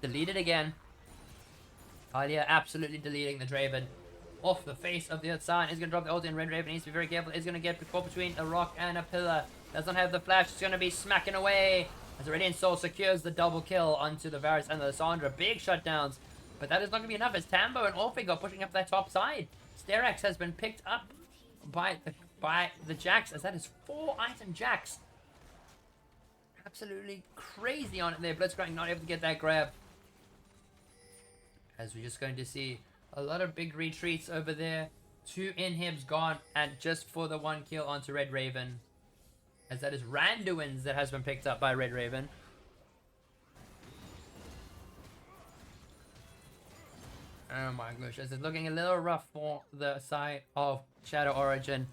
Delete it again. Talia absolutely deleting the Draven. Off the face of the other side. He's going to drop the ult in. Red Raven needs to be very careful. He's going to get caught between a rock and a pillar. Does not have the flash. It's going to be smacking away. As the Radiant Soul secures the double kill onto the Varus and the Lissandra. Big shutdowns. But that is not going to be enough as Tambo and Orphic are pushing up that top side. Sterax has been picked up by the Jax, as that is 4 item Jax. Absolutely crazy on it there. Blitzcrank not able to get that grab. As we're just going to see a lot of big retreats over there. 2 inhibs gone, and just for the 1 kill onto Red Raven. As that is Randuin's that has been picked up by Red Raven. Oh my gosh, this is looking a little rough for the side of Shadow Origin.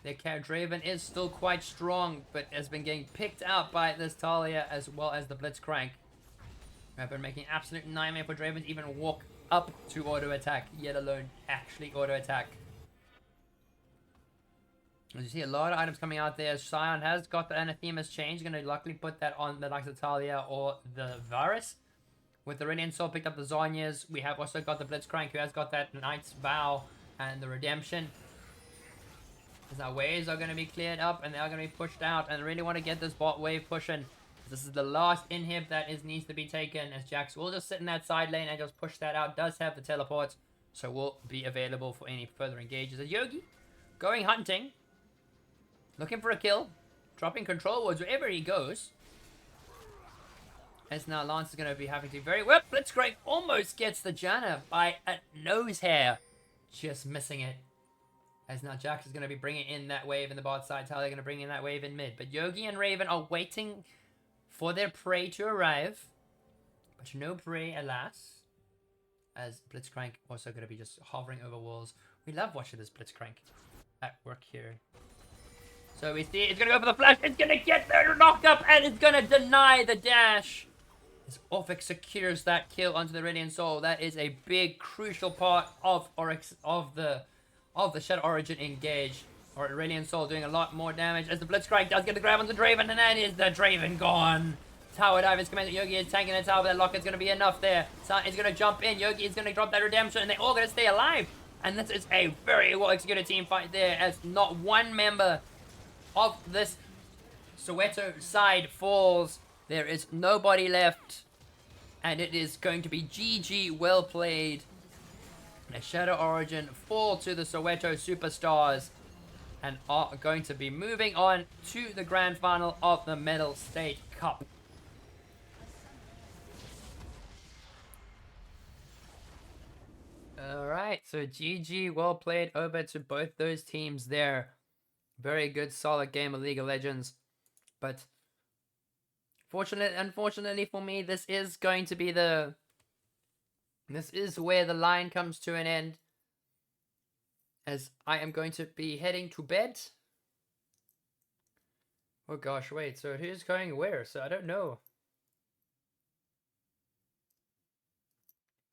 Their Draven is still quite strong, but has been getting picked out by this Talia as well as the Blitzcrank. I've been making absolute nightmare for Draven to even walk up to auto attack, yet alone actually auto attack. As you see a lot of items coming out there. Sion has got the Anathema's change, going to luckily put that on the likes of Talia or the Varus. With the Radiant Soul picked up the Zonyas, we have also got the Blitzcrank who has got that Knight's Vow and the Redemption. As our waves are going to be cleared up and they are going to be pushed out, and really want to get this bot wave pushing. This is the last inhib that needs to be taken, as Jax will just sit in that side lane and just push that out. Does have the teleport, so will be available for any further engages. As Yogi going hunting, looking for a kill, dropping control wards wherever he goes. As now Lance is going to be having to very well. Blitzcrank almost gets the Janna by a nose hair, just missing it. As now Jax is going to be bringing in that wave in the bot side. Talia going to bring in that wave in mid. But Yogi and Raven are waiting for their prey to arrive. But no prey, alas. As Blitzcrank also going to be just hovering over walls. We love watching this Blitzcrank at work here. So we see it's going to go for the flash. It's going to get the knock up and it's going to deny the dash. As Orphic secures that kill onto the Radiant Soul. That is a big, crucial part of the Shadow Origin engage. Or Radiant Soul doing a lot more damage as the Blitzcrank does get the grab on the Draven, and that is the Draven gone. Tower dive is coming. Yogi is tanking the tower, but that lock is going to be enough there. Sun is going to jump in. Yogi is going to drop that redemption, and they're all going to stay alive. And this is a very well executed team fight there, as not one member of this Soweto side falls. There is nobody left, and it is going to be GG, well played. A Shadow Origin fall to the Soweto Superstars and are going to be moving on to the grand final of the Mettlestate Cup. Alright, so GG, well played over to both those teams there. Very good, solid game of League of Legends. But unfortunately for me, this is going to be this is where the line comes to an end, as I am going to be heading to bed. Oh gosh, wait, so who's going where? So I don't know.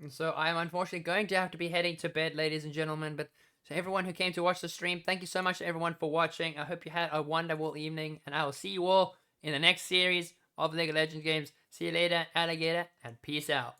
And so I am unfortunately going to have to be heading to bed, ladies and gentlemen. But to everyone who came to watch the stream, thank you so much to everyone for watching. I hope you had a wonderful evening, and I will see you all in the next series of League of Legends games. See you later, alligator, and peace out.